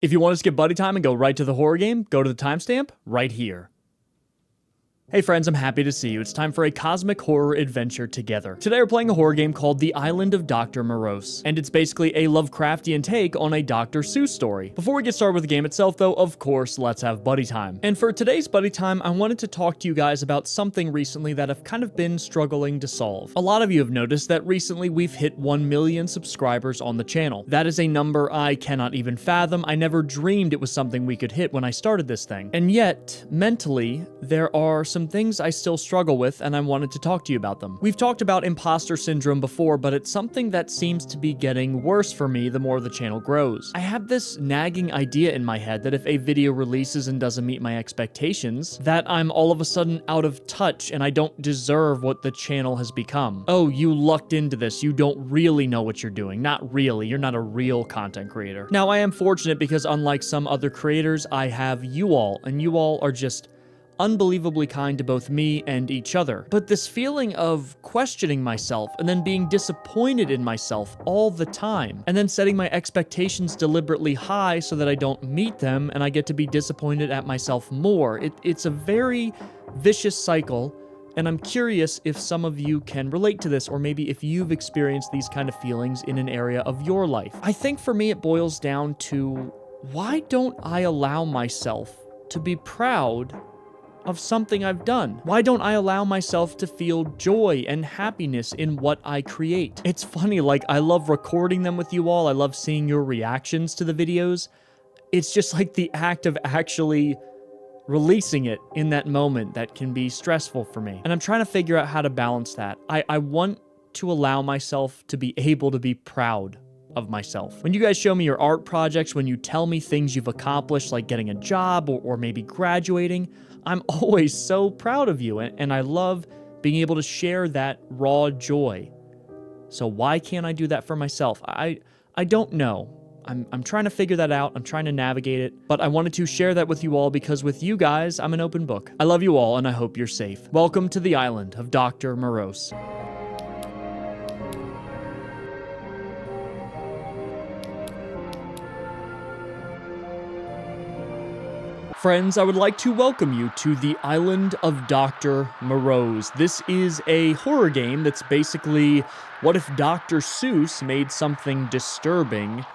If you want to skip buddy time and go right to the horror game, go to the timestamp right here. Hey friends, I'm happy to see you. It's time for a cosmic horror adventure together. Today we're playing a horror game called The Island of Doctor Morose, and it's basically a Lovecraftian take on a Dr. Seuss story. Before we get started with the game itself though, of course, let's have buddy time. And for today's buddy time, I wanted to talk to you guys about something recently that I've kind of been struggling to solve. A lot of you have noticed that recently we've hit 1 million subscribers on the channel. That is a number I cannot even fathom. I never dreamed it was something we could hit when I started this thing. And yet, mentally, there are some things I still struggle with, and I wanted to talk to you about them. We've talked about imposter syndrome before, but it's something that seems to be getting worse for me the more the channel grows. I have this nagging idea in my head that if a video releases and doesn't meet my expectations, that I'm all of a sudden out of touch and I don't deserve what the channel has become. Oh, you lucked into this. You don't really know what you're doing. Not really. You're not a real content creator. Now, I am fortunate because unlike some other creators, I have you all, and you all are just unbelievably kind to both me and each other. But this feeling of questioning myself and then being disappointed in myself all the time, and then setting my expectations deliberately high so that I don't meet them and I get to be disappointed at myself more. It's a very vicious cycle, and I'm curious if some of you can relate to this, or maybe if you've experienced these kind of feelings in an area of your life. I think for me it boils down to, why don't I allow myself to be proud of something I've done? Why don't I allow myself to feel joy and happiness in what I create? It's funny, like, I love recording them with you all. I love seeing your reactions to the videos. It's just like the act of actually releasing it in that moment that can be stressful for me. And I'm trying to figure out how to balance that. I want to allow myself to be able to be proud of myself. When you guys show me your art projects, when you tell me things you've accomplished, like getting a job or maybe graduating, I'm always so proud of you, and I love being able to share that raw joy. So why can't I do that for myself? I don't know. I'm trying to figure that out. I'm trying to navigate it, but I wanted to share that with you all because with you guys, I'm an open book. I love you all, and I hope you're safe. Welcome to the Island of Dr. Morose. Friends, I would like to welcome you to the Island of Dr. Morose. This is a horror game that's basically what if Dr. Seuss made something disturbing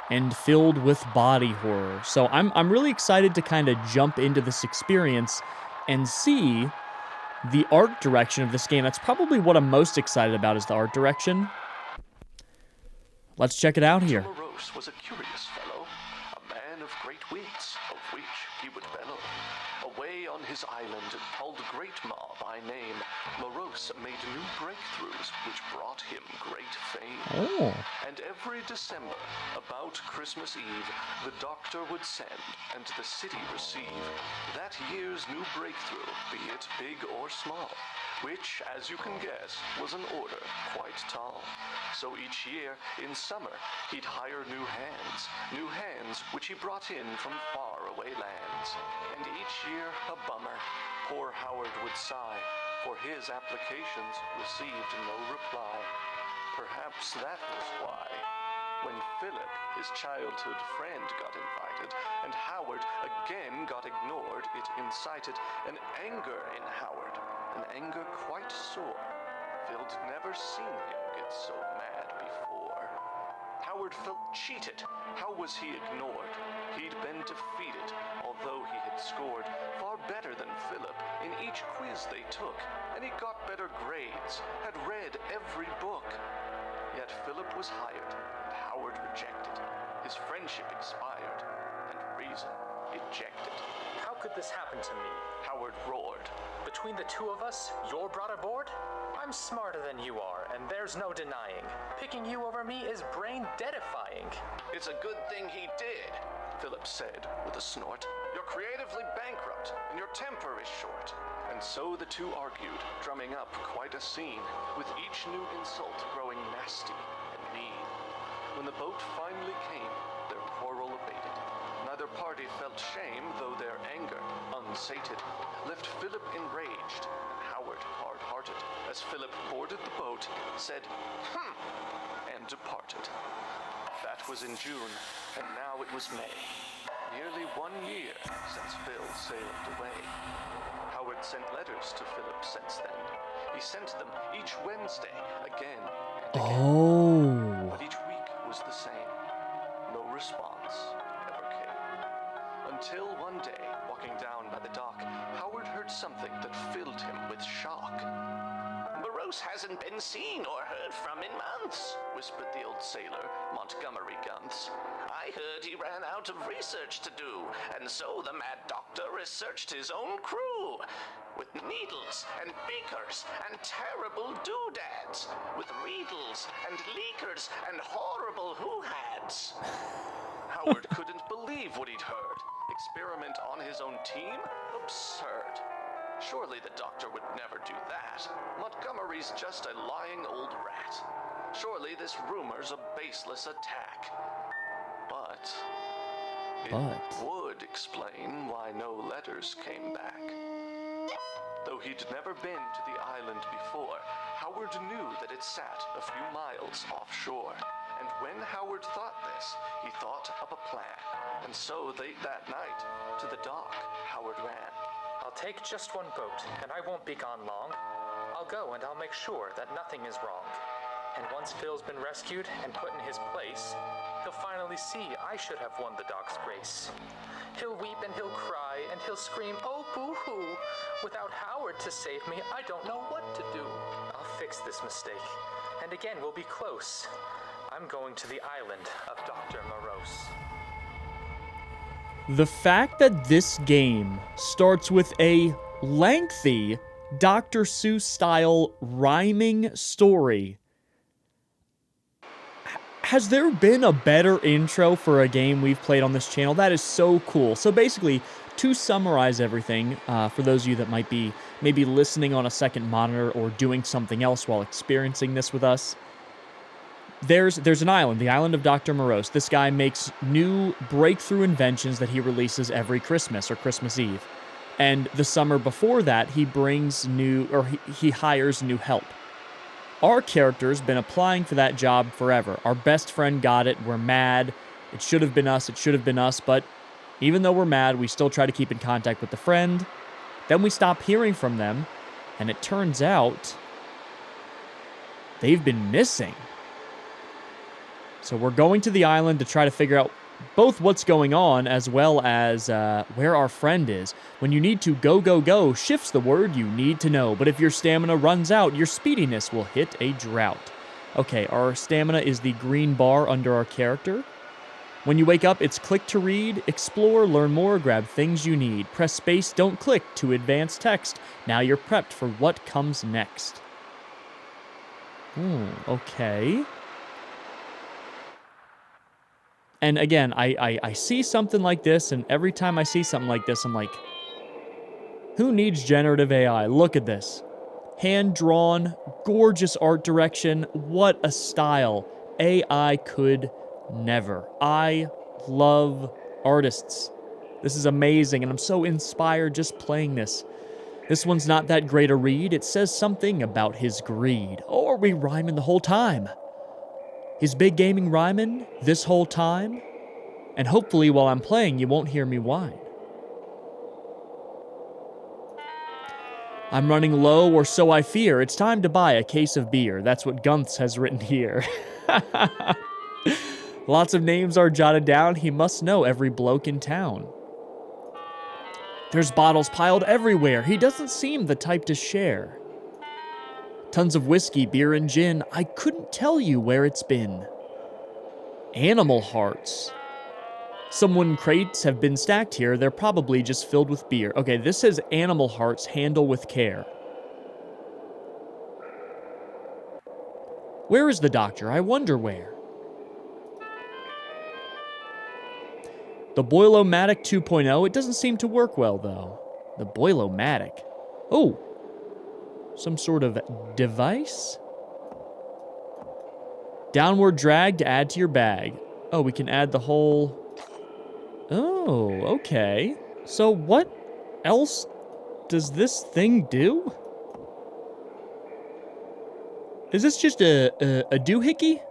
and filled with body horror. So I'm really excited to kind of jump into this experience and see the art direction of this game. That's probably what I'm most excited about, is the art direction. Let's check it out here. Dr. Morose was a curious fellow, a man of great wits, of which he would bellow. Away on his island, called Great Ma by name, Morose made new breakthroughs which brought him great fame. Oh. And every December, about Christmas Eve, the doctor would send, and the city receive, that year's new breakthrough, be it big or small, which, as you can guess, was an order quite tall. So each year, in summer, he'd hire new hands which he brought in from faraway lands. And each year, a bummer, poor Howard would sigh, for his applications received no reply. Perhaps that was why, when Philip, his childhood friend, got invited, and Howard again got ignored, it incited an anger in Howard, an anger quite sore. Phil'd never seen him get so mad before. Howard felt cheated. How was he ignored? He'd been defeated, although he had scored far better than Philip in each quiz they took, and he got better grades, had read every book. Yet Philip was hired, and Howard rejected. His friendship expired, and reason ejected. How could this happen to me? Howard roared. Between the two of us, you're brought aboard? I'm smarter than you are, and there's no denying. Picking you over me is brain-deadifying. It's a good thing he did, Philip said with a snort. You're creatively bankrupt, and your temper is short. And so the two argued, drumming up quite a scene, with each new insult growing nasty and mean. When the boat finally came, their quarrel abated. Neither party felt shame, though their anger, unsated, left Philip enraged, and Howard hard-hearted, as Philip boarded the boat, said, and departed. That was in June, and now it was May. nearly 1 year since Phil sailed away. Howard sent letters to Philip since then. He sent them each Wednesday, again and again. Oh. But each week was the same. No response ever came. Until one day, walking down by the dock, Howard heard something that filled him with shock. "Morose hasn't been seen or heard from in months," whispered the old sailor, Montgomery Gunts. "I heard he ran out of research to do, and so the mad doctor researched his own crew. With needles and beakers and terrible doodads. With reedles and leakers and horrible hoo-hads." Howard couldn't believe what he'd heard. Experiment on his own team? Absurd. Surely the doctor would never do that. Montgomery's just a lying old rat. Surely this rumor's a baseless attack. But it would explain why no letters came back. Though he'd never been to the island before, Howard knew that it sat a few miles offshore. And when Howard thought this, he thought of a plan. And so late that night, to the dock, Howard ran. I'll take just one boat, and I won't be gone long. I'll go and I'll make sure that nothing is wrong. And once Phil's been rescued and put in his place, he'll finally see I should have won the dock's race. He'll weep and he'll cry and he'll scream, "Oh, boo-hoo! Without Howard to save me, I don't know what to do. I'll fix this mistake, and again we'll be close. I'm going to the Island of Doctor Morose." The fact that this game starts with a lengthy Dr. Seuss-style rhyming story. Has there been a better intro for a game we've played on this channel? That is so cool. So basically, to summarize everything, for those of you that might be maybe listening on a second monitor or doing something else while experiencing this with us, there's an island, the Island of Doctor Morose. This guy makes new breakthrough inventions that he releases every Christmas or Christmas Eve. And the summer before that, he brings he hires new help. Our character's been applying for that job forever. Our best friend got it. We're mad. It should have been us, but even though we're mad, we still try to keep in contact with the friend. Then we stop hearing from them, and it turns out they've been missing. So we're going to the island to try to figure out both what's going on as well as where our friend is. When you need to go, shift's the word you need to know. But if your stamina runs out, your speediness will hit a drought. Okay, our stamina is the green bar under our character. When you wake up, it's click to read, explore, learn more, grab things you need. Press space, don't click to advance text. Now you're prepped for what comes next. Okay. And again, I see something like this, and every time I see something like this, I'm like, who needs generative AI? Look at this. Hand-drawn, gorgeous art direction. What a style. AI could never. I love artists. This is amazing, and I'm so inspired just playing this. This one's not that great a read. It says something about his greed. Oh, are we rhyming the whole time? Is Big Gaming rhyming this whole time? And hopefully while I'm playing, you won't hear me whine. I'm running low, or so I fear. It's time to buy a case of beer. That's what Gunts has written here. Lots of names are jotted down. He must know every bloke in town. There's bottles piled everywhere. He doesn't seem the type to share. Tons of whiskey, beer, and gin. I couldn't tell you where it's been. Animal hearts. Some wooden crates have been stacked here. They're probably just filled with beer. Okay, this says animal hearts, handle with care. Where is the doctor? I wonder where. The Boilomatic 2.0. It doesn't seem to work well, though. The Boilomatic. Oh. Some sort of device? Downward drag to add to your bag. Oh, we can add the whole... Oh, okay. So what else does this thing do? Is this just a doohickey?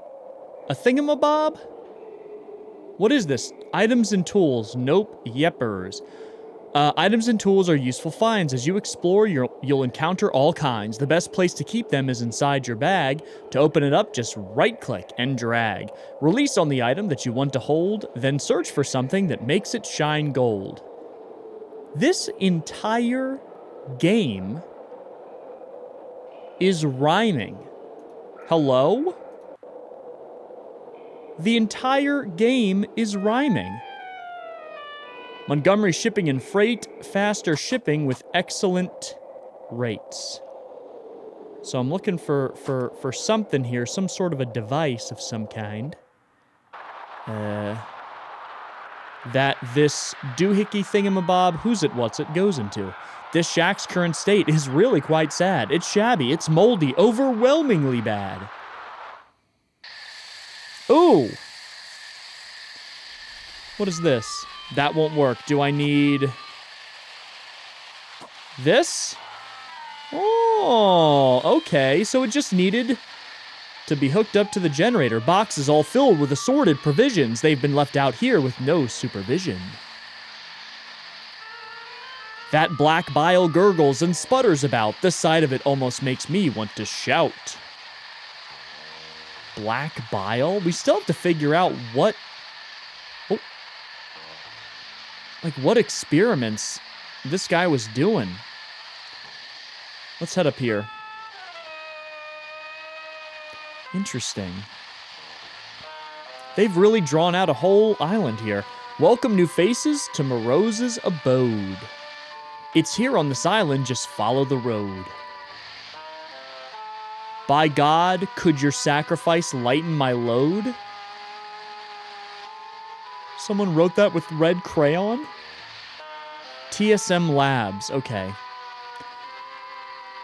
A thingamabob? What is this? Items and tools. Nope. Yepers. Items and tools are useful finds. As you explore, you'll encounter all kinds. The best place to keep them is inside your bag. To open it up, just right-click and drag. Release on the item that you want to hold, then search for something that makes it shine gold. This entire game is rhyming. Hello? The entire game is rhyming. Montgomery Shipping and Freight, faster shipping with excellent rates. So I'm looking for something here, some sort of a device of some kind. That this doohickey thingamabob, who's it, what's it, goes into. This shack's current state is really quite sad. It's shabby, it's moldy, overwhelmingly bad. Ooh! What is this? That won't work. Do I need this? Oh, okay. So it just needed to be hooked up to the generator. Boxes all filled with assorted provisions. They've been left out here with no supervision. That black bile gurgles and sputters about. The sight of it almost makes me want to shout. Black bile? We still have to figure out what... Oh. Like, what experiments this guy was doing. Let's head up here. Interesting. They've really drawn out a whole island here. Welcome new faces to Morose's abode. It's here on this island, just follow the road. By God, could your sacrifice lighten my load? Someone wrote that with red crayon? TSM Labs, okay.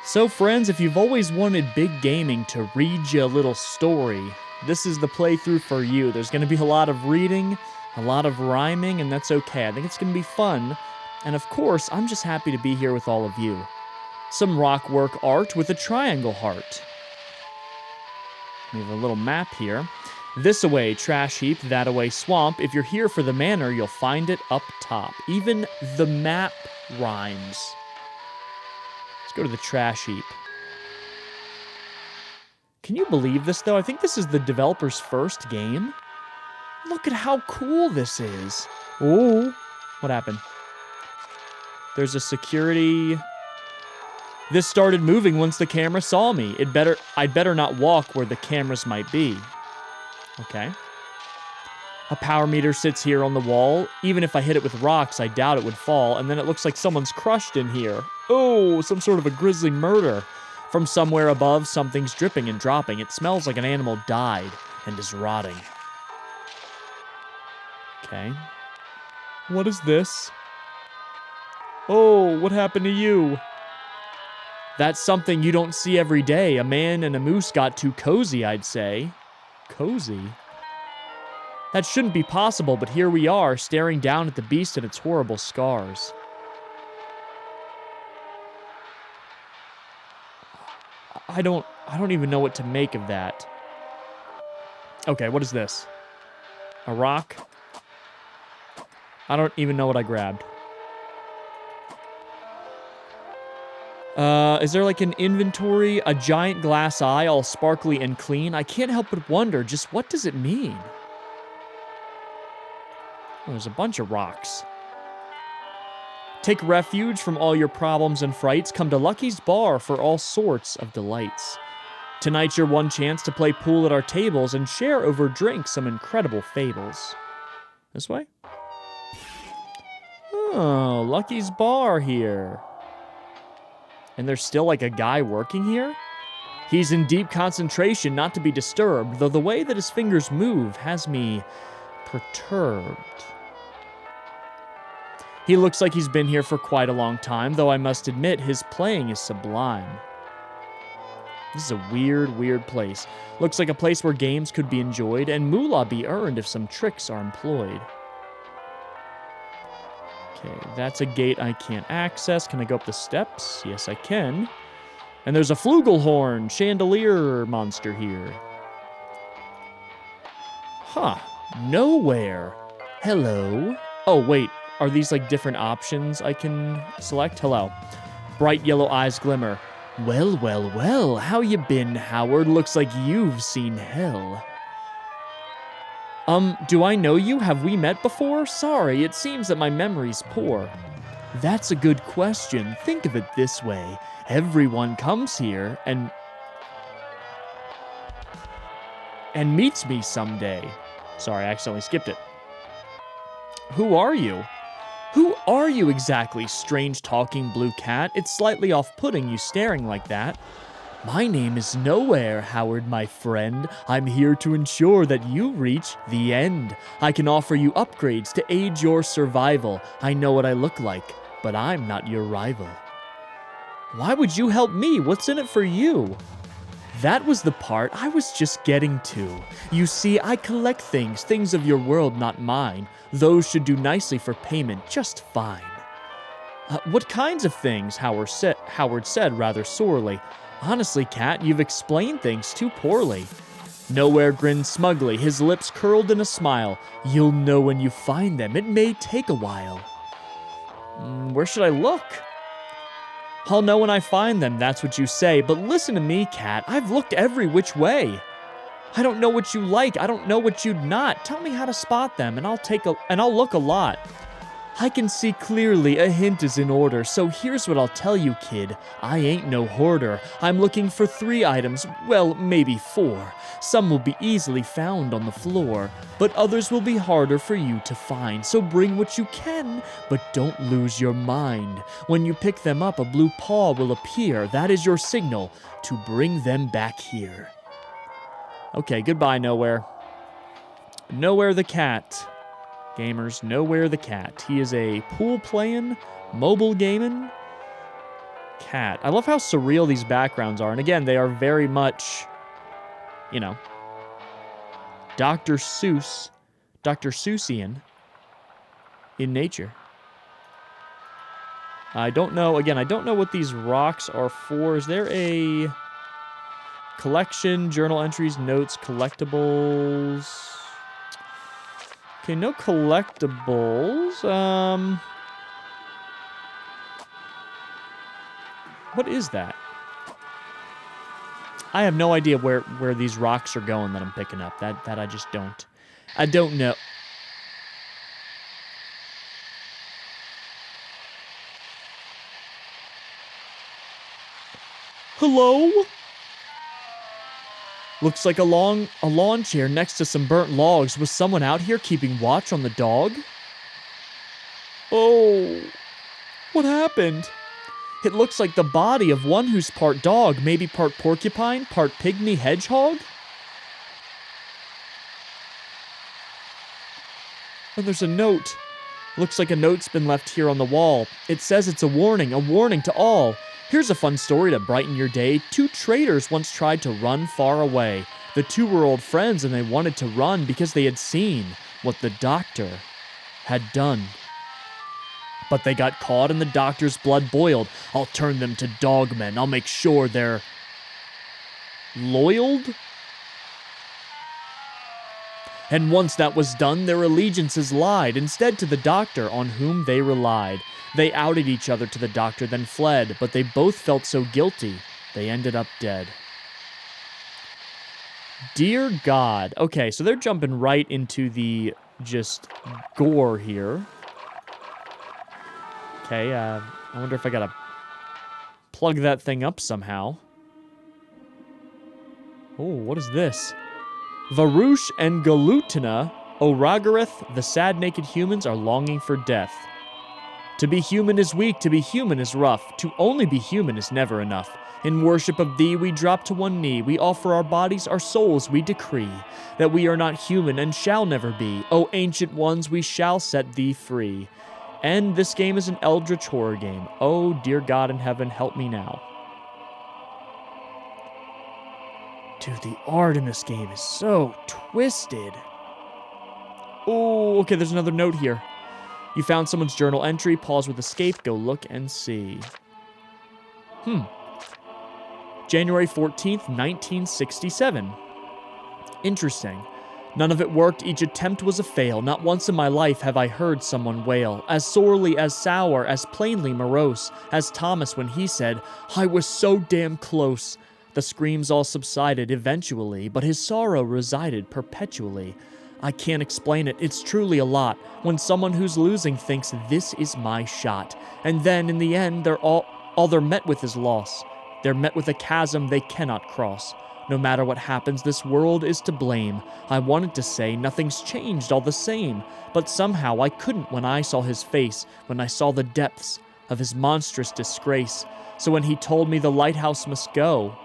So friends, if you've always wanted Big Gaming to read you a little story, this is the playthrough for you. There's going to be a lot of reading, a lot of rhyming, and that's okay. I think it's going to be fun. And of course, I'm just happy to be here with all of you. Some rock work art with a triangle heart. We have a little map here. This away, trash heap, that away, swamp. If you're here for the manor, you'll find it up top. Even the map rhymes. Let's go to the trash heap. Can you believe this, though? I think this is the developer's first game. Look at how cool this is. Oh, what happened? There's a security... This started moving once the camera saw me. I'd better not walk where the cameras might be. Okay. A power meter sits here on the wall. Even if I hit it with rocks, I doubt it would fall. And then it looks like someone's crushed in here. Oh, some sort of a grisly murder. From somewhere above, something's dripping and dropping. It smells like an animal died and is rotting. Okay. What is this? Oh, what happened to you? That's something you don't see every day. A man and a moose got too cozy, I'd say. Cozy? That shouldn't be possible, but here we are, staring down at the beast and its horrible scars. I don't even know what to make of that. Okay, what is this? A rock? I don't even know what I grabbed. Is there like an inventory? A giant glass eye, all sparkly and clean? I can't help but wonder, just what does it mean? Oh, there's a bunch of rocks. Take refuge from all your problems and frights. Come to Lucky's Bar for all sorts of delights. Tonight's your one chance to play pool at our tables and share over drinks some incredible fables. This way? Oh, Lucky's Bar here. And there's still like a guy working here? He's in deep concentration, not to be disturbed, though the way that his fingers move has me perturbed. He looks like he's been here for quite a long time, though I must admit his playing is sublime. This is a weird, weird place. Looks like a place where games could be enjoyed and moolah be earned if some tricks are employed. Okay, that's a gate I can't access. Can I go up the steps? Yes, I can. And there's a flugelhorn chandelier monster here. Huh. Nowhere. Hello. Oh, wait. Are these like different options I can select? Hello. Bright yellow eyes glimmer. Well, well, well. How you been, Howard? Looks like you've seen hell. Do I know you? Have we met before? Sorry, it seems that my memory's poor. That's a good question. Think of it this way. Everyone comes here and meets me someday. Sorry, I accidentally skipped it. Who are you? Who are you exactly, strange talking blue cat? It's slightly off-putting you staring like that. My name is Nowhere, Howard, my friend. I'm here to ensure that you reach the end. I can offer you upgrades to aid your survival. I know what I look like, but I'm not your rival. Why would you help me? What's in it for you? That was the part I was just getting to. You see, I collect things of your world, not mine. Those should do nicely for payment, just fine. What kinds of things? Howard said rather sorely. Honestly, Cat, you've explained things too poorly. Nowhere grinned smugly, his lips curled in a smile. You'll know when you find them. It may take a while. Where should I look? I'll know when I find them, that's what you say. But listen to me, Cat. I've looked every which way. I don't know what you like. I don't know what you'd not. Tell me how to spot them, and I'll look a lot. I can see clearly a hint is in order, so here's what I'll tell you, kid. I ain't no hoarder. I'm looking for 3 items, well, maybe 4. Some will be easily found on the floor, but others will be harder for you to find. So bring what you can, but don't lose your mind. When you pick them up, a blue paw will appear. That is your signal to bring them back here. Okay, goodbye, Nowhere. Nowhere the cat. Gamers, Nowhere the cat. He is a pool-playing, mobile gaming cat. I love how surreal these backgrounds are. And again, they are very much, you know, Dr. Seuss, Dr. Seussian in nature. I don't know, again, I don't know what these rocks are for. Is there a collection, journal entries, notes, collectibles? Okay, no collectibles. What is that? I have no idea where these rocks are going that I'm picking up. That I just don't. I don't know. Hello? Looks like a lawn chair next to some burnt logs. Was someone out here keeping watch on the dog? Oh, what happened? It looks like the body of one who's part dog, maybe part porcupine, part pygmy hedgehog? And there's a note. Looks like a note's been left here on the wall. It says it's a warning to all. Here's a fun story to brighten your day. 2 traders once tried to run far away. The 2 were old friends and they wanted to run because they had seen what the doctor had done. But they got caught and the doctor's blood boiled. I'll turn them to dogmen. I'll make sure they're loyaled. And once that was done, their allegiances lied instead to the doctor on whom they relied. They outed each other to the doctor, then fled, but they both felt so guilty, they ended up dead. Dear God. Okay, so they're jumping right into the just gore here. Okay, I wonder if I gotta plug that thing up somehow. Oh, what is this? Varush and Galutina, Oragareth, the sad naked humans are longing for death. To be human is weak, to be human is rough. To only be human is never enough. In worship of thee we drop to one knee. We offer our bodies, our souls we decree. That we are not human and shall never be. O ancient ones, we shall set thee free. And this game is an eldritch horror game. Oh, dear God in heaven, help me now. Dude, the art in this game is so twisted. Oh, okay, there's another note here. You found someone's journal entry. Pause with escape. Go look and see. January 14th, 1967. Interesting. None of it worked, each attempt was a fail. Not once in my life have I heard someone wail. As sorely, as sour, as plainly morose, as Thomas when he said, I was so damn close. The screams all subsided eventually, but his sorrow resided perpetually. I can't explain it, it's truly a lot, when someone who's losing thinks this is my shot. And then, in the end, all they're met with is loss. They're met with a chasm they cannot cross. No matter what happens, this world is to blame. I wanted to say nothing's changed all the same, but somehow I couldn't when I saw his face, when I saw the depths of his monstrous disgrace. So when he told me the lighthouse must go,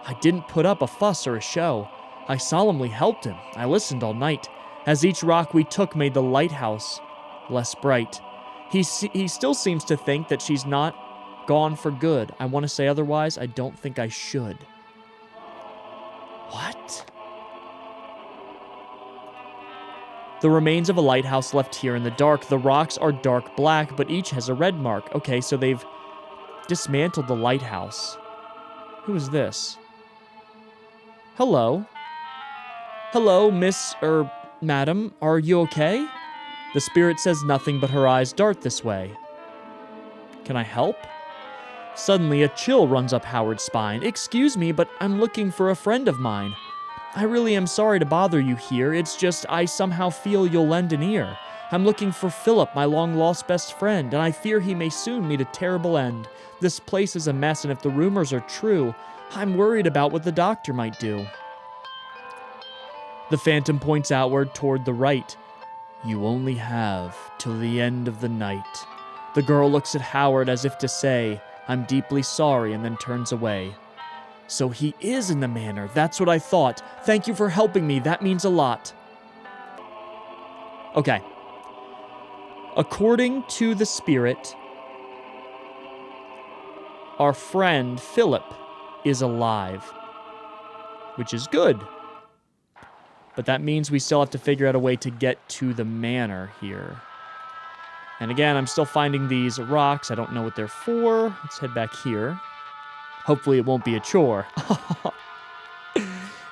I didn't put up a fuss or a show. I solemnly helped him. I listened all night, as each rock we took made the lighthouse less bright. He still seems to think that she's not gone for good. I want to say otherwise, I don't think I should. What? The remains of a lighthouse left here in the dark. The rocks are dark black, but each has a red mark. Okay, so they've dismantled the lighthouse. Who is this? Hello? Hello, madam, are you okay? The spirit says nothing, but her eyes dart this way. Can I help? Suddenly, a chill runs up Howard's spine. Excuse me, but I'm looking for a friend of mine. I really am sorry to bother you here. It's just I somehow feel you'll lend an ear. I'm looking for Philip, my long-lost best friend, and I fear he may soon meet a terrible end. This place is a mess, and if the rumors are true, I'm worried about what the doctor might do. The phantom points outward toward the right. You only have till the end of the night. The girl looks at Howard as if to say, I'm deeply sorry, and then turns away. So he is in the manor. That's what I thought. Thank you for helping me. That means a lot. Okay. According to the spirit, our friend Philip is alive, which is good. But that means we still have to figure out a way to get to the manor here. And again, I'm still finding these rocks. I don't know what they're for. Let's head back here. Hopefully it won't be a chore.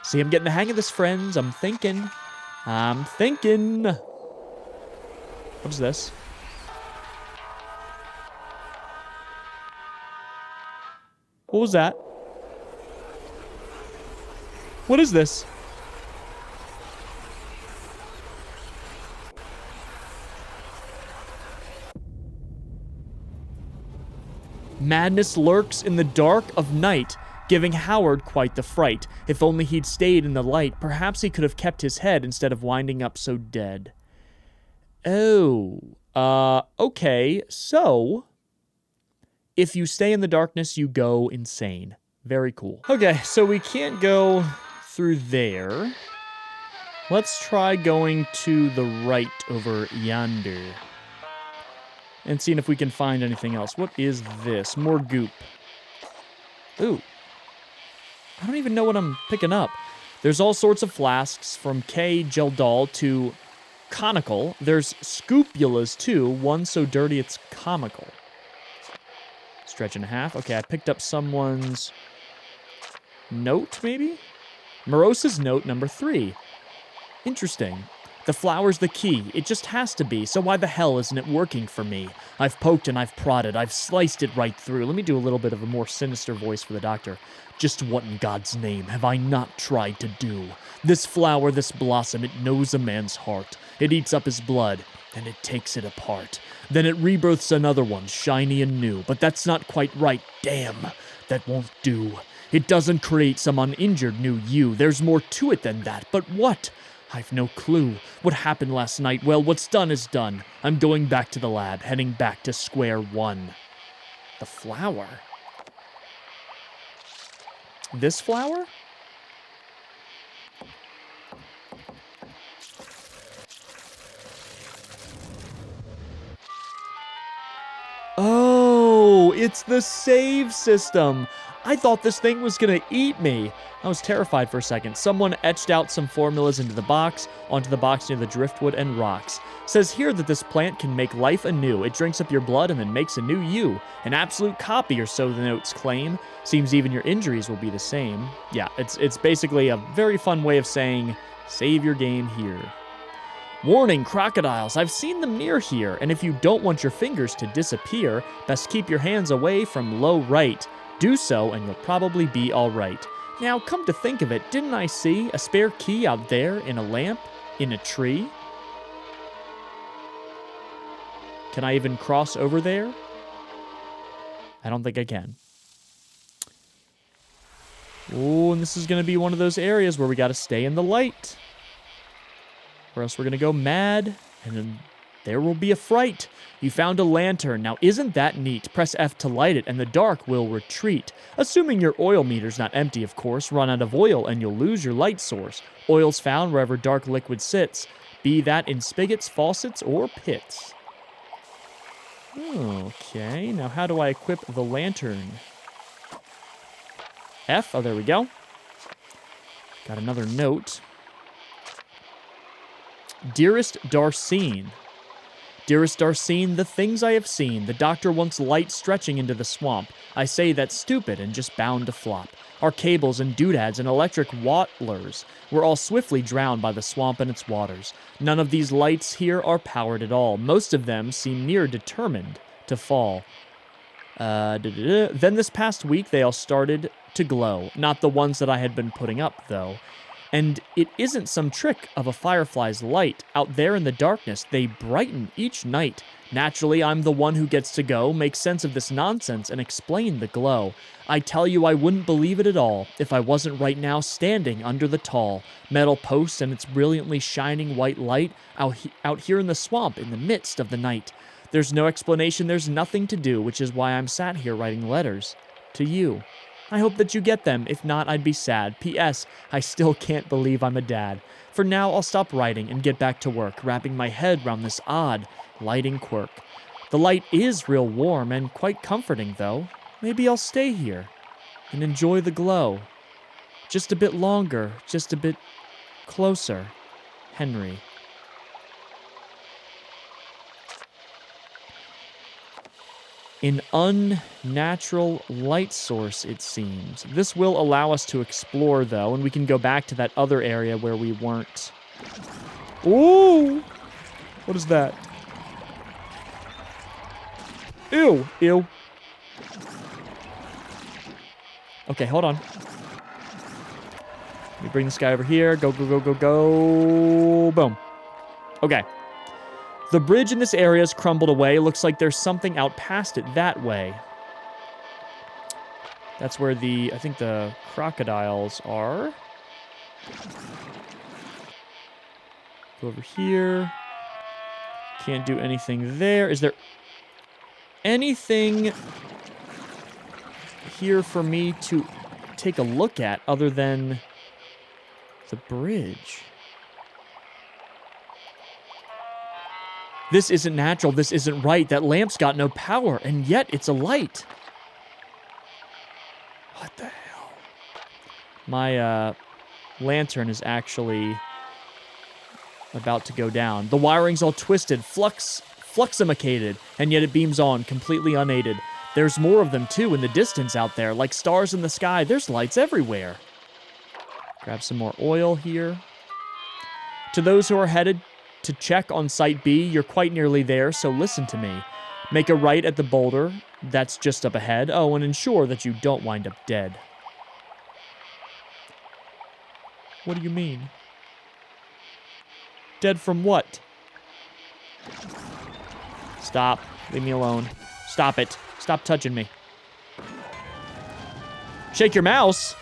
See, I'm getting the hang of this, friends. I'm thinking. What is this? What was that? What is this? Madness lurks in the dark of night, giving Howard quite the fright. If only he'd stayed in the light, perhaps he could have kept his head instead of winding up so dead. Oh, okay, so if you stay in the darkness, you go insane. Very cool. Okay, so we can't go through there. Let's try going to the right over yonder and seeing if we can find anything else. What is this? More goop. Ooh. I don't even know what I'm picking up. There's all sorts of flasks, from K. Geldal to conical. There's scupulas, too. One so dirty it's comical. Stretch and a half. Okay, I picked up someone's note, maybe? Morose's note number 3. Interesting. The flower's the key. It just has to be, so why the hell isn't it working for me? I've poked and I've prodded. I've sliced it right through. Let me do a little bit of a more sinister voice for the doctor. Just what in God's name have I not tried to do? This flower, this blossom, it knows a man's heart. It eats up his blood, and it takes it apart. Then it rebirths another one, shiny and new. But that's not quite right. Damn, that won't do. It doesn't create some uninjured new you. There's more to it than that. But what? I've no clue. What happened last night? Well, what's done is done. I'm going back to the lab, heading back to square one. The flower? This flower? Oh, it's the save system. I thought this thing was gonna eat me. I was terrified for a second. Someone etched out some formulas into the box, onto the box near the driftwood and rocks. Says here that this plant can make life anew. It drinks up your blood and then makes a new you. An absolute copy, or so the notes claim. Seems even your injuries will be the same. Yeah, it's basically a very fun way of saying Save your game here. Warning, crocodiles, I've seen them near here, and if you don't want your fingers to disappear, best keep your hands away from low right. Do so, and you'll probably be alright. Now, come to think of it, didn't I see a spare key out there in a lamp? In a tree? Can I even cross over there? I don't think I can. Oh, and this is going to be one of those areas where we got to stay in the light. Or else we're going to go mad, and then there will be a fright. You found a lantern. Now, isn't that neat? Press F to light it, and the dark will retreat. Assuming your oil meter's not empty, of course. Run out of oil, and you'll lose your light source. Oil's found wherever dark liquid sits, be that in spigots, faucets, or pits. Okay, now how do I equip the lantern? F, oh, there we go. Got another note. Dearest Darcene. Dearest Darcene, the things I have seen. The doctor wants light stretching into the swamp. I say that's stupid and just bound to flop. Our cables and doodads and electric wattlers were all swiftly drowned by the swamp and its waters. None of these lights here are powered at all. Most of them seem near determined to fall. Then this past week, they all started to glow. Not the ones that I had been putting up, though. And it isn't some trick of a firefly's light. Out there in the darkness, they brighten each night. Naturally, I'm the one who gets to go, make sense of this nonsense, and explain the glow. I tell you, I wouldn't believe it at all if I wasn't right now standing under the tall metal post and its brilliantly shining white light out here in the swamp in the midst of the night. There's no explanation, there's nothing to do, which is why I'm sat here writing letters to you. I hope that you get them. If not, I'd be sad. P.S. I still can't believe I'm a dad. For now, I'll stop writing and get back to work, wrapping my head around this odd lighting quirk. The light is real warm and quite comforting, though. Maybe I'll stay here and enjoy the glow. Just a bit longer, just a bit closer. Henry. An unnatural light source, it seems. This will allow us to explore, though, and we can go back to that other area where we weren't. Ooh! What is that? Ew! Ew. Okay, hold on. Let me bring this guy over here. Go, go, go, go, go. Boom. Okay. The bridge in this area has crumbled away. Looks like there's something out past it that way. That's where I think the crocodiles are. Go over here. Can't do anything there. Is there anything here for me to take a look at other than the bridge? This isn't natural, this isn't right. That lamp's got no power, and yet it's a light. What the hell? My lantern is actually about to go down. The wiring's all twisted, fluximacated, and yet it beams on, completely unaided. There's more of them, too, in the distance out there, like stars in the sky. There's lights everywhere. Grab some more oil here. To those who are headed to check on Site B, you're quite nearly there, so listen to me. Make a right at the boulder that's just up ahead. Oh, and ensure that you don't wind up dead. What do you mean? Dead from what? Stop. Leave me alone. Stop it. Stop touching me. Shake your mouse.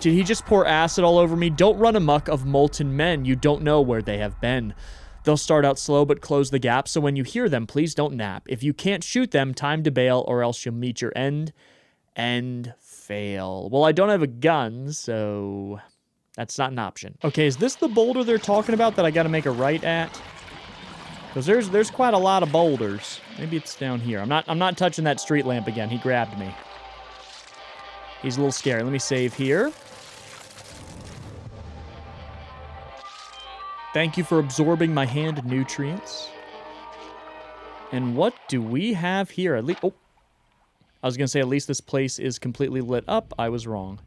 Did he just pour acid all over me? Don't run amok of molten men. You don't know where they have been. They'll start out slow but close the gap, so when you hear them, please don't nap. If you can't shoot them, time to bail, or else you'll meet your end and fail. Well, I don't have a gun, so that's not an option. Okay, is this the boulder they're talking about that I gotta make a right at? Because there's quite a lot of boulders. Maybe it's down here. I'm not touching that street lamp again. He grabbed me. He's a little scary. Let me save here. Thank you for absorbing my hand nutrients. And what do we have here? At least, oh. I was going to say at least this place is completely lit up. I was wrong.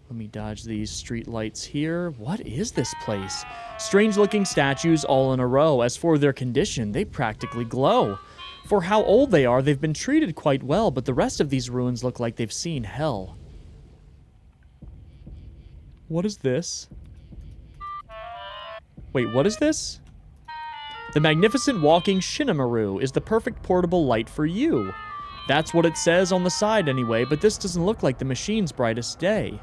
Let me dodge these street lights here. What is this place? Strange-looking statues all in a row. As for their condition, they practically glow. For how old they are, they've been treated quite well, but the rest of these ruins look like they've seen hell. What is this? Wait, what is this? The magnificent walking Shinamaru is the perfect portable light for you. That's what it says on the side anyway, but this doesn't look like the machine's brightest day.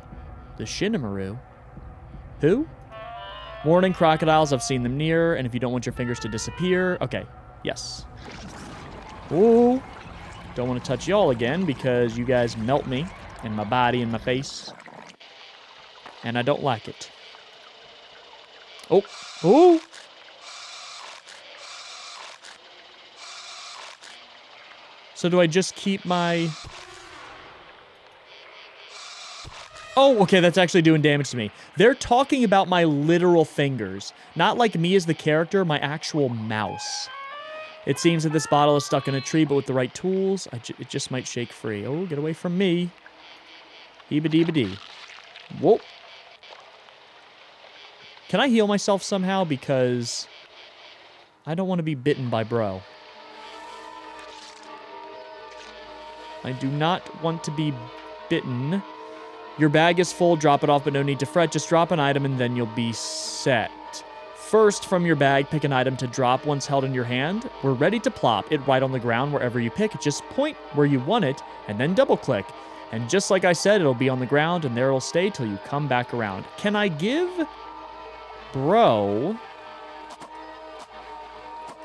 The Shinamaru? Who? Warning, crocodiles, I've seen them near, and if you don't want your fingers to disappear... Okay, yes. Ooh. Don't want to touch y'all again because you guys melt me and my body and my face. And I don't like it. Oh. Ooh. So do I just keep my... Oh, okay, that's actually doing damage to me. They're talking about my literal fingers. Not like me as the character, my actual mouse. It seems that this bottle is stuck in a tree, but with the right tools, it just might shake free. Oh, get away from me. Heeba-deeba-dee. Whoa. Can I heal myself somehow? Because I don't want to be bitten by bro. I do not want to be bitten. Your bag is full, drop it off, but no need to fret. Just drop an item and then you'll be set. First, from your bag, pick an item to drop once held in your hand. We're ready to plop it right on the ground wherever you pick. Just point where you want it and then double click. And just like I said, it'll be on the ground and there it'll stay till you come back around. Can I give bro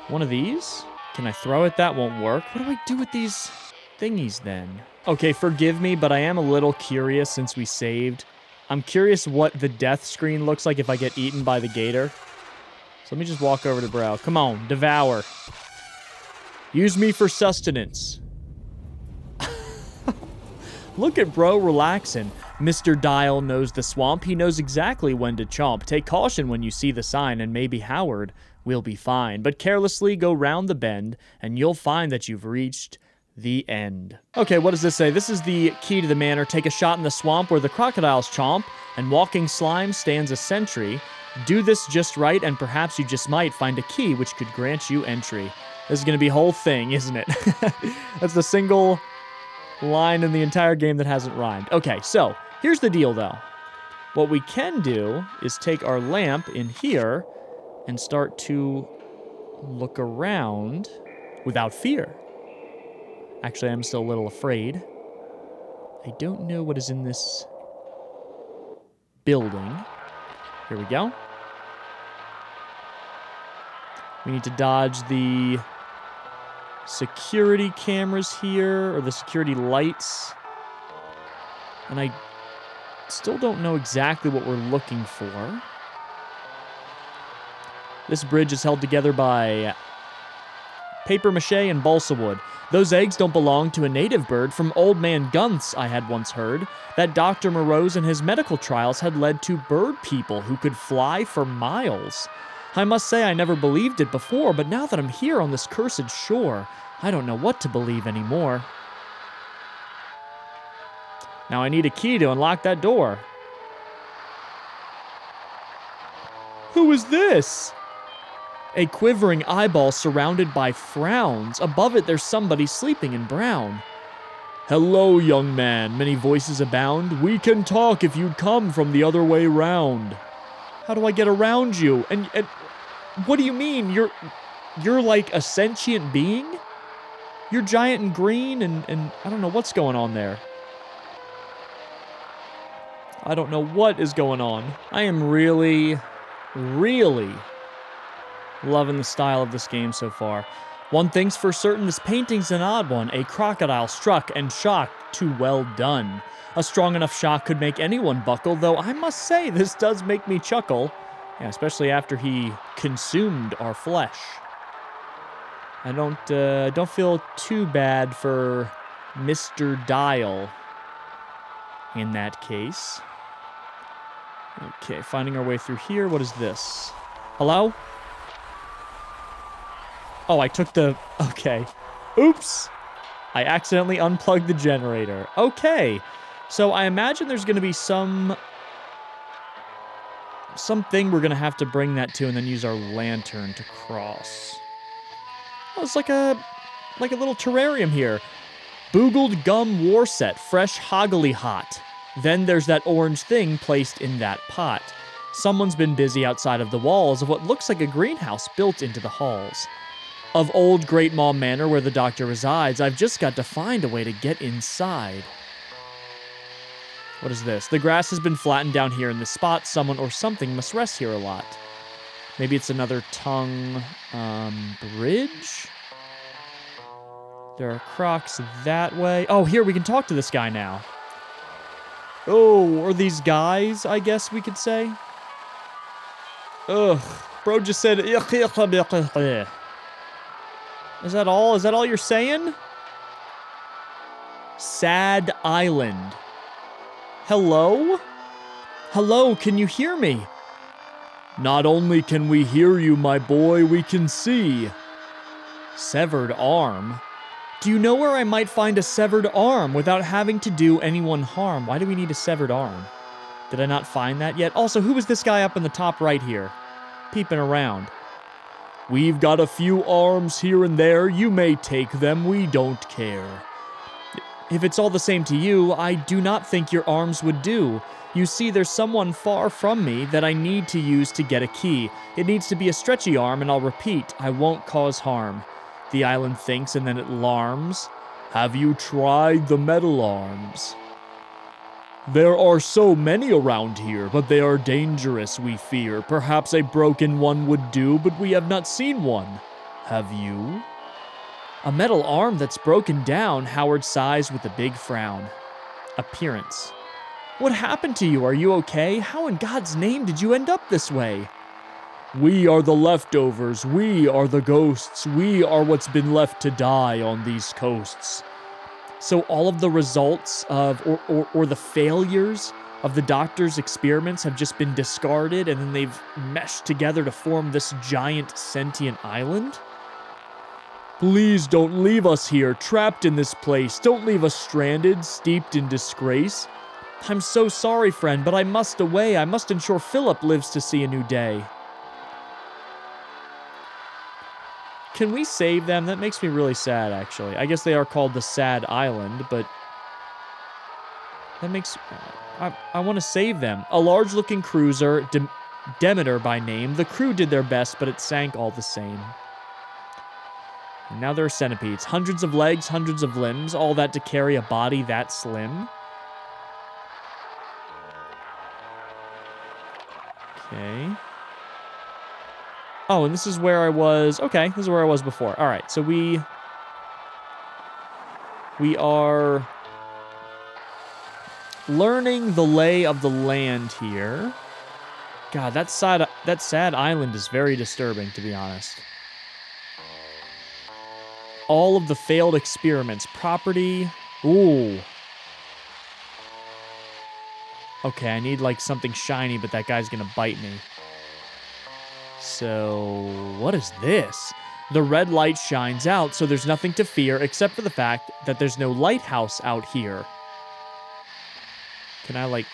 one of these? Can I throw it? That won't work. What do I do with these thingies then? Okay, forgive me, but I am a little curious since we saved. I'm curious what the death screen looks like if I get eaten by the gator. So let me just walk over to bro. Come on, devour. Use me for sustenance. Look at bro relaxing. Mr. Dial knows the swamp. He knows exactly when to chomp. Take caution when you see the sign, and maybe Howard will be fine. But carelessly go round the bend, and you'll find that you've reached the end. Okay, what does this say? This is the key to the manor. Take a shot in the swamp where the crocodiles chomp, and walking slime stands a sentry. Do this just right, and perhaps you just might find a key which could grant you entry. This is going to be a whole thing, isn't it? That's the single line in the entire game that hasn't rhymed. Okay, so here's the deal, though. What we can do is take our lamp in here and start to look around without fear. Actually, I'm still a little afraid. I don't know what is in this building. Here we go. We need to dodge the security cameras here, or the security lights. And I still don't know exactly what we're looking for. This bridge is held together by paper mache and balsa wood. Those eggs don't belong to a native bird. From Old Man Gunth's, I had once heard, that Dr. Morose and his medical trials had led to bird people who could fly for miles. I must say I never believed it before, but now that I'm here on this cursed shore, I don't know what to believe anymore. Now I need a key to unlock that door. Who is this? A quivering eyeball surrounded by frowns. Above it, there's somebody sleeping in brown. Hello, young man, many voices abound. We can talk if you'd come from the other way round. How do I get around you? And what do you mean? You're like a sentient being? You're giant and green and I don't know what's going on there. I don't know what is going on. I am really loving the style of this game so far. One thing's for certain, this painting's an odd one. A crocodile struck and shocked, too well done. A strong enough shock could make anyone buckle, though I must say this does make me chuckle. Yeah, especially after he consumed our flesh. I don't feel too bad for Mr. Dial in that case. Okay, finding our way through here. What is this? Hello? Oh, I took the... Okay. Oops. I accidentally unplugged the generator. Okay. So I imagine there's going to be something we're going to have to bring that to and then use our lantern to cross. Oh, it's like a little terrarium here. Boogled gum war set, fresh hoggly hot. Then there's that orange thing placed in that pot. Someone's been busy outside of the walls of what looks like a greenhouse built into the halls. Of old Great Mall Manor where the doctor resides, I've just got to find a way to get inside. What is this? The grass has been flattened down here in this spot. Someone or something must rest here a lot. Maybe it's another tongue bridge? There are crocs that way. Oh, here, we can talk to this guy now. Oh, or these guys, I guess we could say. Ugh. Bro just said... Is that all? Is that all you're saying? Sad Island. Hello? Hello, can you hear me? Not only can we hear you, my boy, we can see. Severed arm? Do you know where I might find a severed arm without having to do anyone harm? Why do we need a severed arm? Did I not find that yet? Also, who is this guy up in the top right here? Peeping around. We've got a few arms here and there. You may take them. We don't care. If it's all the same to you, I do not think your arms would do. You see, there's someone far from me that I need to use to get a key. It needs to be a stretchy arm, and I'll repeat, I won't cause harm. The island thinks, and then it larms. Have you tried the metal arms? There are so many around here, but they are dangerous, we fear. Perhaps a broken one would do, but we have not seen one. Have you? A metal arm that's broken down, Howard sighs with a big frown. Appearance. What happened to you? Are you okay? How in God's name did you end up this way? We are the leftovers. We are the ghosts. We are what's been left to die on these coasts. So all of the results of, or the failures of the doctor's experiments have just been discarded and then they've meshed together to form this giant sentient island? Please don't leave us here, trapped in this place. Don't leave us stranded, steeped in disgrace. I'm so sorry, friend, but I must away. I must ensure Philip lives to see a new day. Can we save them? That makes me really sad, actually. I guess they are called the Sad Island, but that makes... I want to save them. A large-looking cruiser, Demeter by name. The crew did their best, but it sank all the same. And now there are centipedes. Hundreds of legs, hundreds of limbs, all that to carry a body that slim. Okay. Oh, and this is where I was... Okay, this is where I was before. All right, so we are learning the lay of the land here. God, that sad island is very disturbing, to be honest. All of the failed experiments. Property. Ooh. Okay, I need, like, something shiny, but that guy's gonna bite me. So, what is this? The red light shines out, so there's nothing to fear except for the fact that there's no lighthouse out here. Can I, like,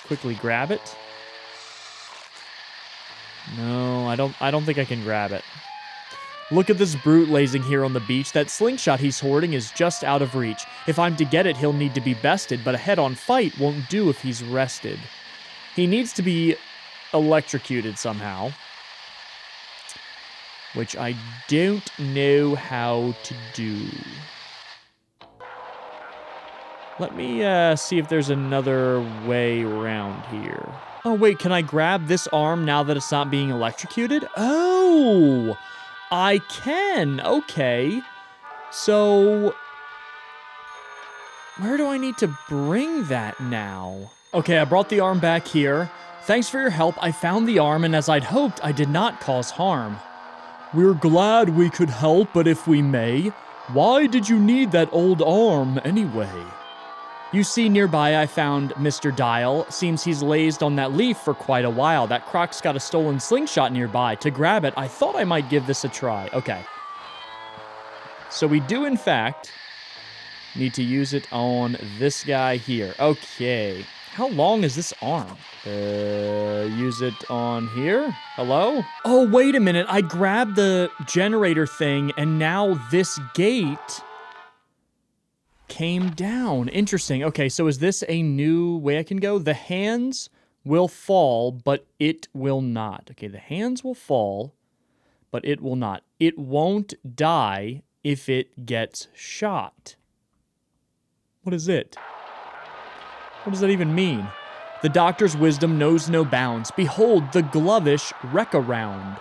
quickly grab it? No, I don't think I can grab it. Look at this brute lazing here on the beach. That slingshot he's hoarding is just out of reach. If I'm to get it, he'll need to be bested, but a head-on fight won't do if he's rested. He needs to be electrocuted somehow, which I don't know how to do. Let me see if there's another way around here. Oh, wait, can I grab this arm now that it's not being electrocuted? Oh, I can. Okay. So, where do I need to bring that now? Okay, I brought the arm back here. Thanks for your help. I found the arm, and as I'd hoped, I did not cause harm. We're glad we could help, but if we may, why did you need that old arm anyway? You see, nearby I found Mr. Dial. Seems he's lazed on that leaf for quite a while. That croc's got a stolen slingshot nearby. To grab it, I thought I might give this a try. Okay. So we do, in fact, need to use it on this guy here. Okay. How long is this arm? Use it on here? Hello? Oh, wait a minute. I grabbed the generator thing, and now this gate came down. Interesting. Okay, so is this a new way I can go? The hands will fall, but it will not. Okay, the hands will fall, but it will not. It won't die if it gets shot. What is it? What does that even mean? The doctor's wisdom knows no bounds. Behold, the glovish wreck-around.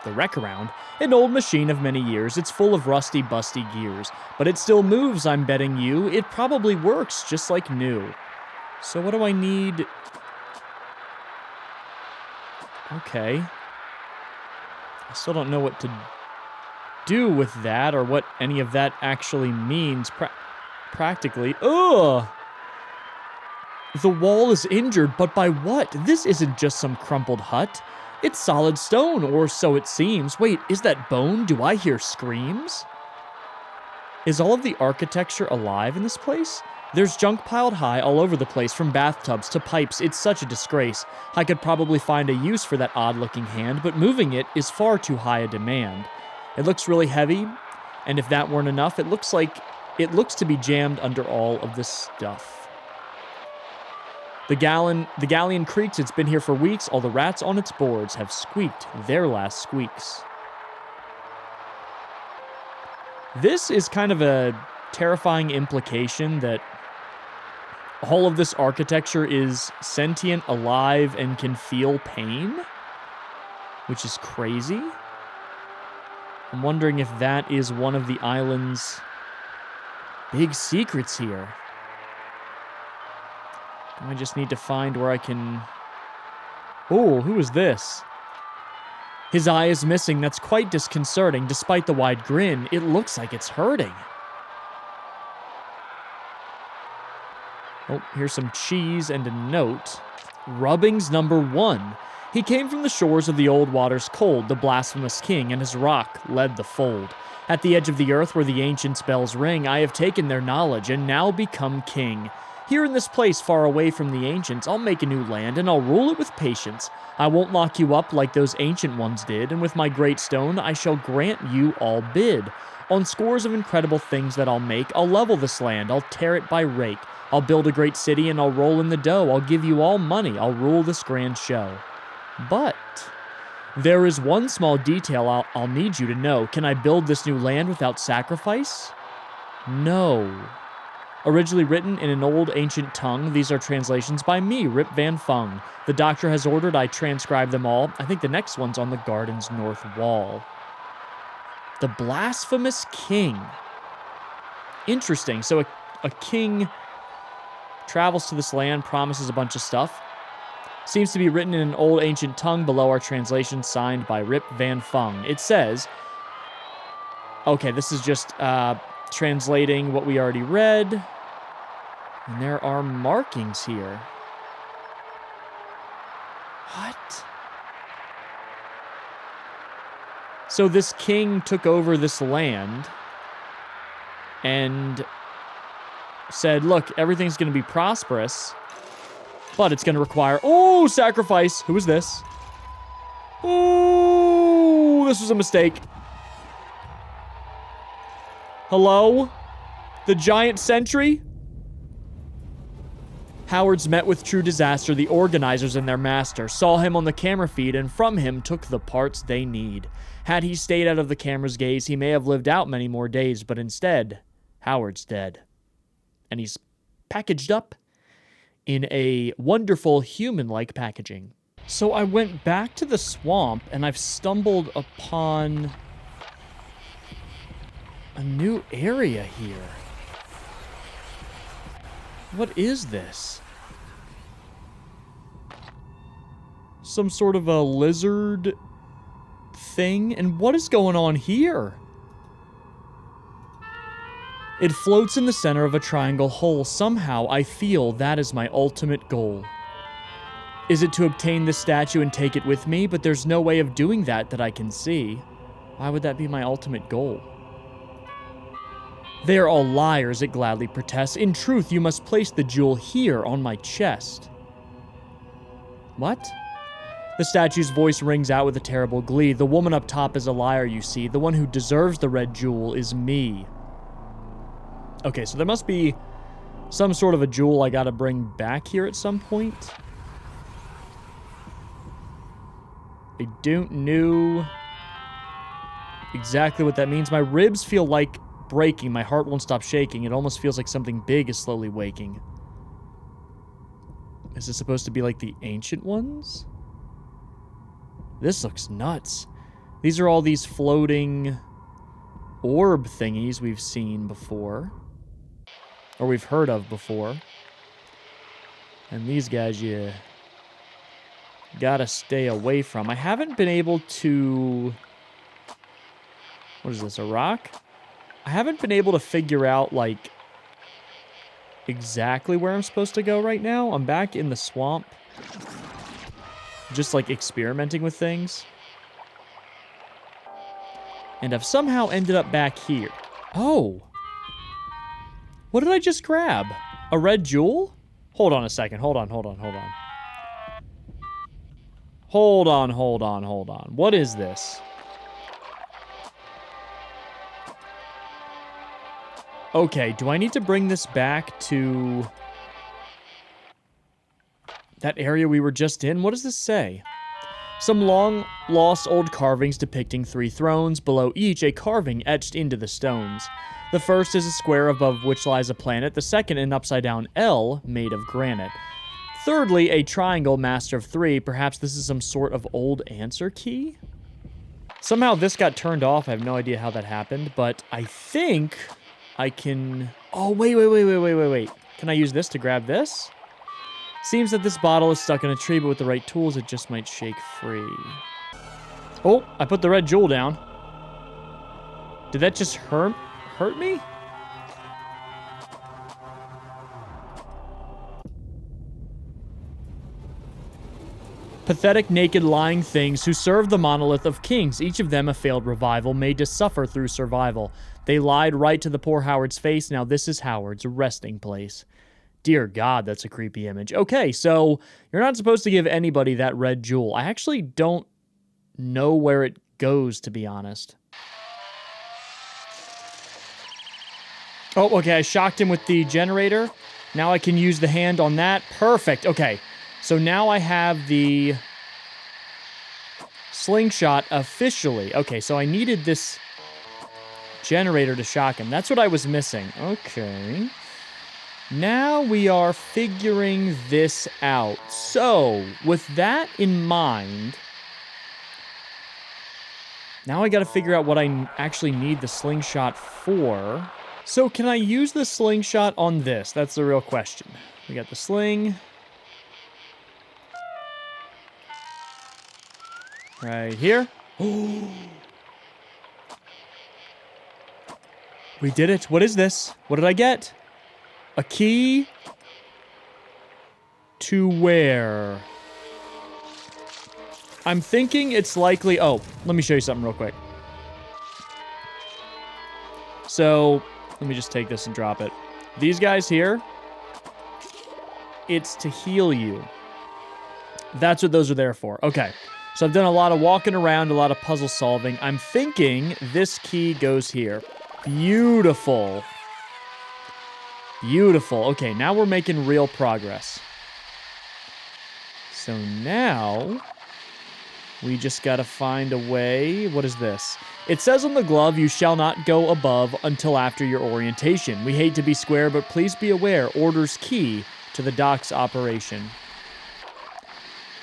The wreck-around? An old machine of many years. It's full of rusty, busty gears. But it still moves, I'm betting you. It probably works just like new. So what do I need? Okay. I still don't know what to do with that or what any of that actually means practically. Ugh! The wall is injured, but by what? This isn't just some crumpled hut. It's solid stone, or so it seems. Wait, is that bone? Do I hear screams? Is all of the architecture alive in this place? There's junk piled high all over the place, from bathtubs to pipes. It's such a disgrace. I could probably find a use for that odd-looking hand, but moving it is far too high a demand. It looks really heavy, and if that weren't enough, it looks to be jammed under all of this stuff. The galleon creaks. It's been here for weeks. All the rats on its boards have squeaked their last squeaks. This is kind of a terrifying implication that all of this architecture is sentient, alive, and can feel pain, which is crazy. I'm wondering if that is one of the island's big secrets here. I just need to find where I can... Oh, who is this? His eye is missing. That's quite disconcerting. Despite the wide grin, it looks like it's hurting. Oh, here's some cheese and a note. Rubbings number 1. He came from the shores of the old waters cold, the blasphemous king, and his rock led the fold. At the edge of the earth where the ancient spells ring, I have taken their knowledge and now become king. Here in this place far away from the ancients, I'll make a new land and I'll rule it with patience. I won't lock you up like those ancient ones did, and with my great stone I shall grant you all bid. On scores of incredible things that I'll make, I'll level this land, I'll tear it by rake. I'll build a great city and I'll roll in the dough. I'll give you all money, I'll rule this grand show. But there is one small detail I'll need you to know. Can I build this new land without sacrifice? No. Originally written in an old ancient tongue, these are translations by me, Rip Van Fung. The doctor has ordered I transcribe them all. I think the next one's on the garden's north wall. The blasphemous king. Interesting. So a king travels to this land, promises a bunch of stuff. Seems to be written in an old ancient tongue below our translation, signed by Rip Van Fung. It says... Okay, this is just translating what we already read. And there are markings here. What? So this king took over this land and said, look, everything's going to be prosperous, but it's going to require... Oh, sacrifice! Who is this? Oh, this was a mistake. Hello? The giant sentry? Howard's met with true disaster. The organizers and their master saw him on the camera feed and from him took the parts they need. Had he stayed out of the camera's gaze, he may have lived out many more days, but instead, Howard's dead. And he's packaged up in a wonderful human-like packaging. So I went back to the swamp and I've stumbled upon a new area here. What is this? Some sort of a lizard thing? And what is going on here? It floats in the center of a triangle hole. Somehow I feel that is my ultimate goal. Is it to obtain this statue and take it with me? But there's no way of doing that I can see. Why would that be my ultimate goal? They are all liars, it gladly protests. In truth, you must place the jewel here on my chest. What? The statue's voice rings out with a terrible glee. The woman up top is a liar, you see. The one who deserves the red jewel is me. Okay, so there must be some sort of a jewel I gotta bring back here at some point. I don't know exactly what that means. My ribs feel like breaking. My heart won't stop shaking. It almost feels like something big is slowly waking. Is this supposed to be like the ancient ones? This looks nuts. These are all these floating orb thingies we've seen before. Or we've heard of before. And these guys you gotta stay away from. I haven't been able to... What is this, a rock? I haven't been able to figure out, like, exactly where I'm supposed to go right now. I'm back in the swamp. Just, like, experimenting with things. And I've somehow ended up back here. Oh. What did I just grab? A red jewel? Hold on a second. Hold on. What is this? Okay, do I need to bring this back to that area we were just in? What does this say? Some long-lost old carvings depicting 3 thrones, below each a carving etched into the stones. The first is a square above which lies a planet, the second an upside-down L made of granite. Thirdly, a triangle, master of 3. Perhaps this is some sort of old answer key? Somehow this got turned off. I have no idea how that happened, but I think I can... Oh, wait. Can I use this to grab this? Seems that this bottle is stuck in a tree, but with the right tools, it just might shake free. Oh, I put the red jewel down. Did that just hurt me? Pathetic, naked, lying things who serve the monolith of kings, each of them a failed revival, made to suffer through survival. They lied right to the poor Howard's face. Now this is Howard's resting place. Dear God, that's a creepy image. Okay, so you're not supposed to give anybody that red jewel. I actually don't know where it goes, to be honest. Oh, okay, I shocked him with the generator. Now I can use the hand on that. Perfect, okay. So now I have the slingshot officially. Okay, so I needed this generator to shock him. That's what I was missing. Okay. Now we are figuring this out. So, with that in mind, now I gotta figure out what I actually need the slingshot for. So, can I use the slingshot on this? That's the real question. We got the sling. Right here. Oh. We did it. What is this? What did I get? A key to where? I'm thinking it's likely... Oh, let me show you something real quick. So, let me just take this and drop it. These guys here, it's to heal you. That's what those are there for. Okay. So I've done a lot of walking around, a lot of puzzle solving. I'm thinking this key goes here. Beautiful. Beautiful. Okay, now we're making real progress. So now we just gotta find a way. What is this? It says on the glove, you shall not go above until after your orientation. We hate to be square, but please be aware, orders key to the dock's operation.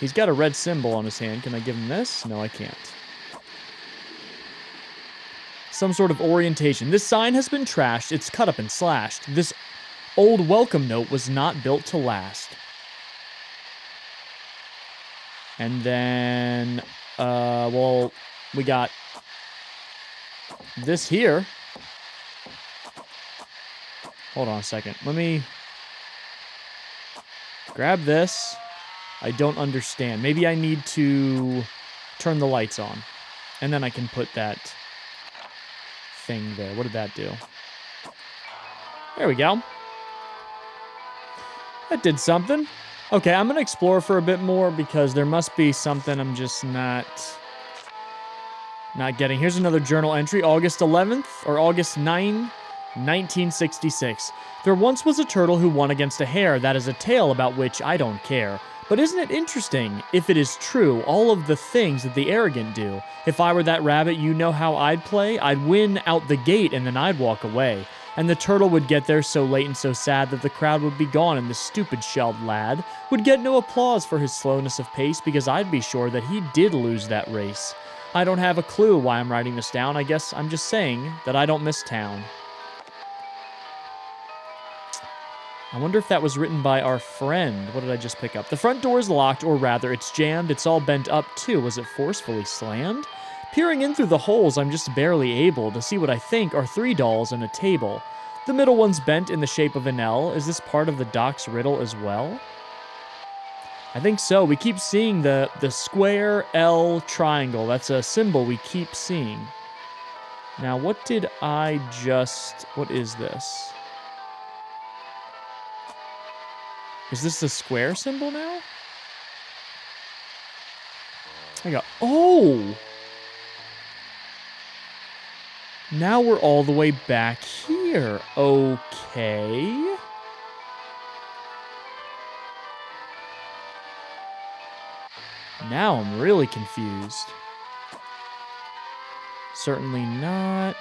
He's got a red symbol on his hand. Can I give him this? No, I can't. Some sort of orientation. This sign has been trashed. It's cut up and slashed. This old welcome note was not built to last. And then, well, we got this here. Hold on a second. Let me grab this. I don't understand. Maybe I need to turn the lights on. And then I can put that thing there. What did that do? There we go. That did something. Okay, I'm going to explore for a bit more because there must be something I'm just not getting. Here's another journal entry, August 11th, or August 9, 1966. There once was a turtle who won against a hare. That is a tale about which I don't care. But isn't it interesting, if it is true, all of the things that the arrogant do? If I were that rabbit, you know how I'd play? I'd win out the gate and then I'd walk away. And the turtle would get there so late and so sad that the crowd would be gone and the stupid shelled lad would get no applause for his slowness of pace because I'd be sure that he did lose that race. I don't have a clue why I'm writing this down. I guess I'm just saying that I don't miss town. I wonder if that was written by our friend. What did I just pick up? The front door is locked, or rather, it's jammed. It's all bent up, too. Was it forcefully slammed? Peering in through the holes, I'm just barely able to see what I think are 3 dolls and a table. The middle one's bent in the shape of an L. Is this part of the Doc's riddle as well? I think so. We keep seeing the square L triangle. That's a symbol we keep seeing. Now, what did I just... What is this? Is this the square symbol now? I got... Oh! Now we're all the way back here. Okay. Now I'm really confused. Certainly not.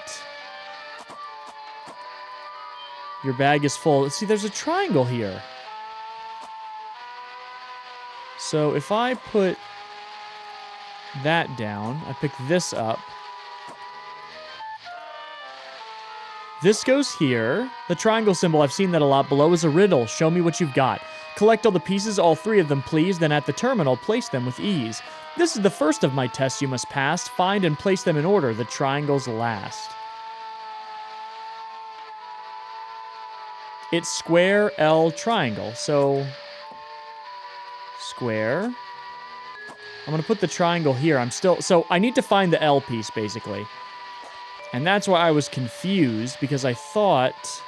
Your bag is full. See, there's a triangle here. So if I put that down, I pick this up. This goes here. The triangle symbol, I've seen that a lot. Below is a riddle. Show me what you've got. Collect all the pieces, all 3 of them, please. Then at the terminal, place them with ease. This is the first of my tests you must pass. Find and place them in order. The triangles last. It's square, L, triangle. So, square. I'm going to put the triangle here. So I need to find the L piece, basically. And that's why I was confused, because I thought...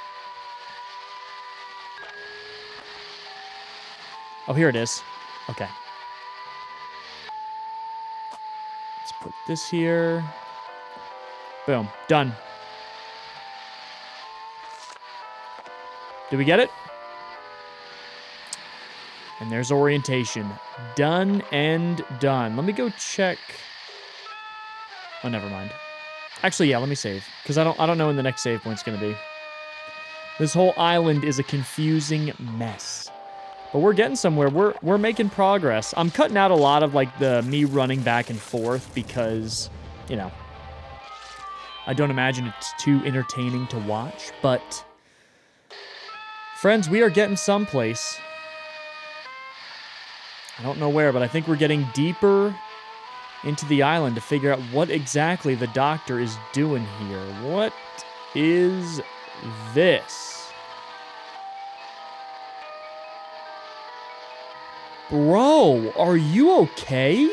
Oh, here it is. Okay. Let's put this here. Boom. Done. Did we get it? And there's orientation. Done and done. Let me go check... Oh, never mind. Actually, yeah, let me save. Because I don't know when the next save point's going to be. This whole island is a confusing mess. But we're getting somewhere. We're making progress. I'm cutting out a lot of, like, me running back and forth because, you know, I don't imagine it's too entertaining to watch. But, friends, we are getting someplace. I don't know where, but I think we're getting deeper into the island to figure out what exactly the Doctor is doing here. What is this? Bro, are you okay?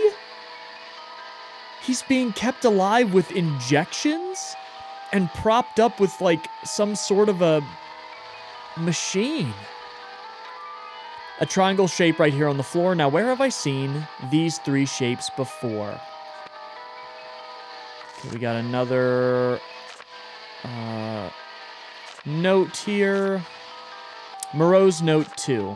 He's being kept alive with injections and propped up with, like, some sort of a machine. A triangle shape right here on the floor. Now, where have I seen these 3 shapes before? Okay, we got another note here. Morose note 2.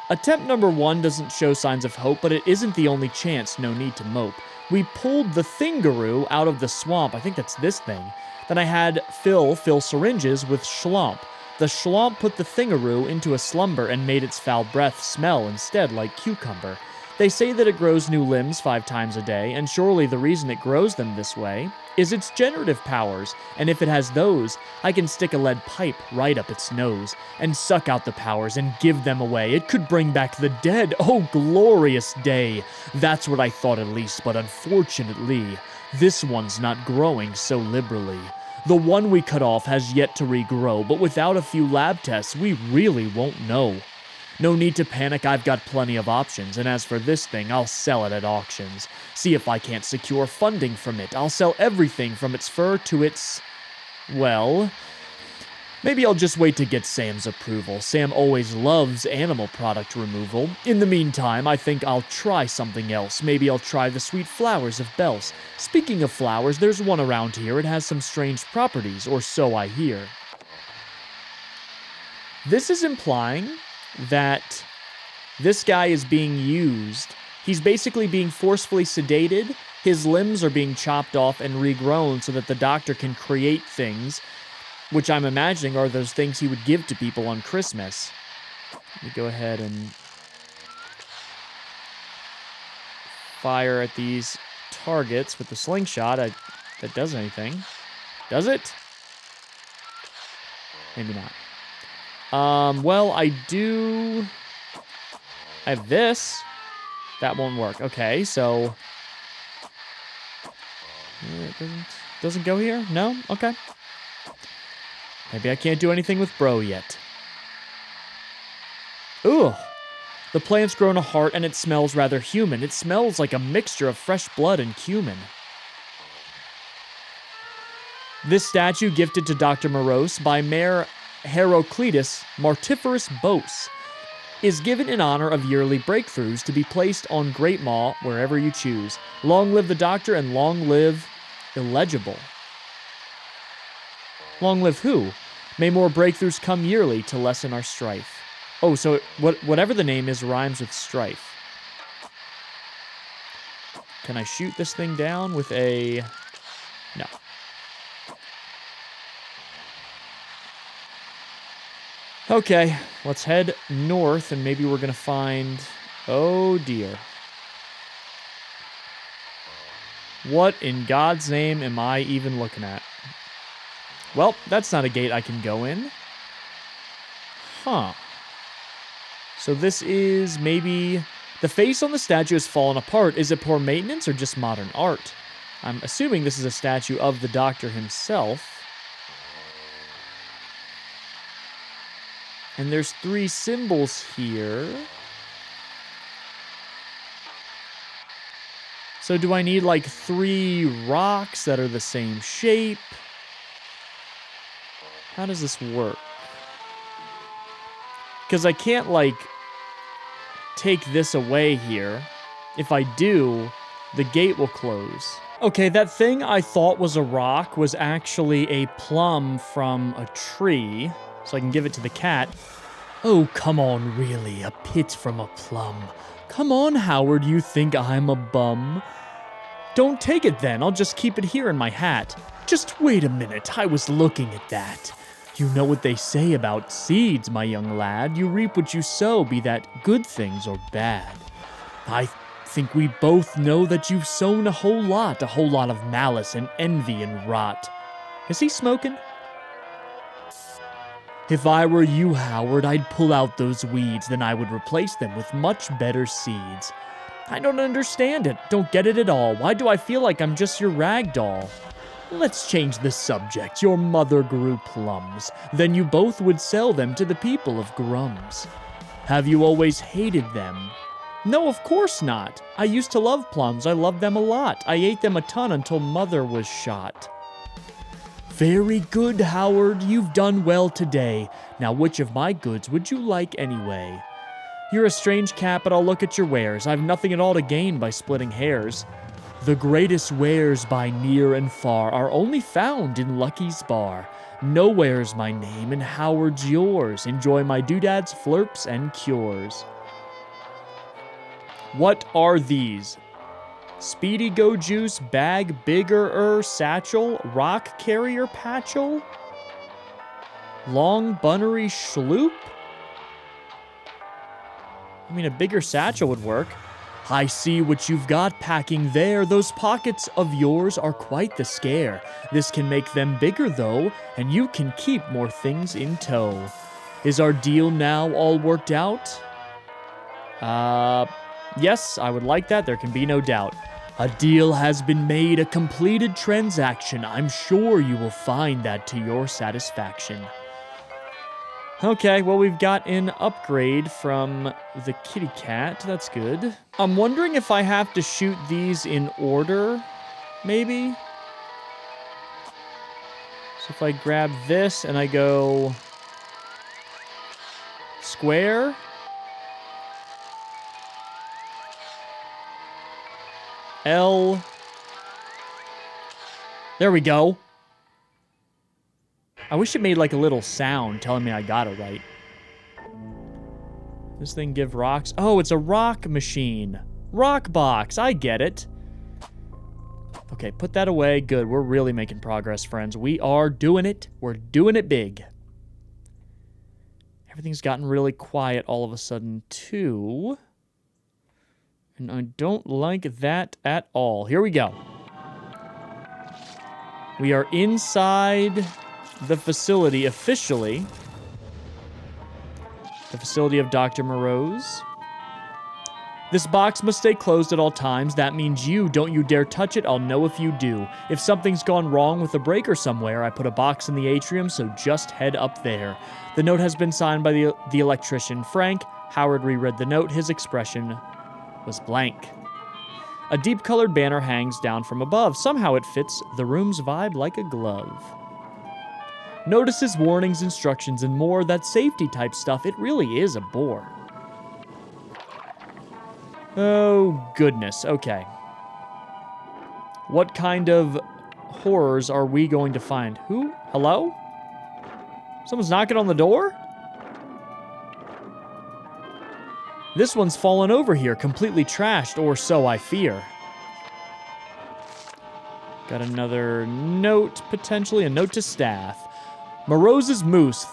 Attempt number 1 doesn't show signs of hope, but it isn't the only chance. No need to mope. We pulled the thingaroo out of the swamp. I think that's this thing. Then I had Phil fill syringes with schlump. The schlump put the thingaroo into a slumber and made its foul breath smell instead like cucumber. They say that it grows new limbs 5 times a day, and surely the reason it grows them this way is its generative powers, and if it has those, I can stick a lead pipe right up its nose and suck out the powers and give them away. It could bring back the dead. Oh, glorious day. That's what I thought at least, but unfortunately, this one's not growing so liberally. The one we cut off has yet to regrow, but without a few lab tests, we really won't know. No need to panic, I've got plenty of options, and as for this thing, I'll sell it at auctions. See if I can't secure funding from it. I'll sell everything from its fur to its... well... Maybe I'll just wait to get Sam's approval. Sam always loves animal product removal. In the meantime, I think I'll try something else. Maybe I'll try the sweet flowers of Bells. Speaking of flowers, there's one around here. It has some strange properties, or so I hear. This is implying that this guy is being used. He's basically being forcefully sedated. His limbs are being chopped off and regrown so that the doctor can create things, which I'm imagining are those things he would give to people on Christmas. Let me go ahead and fire at these targets with the slingshot. That does anything. Does it? Maybe not. Well, I have this. That won't work. Okay, so it doesn't go here? No? Okay. Maybe I can't do anything with Bro yet. Ooh. The plant's grown a heart and it smells rather human. It smells like a mixture of fresh blood and cumin. This statue gifted to Dr. Morose by Mayor Heraclitus Martiferous Bose is given in honor of yearly breakthroughs to be placed on Great Maw wherever you choose. Long live the doctor and long live illegible. Long live who? May more breakthroughs come yearly to lessen our strife. Oh, so whatever the name is rhymes with strife. Can I shoot this thing down with a... No. Okay, let's head north and maybe we're gonna find... Oh dear. What in God's name am I even looking at? Well, that's not a gate I can go in. Huh. So this is maybe... The face on the statue has fallen apart. Is it poor maintenance or just modern art? I'm assuming this is a statue of the doctor himself. And there's 3 symbols here. So do I need like 3 rocks that are the same shape? How does this work? Because I can't like take this away here. If I do, the gate will close. Okay, that thing I thought was a rock was actually a plum from a tree. So I can give it to the cat. Oh, come on, really, a pit from a plum. Come on, Howard, you think I'm a bum? Don't take it then, I'll just keep it here in my hat. Just wait a minute, I was looking at that. You know what they say about seeds, my young lad. You reap what you sow, be that good things or bad. I think we both know that you've sown a whole lot of malice and envy and rot. Is he smoking? If I were you, Howard, I'd pull out those weeds, then I would replace them with much better seeds. I don't understand it, don't get it at all. Why do I feel like I'm just your rag doll? Let's change the subject. Your mother grew plums. Then you both would sell them to the people of Grums. Have you always hated them? No, of course not. I used to love plums. I loved them a lot. I ate them a ton until Mother was shot. Very good, Howard. You've done well today. Now, which of my goods would you like anyway? You're a strange cat, but I'll look at your wares. I've nothing at all to gain by splitting hairs. The greatest wares by near and far are only found in Lucky's Bar. Nowhere's my name and Howard's yours. Enjoy my doodads, flirps, and cures. What are these? Speedy Go Juice, Bag Bigger Satchel, Rock Carrier Patchel, Long Bunnery Schloop? I mean, a bigger satchel would work. I see what you've got packing there. Those pockets of yours are quite the scare. This can make them bigger, though, and you can keep more things in tow. Is our deal now all worked out? Yes, I would like that. There can be no doubt. A deal has been made, a completed transaction. I'm sure you will find that to your satisfaction. Okay, well, we've got an upgrade from the kitty cat. That's good. I'm wondering if I have to shoot these in order, maybe? So if I grab this and I go square, L, there we go. I wish it made like a little sound telling me I got it right. This thing give rocks. Oh, it's a rock machine. Rock box, I get it. Okay, put that away. Good, we're really making progress, friends. We are doing it. We're doing it big. Everything's gotten really quiet all of a sudden, too. And I don't like that at all. Here we go. We are inside the facility officially. The facility of Dr. Morose. This box must stay closed at all times. That means don't you dare touch it. I'll know if you do. If something's gone wrong with a breaker somewhere, I put a box in the atrium, so just head up there. The note has been signed by the electrician, Frank. Howard reread the note. His expression was blank. A deep-colored banner hangs down from above. Somehow it fits the room's vibe like a glove. Notices, warnings, instructions, and more. That safety-type stuff, it really is a bore. Oh, goodness. Okay. What kind of horrors are we going to find? Who? Hello? Someone's knocking on the door? This one's fallen over here, completely trashed, or so I fear. Got another note, potentially. A note to staff. Morose's moose.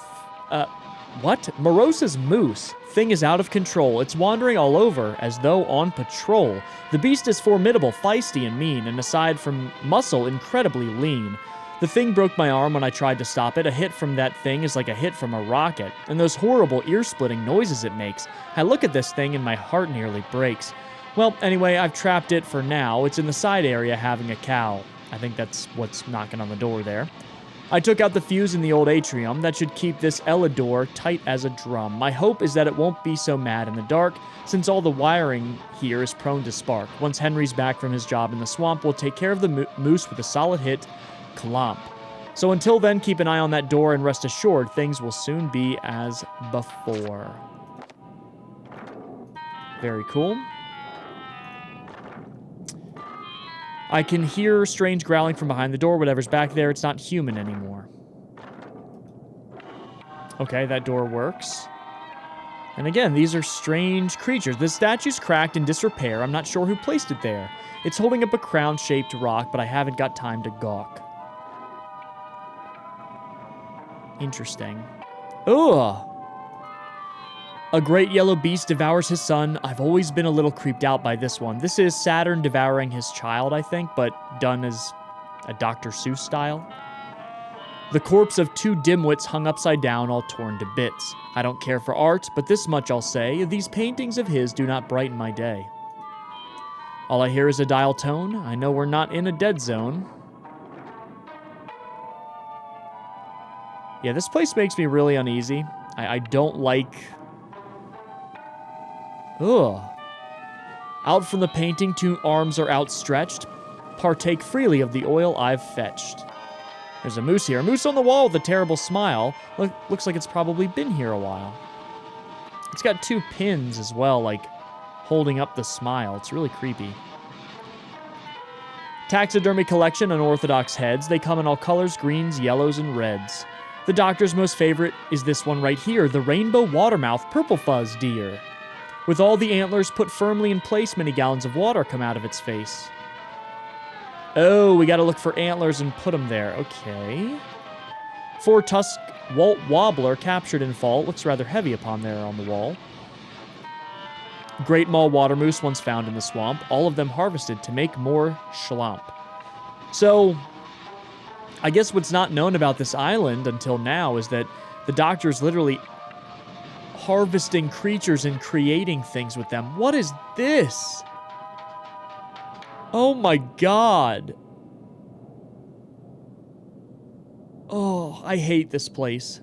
What? Morose's moose. Thing is out of control. It's wandering all over as though on patrol. The beast is formidable, feisty, and mean, and aside from muscle, incredibly lean. The thing broke my arm when I tried to stop it. A hit from that thing is like a hit from a rocket, and those horrible ear-splitting noises it makes. I look at this thing and my heart nearly breaks. Well, anyway, I've trapped it for now. It's in the side area having a cow. I think that's what's knocking on the door there. I took out the fuse in the old atrium. That should keep this Elidor tight as a drum. My hope is that it won't be so mad in the dark, since all the wiring here is prone to spark. Once Henry's back from his job in the swamp, we'll take care of the moose with a solid hit, clomp. So until then, keep an eye on that door and rest assured things will soon be as before. Very cool. I can hear strange growling from behind the door. Whatever's back there, it's not human anymore. Okay, that door works. And again, these are strange creatures. The statue's cracked in disrepair. I'm not sure who placed it there. It's holding up a crown-shaped rock, but I haven't got time to gawk. Interesting. Ugh! A great yellow beast devours his son. I've always been a little creeped out by this one. This is Saturn devouring his child, I think, but done as a Dr. Seuss style. The corpse of two dimwits hung upside down, all torn to bits. I don't care for art, but this much I'll say. These paintings of his do not brighten my day. All I hear is a dial tone. I know we're not in a dead zone. Yeah, this place makes me really uneasy. I don't like... Ugh. Out from the painting, two arms are outstretched. Partake freely of the oil I've fetched. There's a moose here. A moose on the wall with a terrible smile. Looks like it's probably been here a while. It's got two pins as well, like holding up the smile. It's really creepy. Taxidermy collection, unorthodox heads. They come in all colors, greens, yellows, and reds. The doctor's most favorite is this one right here, the rainbow watermouth purple fuzz deer. With all the antlers put firmly in place, many gallons of water come out of its face. Oh, we gotta look for antlers and put them there. Okay. Four-tusk Walt Wobbler captured in fall. Looks rather heavy upon there on the wall. Great Mall water moose once found in the swamp. All of them harvested to make more schlump. So, I guess what's not known about this island until now is that the doctor's literally harvesting creatures and creating things with them. What is this? Oh my god. Oh, I hate this place.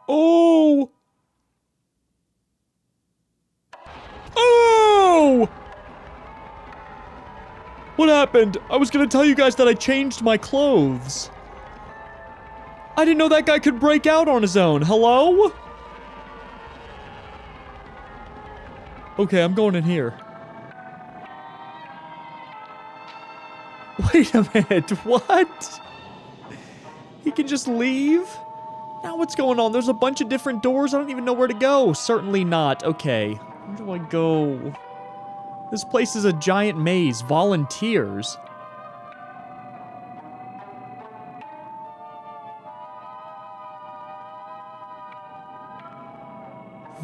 Oh! Oh! What happened? I was gonna tell you guys that I changed my clothes. I didn't know that guy could break out on his own. Hello? Okay, I'm going in here. Wait a minute, what? He can just leave? Now what's going on? There's a bunch of different doors. I don't even know where to go. Certainly not. Okay. Where do I go? This place is a giant maze. Volunteers.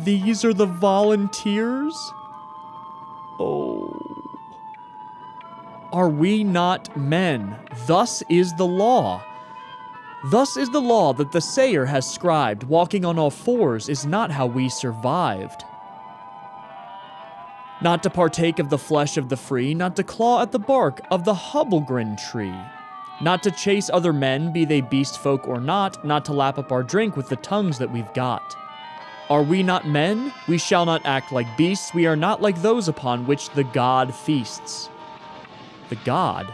These are the volunteers? Oh. Are we not men? Thus is the law. Thus is the law that the sayer has scribed. Walking on all fours is not how we survived. Not to partake of the flesh of the free, not to claw at the bark of the hubblegrin tree. Not to chase other men, be they beast folk or not to lap up our drink with the tongues that we've got. Are we not men? We shall not act like beasts. We are not like those upon which the god feasts. The god?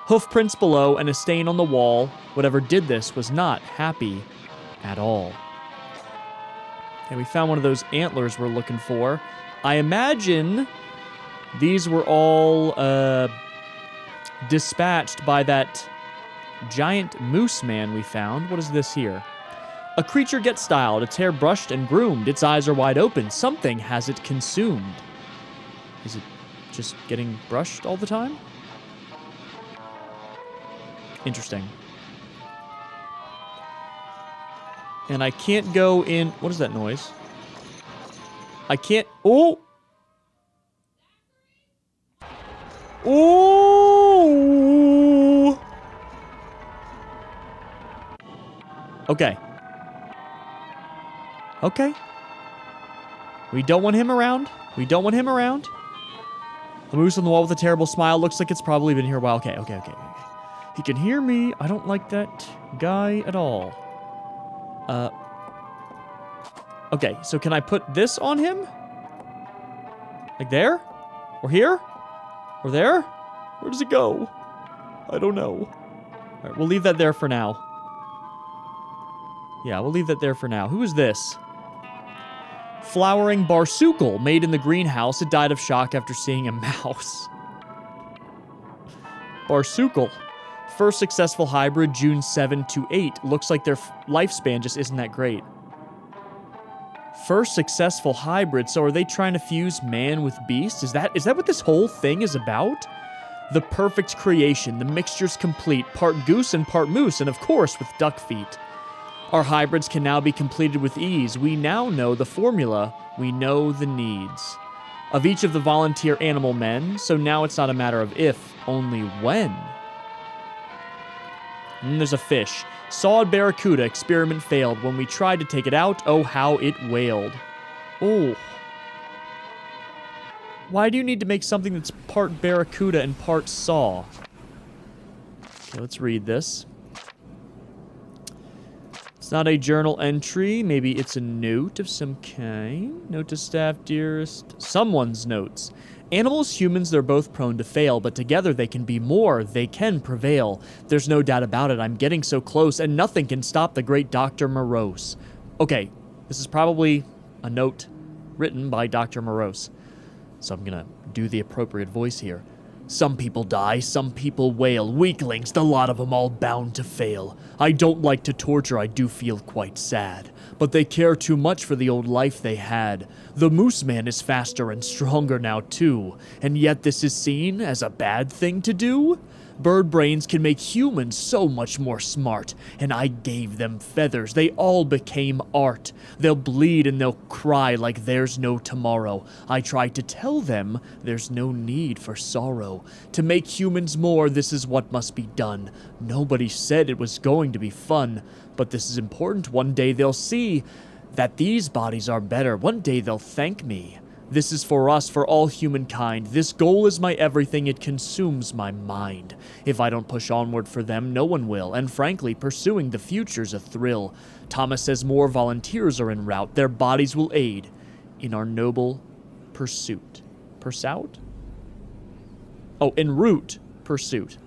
Hoofprints below and a stain on the wall. Whatever did this was not happy at all. Okay, we found one of those antlers we're looking for. I imagine these were all dispatched by that giant moose man we found. What is this here? A creature gets styled, its hair brushed and groomed, its eyes are wide open. Something has it consumed. Is it just getting brushed all the time? Interesting. And I can't go in... What is that noise? I can't... Oh! Oh! Okay. Okay. We don't want him around. We don't want him around. The moose on the wall with a terrible smile looks like it's probably been here a while. Okay. He can hear me. I don't like that guy at all. Okay, so can I put this on him? Like there? Or here? Or there? Where does it go? I don't know. All right, we'll leave that there for now. Yeah, we'll leave that there for now. Who is this? Flowering barsucle made in the greenhouse. It died of shock after seeing a mouse. Barsucle. First successful hybrid, June 7 to 8. Looks like their lifespan just isn't that great. First successful hybrid, so are they trying to fuse man with beast? Is that what this whole thing is about? The perfect creation, the mixture's complete, part goose and part moose, and of course with duck feet. Our hybrids can now be completed with ease. We now know the formula, we know the needs of each of the volunteer animal men, so now it's not a matter of if, only when. And there's a fish. Sawed barracuda, experiment failed. When we tried to take it out, oh how it wailed. Oh. Why do you need to make something that's part barracuda and part saw? Okay, let's read this. It's not a journal entry. Maybe it's a note of some kind. Note to staff, dearest. Someone's notes. Animals, humans, they're both prone to fail, but together they can be more. They can prevail. There's no doubt about it. I'm getting so close, and nothing can stop the great Dr. Morose. Okay, this is probably a note written by Dr. Morose. So I'm gonna do the appropriate voice here. Some people die, some people wail. Weaklings, the lot of 'em all bound to fail. I don't like to torture, I do feel quite sad. But they care too much for the old life they had. The moose man is faster and stronger now too. And yet this is seen as a bad thing to do? Bird brains can make humans so much more smart, and I gave them feathers. They all became art. They'll bleed and they'll cry like there's no tomorrow. I tried to tell them there's no need for sorrow. To make humans more, this is what must be done. Nobody said it was going to be fun, but this is important. One day they'll see that these bodies are better. One day they'll thank me. This is for us, for all humankind. This goal is my everything, it consumes my mind. If I don't push onward for them, no one will, and frankly, pursuing the future's a thrill. Thomas says more volunteers are en route. Their bodies will aid in our noble pursuit. Pursuit? Oh, en route pursuit.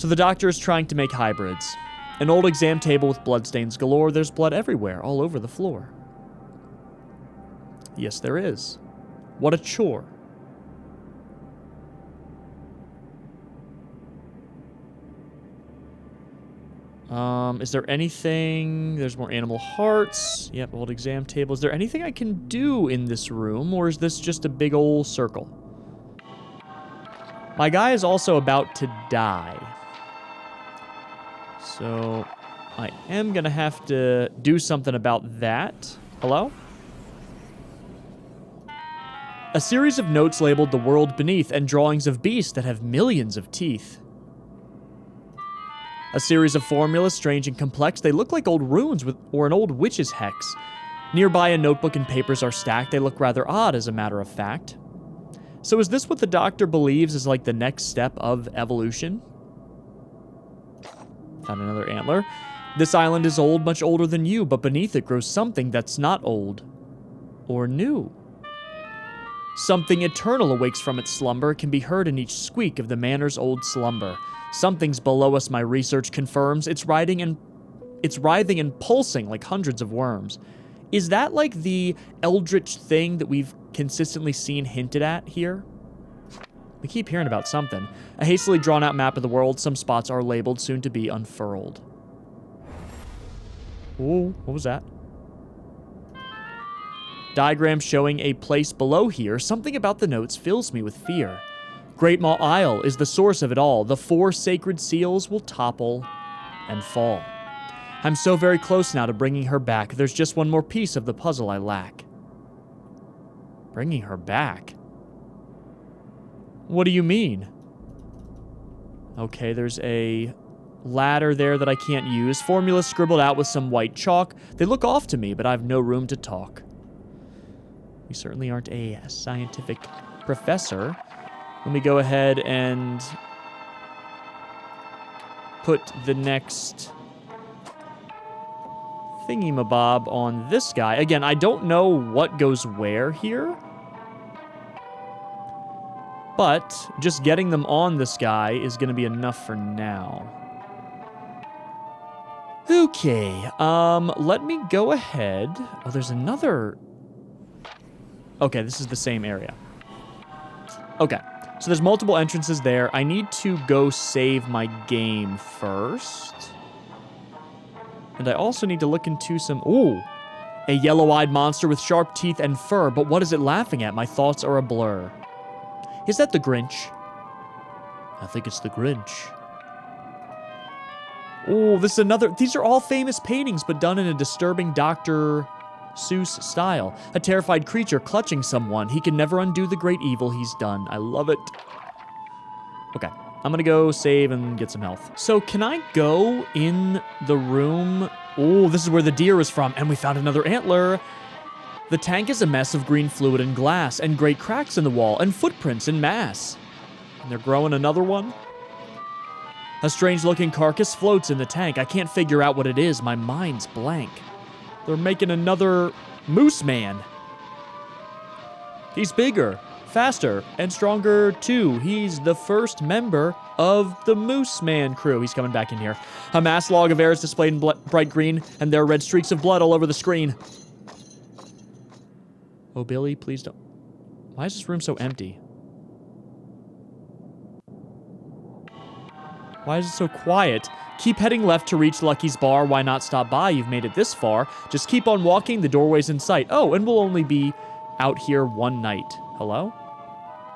So the doctor is trying to make hybrids. An old exam table with bloodstains galore. There's blood everywhere, all over the floor. Yes, there is. What a chore. Is there anything... There's more animal hearts. Yep, old exam table. Is there anything I can do in this room, or is this just a big old circle? My guy is also about to die. So, I am gonna have to do something about that. Hello? A series of notes labeled the world beneath and drawings of beasts that have millions of teeth. A series of formulas, strange and complex. They look like old runes or an old witch's hex. Nearby, a notebook and papers are stacked. They look rather odd, as a matter of fact. So is this what the doctor believes is like the next step of evolution? Found another antler. This island is old, much older than you, but beneath it grows something that's not old. Or new. Something eternal awakes from its slumber. It can be heard in each squeak of the manor's old slumber. Something's below us, my research confirms. It's writhing and pulsing like hundreds of worms. Is that like the eldritch thing that we've consistently seen hinted at here? We keep hearing about something. A hastily drawn out map of the world. Some spots are labeled, soon to be unfurled. Ooh, what was that? Diagram showing a place below here. Something about the notes fills me with fear. Great Maw Isle is the source of it all. The 4 sacred seals will topple and fall. I'm so very close now to bringing her back. There's just one more piece of the puzzle I lack. Bringing her back? What do you mean? Okay, there's a ladder there that I can't use. Formulas scribbled out with some white chalk. They look off to me, but I have no room to talk. We certainly aren't a scientific professor. Let me go ahead and put the next thingy-mabob on this guy. Again, I don't know what goes where here, but just getting them on this guy is going to be enough for now. Okay, let me go ahead. Oh, there's another... Okay, this is the same area. Okay. So there's multiple entrances there. I need to go save my game first. And I also need to look into some... Ooh! A yellow-eyed monster with sharp teeth and fur. But what is it laughing at? My thoughts are a blur. Is that the Grinch? I think it's the Grinch. Ooh, this is another... These are all famous paintings, but done in a disturbing Dr. Seuss style. A terrified creature clutching someone. He can never undo the great evil he's done. I love it. Okay, I'm gonna go save and get some health. So can I go in the room? Oh, this is where the deer is from, and we found another antler. The tank is a mess of green fluid and glass, and great cracks in the wall, and footprints in mass. And they're growing another one? A strange-looking carcass floats in the tank. I can't figure out what it is. My mind's blank. They're making another Moose Man. He's bigger, faster, and stronger too. He's the first member of the Moose Man crew. He's coming back in here. A mass log of air is displayed in bright green, and there are red streaks of blood all over the screen. Oh, Billy, please don't. Why is this room so empty? Why is it so quiet? Keep heading left to reach Lucky's bar. Why not stop by? You've made it this far. Just keep on walking. The doorway's in sight. Oh, and we'll only be out here one night. Hello?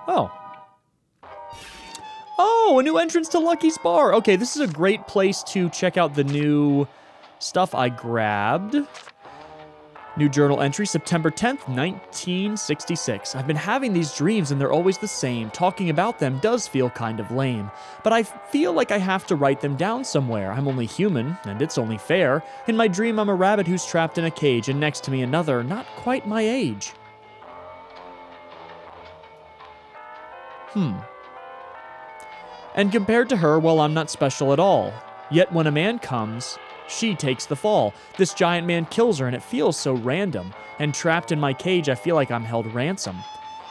Oh. Oh, a new entrance to Lucky's bar. Okay, this is a great place to check out the new stuff I grabbed. New journal entry, September 10th, 1966. I've been having these dreams and they're always the same. Talking about them does feel kind of lame. But I feel like I have to write them down somewhere. I'm only human, and it's only fair. In my dream, I'm a rabbit who's trapped in a cage, and next to me another, not quite my age. And compared to her, well, I'm not special at all. Yet when a man comes... she takes the fall. This giant man kills her, and it feels so random. And trapped in my cage, I feel like I'm held ransom.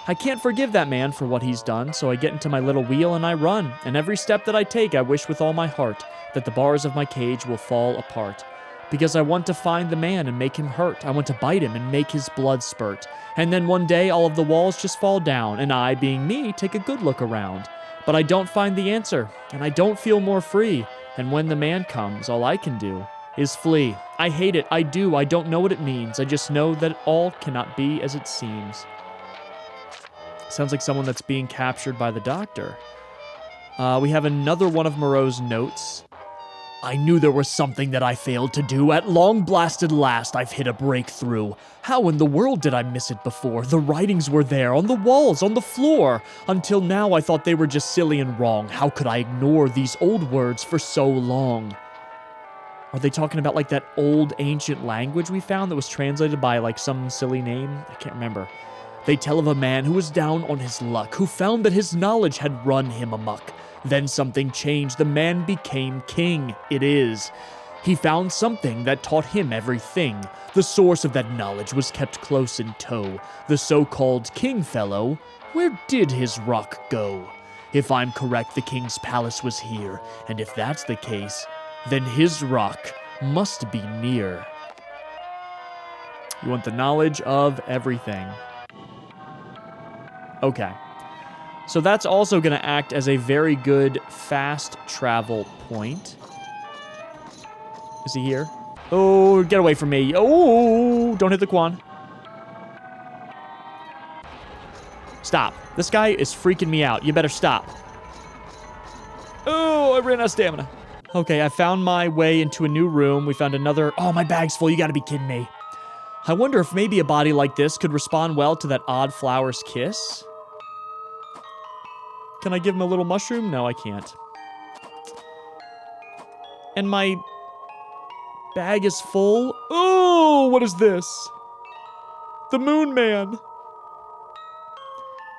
I can't forgive that man for what he's done, so I get into my little wheel and I run. And every step that I take, I wish with all my heart that the bars of my cage will fall apart. Because I want to find the man and make him hurt. I want to bite him and make his blood spurt. And then one day, all of the walls just fall down, and I, being me, take a good look around. But I don't find the answer, and I don't feel more free. And when the man comes, all I can do is flee. I hate it, I do, I don't know what it means. I just know that all cannot be as it seems. Sounds like someone that's being captured by the doctor. We have another one of Moreau's notes. I knew there was something that I failed to do. At long blasted last, I've hit a breakthrough. How in the world did I miss it before? The writings were there, on the walls, on the floor. Until now, I thought they were just silly and wrong. How could I ignore these old words for so long? Are they talking about like that old ancient language we found that was translated by like some silly name? I can't remember. They tell of a man who was down on his luck, who found that his knowledge had run him amok. Then something changed, the man became king, it is. He found something that taught him everything. The source of that knowledge was kept close in tow. The so-called king fellow, where did his rock go? If I'm correct, the king's palace was here, and if that's the case, then his rock must be near. You want the knowledge of everything. Okay. So that's also going to act as a very good fast travel point. Is he here? Oh, get away from me. Oh, don't hit the Quan. Stop. This guy is freaking me out. You better stop. Oh, I ran out of stamina. Okay, I found my way into a new room. We found another... Oh, my bag's full. You gotta be kidding me. I wonder if maybe a body like this could respond well to that odd flower's kiss. Can I give him a little mushroom? No, I can't. And my bag is full. Oh, what is this? The Moon Man.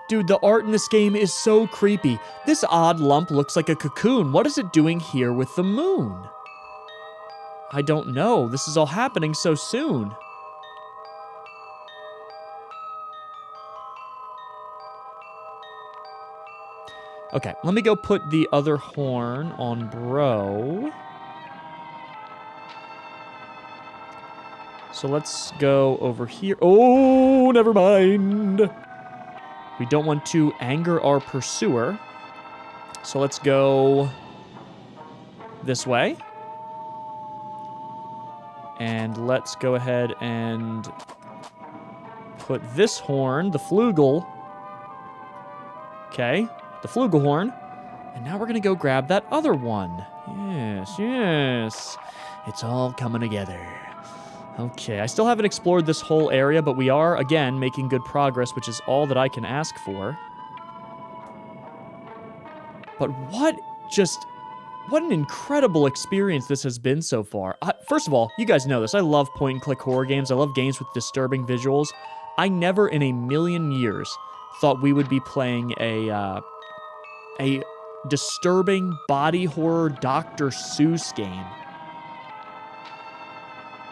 Dude, the art in this game is so creepy. This odd lump looks like a cocoon. What is it doing here with the moon? I don't know. This is all happening so soon. Okay, let me go put the other horn on Bro. So let's go over here. Oh, never mind. We don't want to anger our pursuer. So let's go this way. And let's go ahead and put this horn, the flugel. Okay, the flugelhorn. And now we're going to go grab that other one. Yes, yes. It's all coming together. Okay, I still haven't explored this whole area, but we are, again, making good progress, which is all that I can ask for. But what an incredible experience this has been so far. First of all, you guys know this. I love point-and-click horror games. I love games with disturbing visuals. I never in a million years thought we would be playing a disturbing body horror Dr. Seuss game.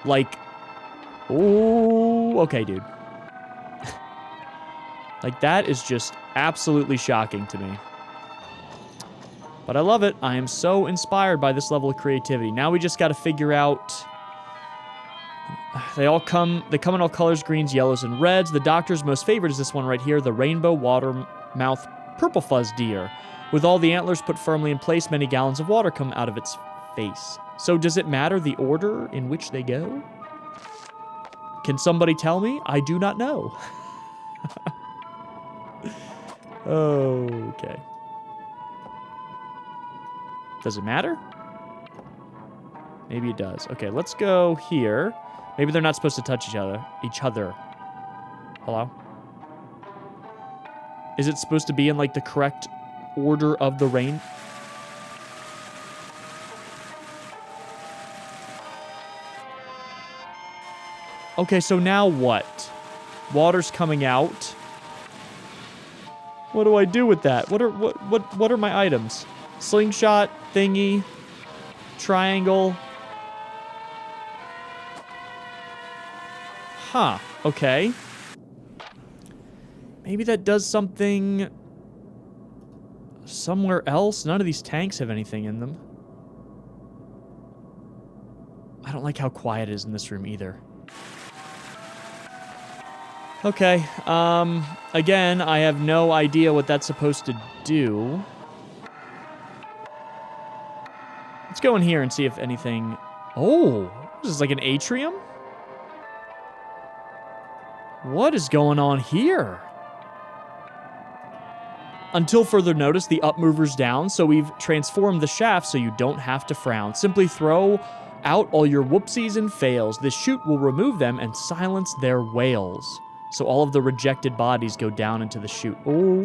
Like, oh, okay, dude. Like, that is just absolutely shocking to me. But I love it. I am so inspired by this level of creativity. Now we just got to figure out... They come in all colors, greens, yellows, and reds. The doctor's most favorite is this one right here, the rainbow watermouth purple fuzz deer. With all the antlers put firmly in place, many gallons of water come out of its face. So does it matter the order in which they go? Can somebody tell me? I do not know. Okay. Does it matter? Maybe it does. Okay, let's go here. Maybe they're not supposed to touch each other. Hello? Is it supposed to be in, like, the correct order of the rain? Okay, so now what? Water's coming out. What do I do with that? What are my items? Slingshot, thingy, triangle. Huh, okay. Maybe that does something somewhere else. None of these tanks have anything in them. I don't like how quiet it is in this room either. Okay, again, I have no idea what that's supposed to do. Let's go in here and see if anything... Oh, this is like an atrium? What is going on here? Until further notice, the up mover's down, so we've transformed the shaft so you don't have to frown. Simply throw out all your whoopsies and fails. This chute will remove them and silence their wails. So all of the rejected bodies go down into the chute. Oh.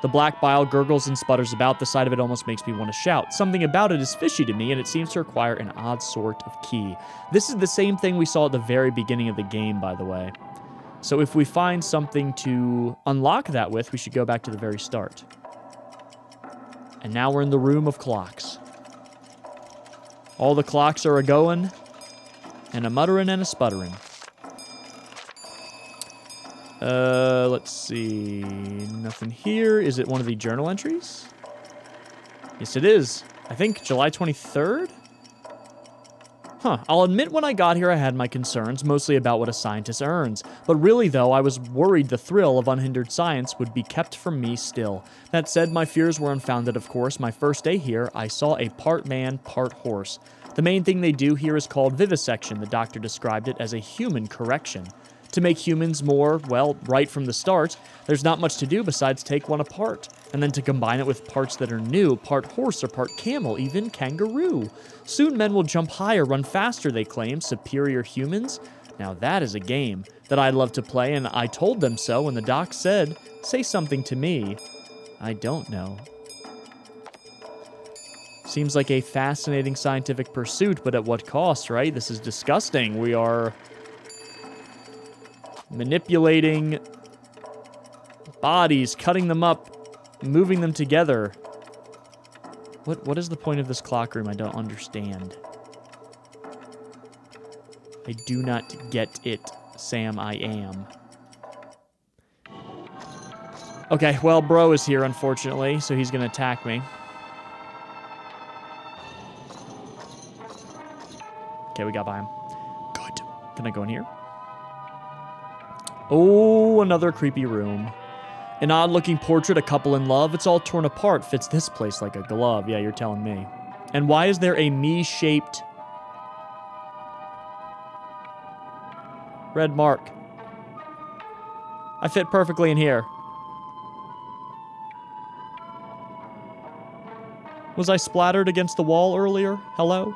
The black bile gurgles and sputters about. The sight of it almost makes me want to shout. Something about it is fishy to me, and it seems to require an odd sort of key. This is the same thing we saw at the very beginning of the game, by the way. So if we find something to unlock that with, we should go back to the very start. And now we're in the room of clocks. All the clocks are a-going, and a muttering and a sputtering. Let's see. Nothing here. Is it one of the journal entries? Yes, it is. I think July 23rd? Huh. I'll admit when I got here I had my concerns, mostly about what a scientist earns. But really, though, I was worried the thrill of unhindered science would be kept from me still. That said, my fears were unfounded, of course. My first day here, I saw a part man, part horse. The main thing they do here is called vivisection. The doctor described it as a human correction. To make humans more, well, right from the start, there's not much to do besides take one apart. And then to combine it with parts that are new, part horse or part camel, even kangaroo. Soon men will jump higher, run faster, they claim, superior humans. Now that is a game that I'd love to play, and I told them so when the doc said, say something to me. I don't know. Seems like a fascinating scientific pursuit, but at what cost, right? This is disgusting. We are manipulating bodies, cutting them up, moving them together. What is the point of this clock room? I don't understand. I do not get it, Sam, I am. Okay, well, bro is here, unfortunately, so he's gonna attack me. Okay, we got by him. Good. Can I go in here? Oh, another creepy room. An odd-looking portrait, a couple in love. It's all torn apart. Fits this place like a glove. Yeah, you're telling me. And why is there a me-shaped red mark? I fit perfectly in here. Was I splattered against the wall earlier? Hello?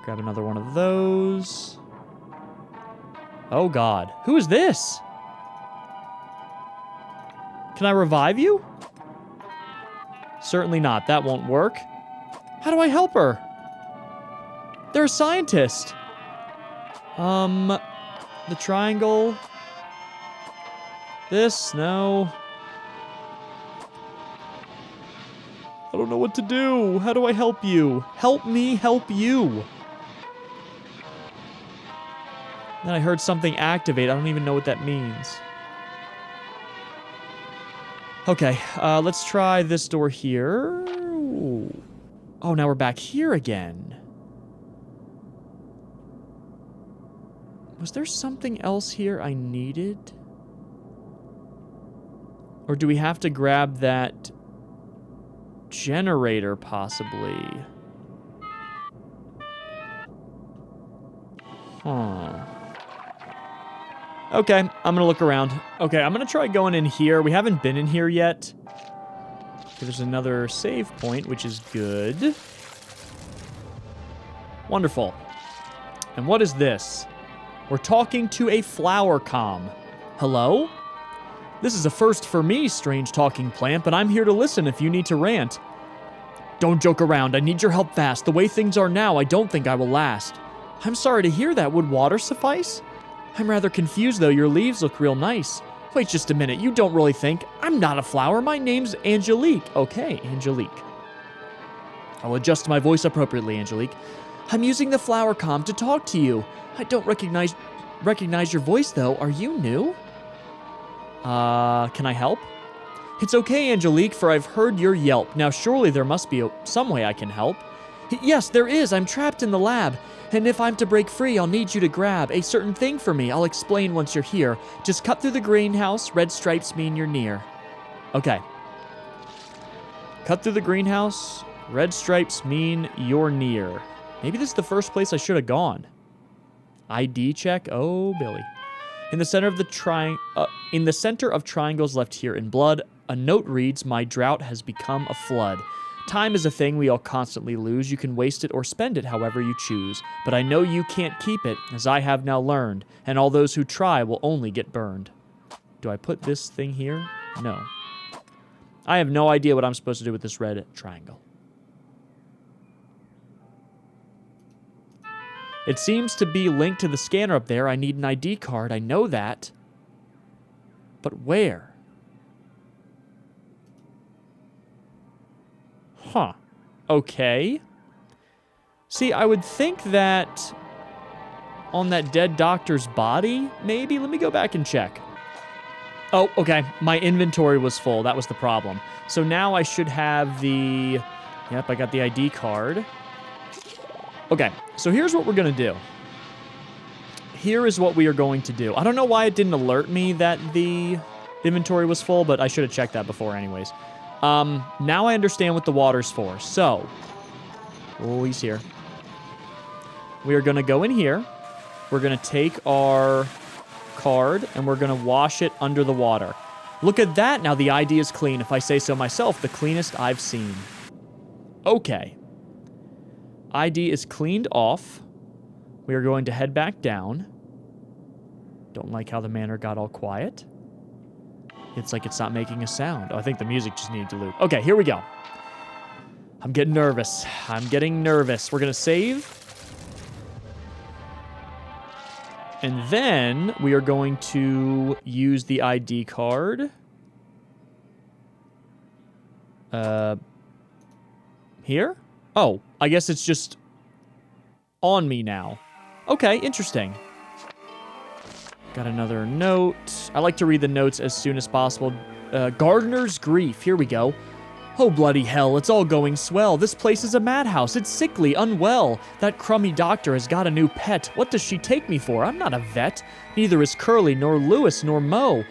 Grab another one of those. Oh, God. Who is this? Can I revive you? Certainly not. That won't work. How do I help her? They're a scientist. The triangle. This, no. I don't know what to do. How do I help you? Help me help you. Then I heard something activate. I don't even know what that means. Okay, let's try this door here. Ooh. Oh, now we're back here again. Was there something else here I needed? Or do we have to grab that generator, possibly? Huh. Okay, I'm gonna look around. Okay, I'm gonna try going in here. We haven't been in here yet. Okay, there's another save point, which is good. Wonderful. And what is this? We're talking to a flower comm. Hello? This is a first for me, strange talking plant, but I'm here to listen if you need to rant. Don't joke around. I need your help fast. The way things are now, I don't think I will last. I'm sorry to hear that. Would water suffice? I'm rather confused, though. Your leaves look real nice. Wait just a minute. You don't really think. I'm not a flower. My name's Angelique. Okay, Angelique. I'll adjust my voice appropriately, Angelique. I'm using the flower comm to talk to you. I don't recognize your voice, though. Are you new? Can I help? It's okay, Angelique, for I've heard your yelp. Now, surely there must be some way I can help. Yes, there is. I'm trapped in the lab. And if I'm to break free, I'll need you to grab a certain thing for me. I'll explain once you're here. Just cut through the greenhouse. Red stripes mean you're near. Okay. Cut through the greenhouse. Red stripes mean you're near. Maybe this is the first place I should have gone. ID check. Oh, Billy. In the center of triangles left here in blood, a note reads, "My drought has become a flood. Time is a thing we all constantly lose. You can waste it or spend it however you choose. But I know you can't keep it, as I have now learned, and all those who try will only get burned." Do I put this thing here? No. I have no idea what I'm supposed to do with this red triangle. It seems to be linked to the scanner up there. I need an ID card. I know that. But where? Huh. Okay. See, I would think that on that dead doctor's body, maybe? Let me go back and check. Oh, okay. My inventory was full. That was the problem. So now I should have the... Yep, I got the ID card. Okay, so here's what we're going to do. Here is what we are going to do. I don't know why it didn't alert me that the inventory was full, but I should have checked that before anyways. Now I understand what the water's for. So, oh, he's here. We are going to go in here. We're going to take our card, and we're going to wash it under the water. Look at that. Now the ID is clean. If I say so myself, the cleanest I've seen. Okay. ID is cleaned off. We are going to head back down. Don't like how the manor got all quiet. It's like it's not making a sound. Oh, I think the music just needed to loop. Okay, here we go. I'm getting nervous. I'm getting nervous. We're going to save. And then we are going to use the ID card. Here? Oh, I guess it's just on me now. Okay, interesting. Got another note. I like to read the notes as soon as possible. Gardener's grief. Here we go. Oh, bloody hell, it's all going swell. This place is a madhouse. It's sickly, unwell. That crummy doctor has got a new pet. What does she take me for? I'm not a vet. Neither is Curly, nor Lewis, nor Mo.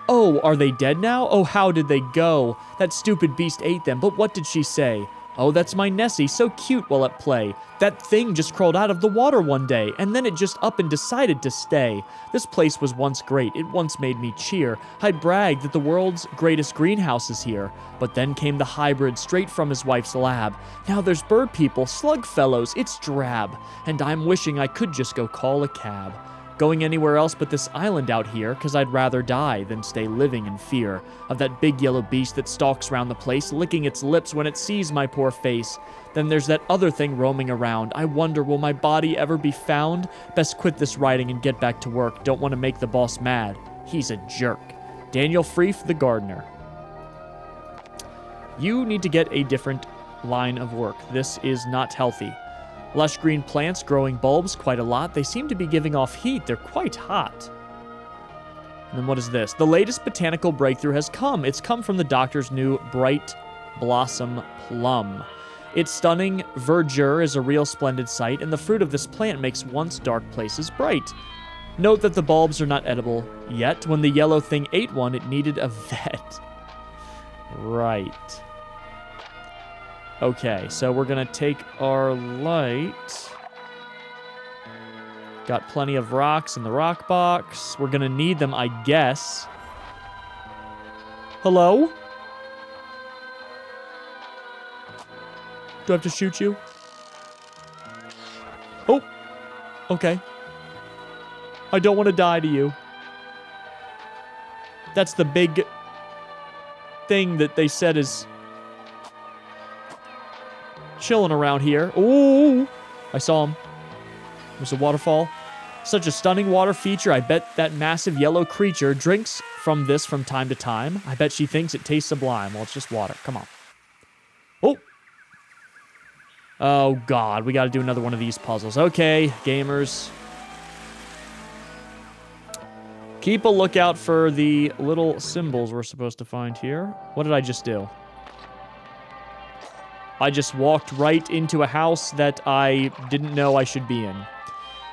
Oh, are they dead now? Oh, how did they go? That stupid beast ate them, but what did she say? Oh, that's my Nessie, so cute while at play. That thing just crawled out of the water one day, and then it just up and decided to stay. This place was once great, it once made me cheer. I'd brag that the world's greatest greenhouse is here. But then came the hybrid straight from his wife's lab. Now there's bird people, slug fellows, it's drab. And I'm wishing I could just go call a cab. Going anywhere else but this island out here, 'cause I'd rather die than stay living in fear of that big yellow beast that stalks round the place, licking its lips when it sees my poor face. Then there's that other thing roaming around. I wonder, will my body ever be found? Best quit this writing and get back to work. Don't want to make the boss mad. He's a jerk. Daniel Freef, the gardener. You need to get a different line of work. This is not healthy. Lush green plants growing bulbs quite a lot. They seem to be giving off heat. They're quite hot. And then what is this? The latest botanical breakthrough has come. It's come from the doctor's new bright blossom plum. Its stunning verdure is a real splendid sight, and the fruit of this plant makes once dark places bright. Note that the bulbs are not edible yet. When the yellow thing ate one, it needed a vet. Right. Okay, so we're going to take our light. Got plenty of rocks in the rock box. We're going to need them, I guess. Hello? Do I have to shoot you? Oh, okay. I don't want to die to you. That's the big thing that they said is chilling around here. Ooh, I saw him. There's a waterfall. Such a stunning water feature. I bet that massive yellow creature drinks from this from time to time. I bet she thinks it tastes sublime. Well, it's just water. Come on. Oh. Oh, God. We got to do another one of these puzzles. Okay, gamers. Keep a lookout for the little symbols we're supposed to find here. What did I just do? I just walked right into a house that I didn't know I should be in.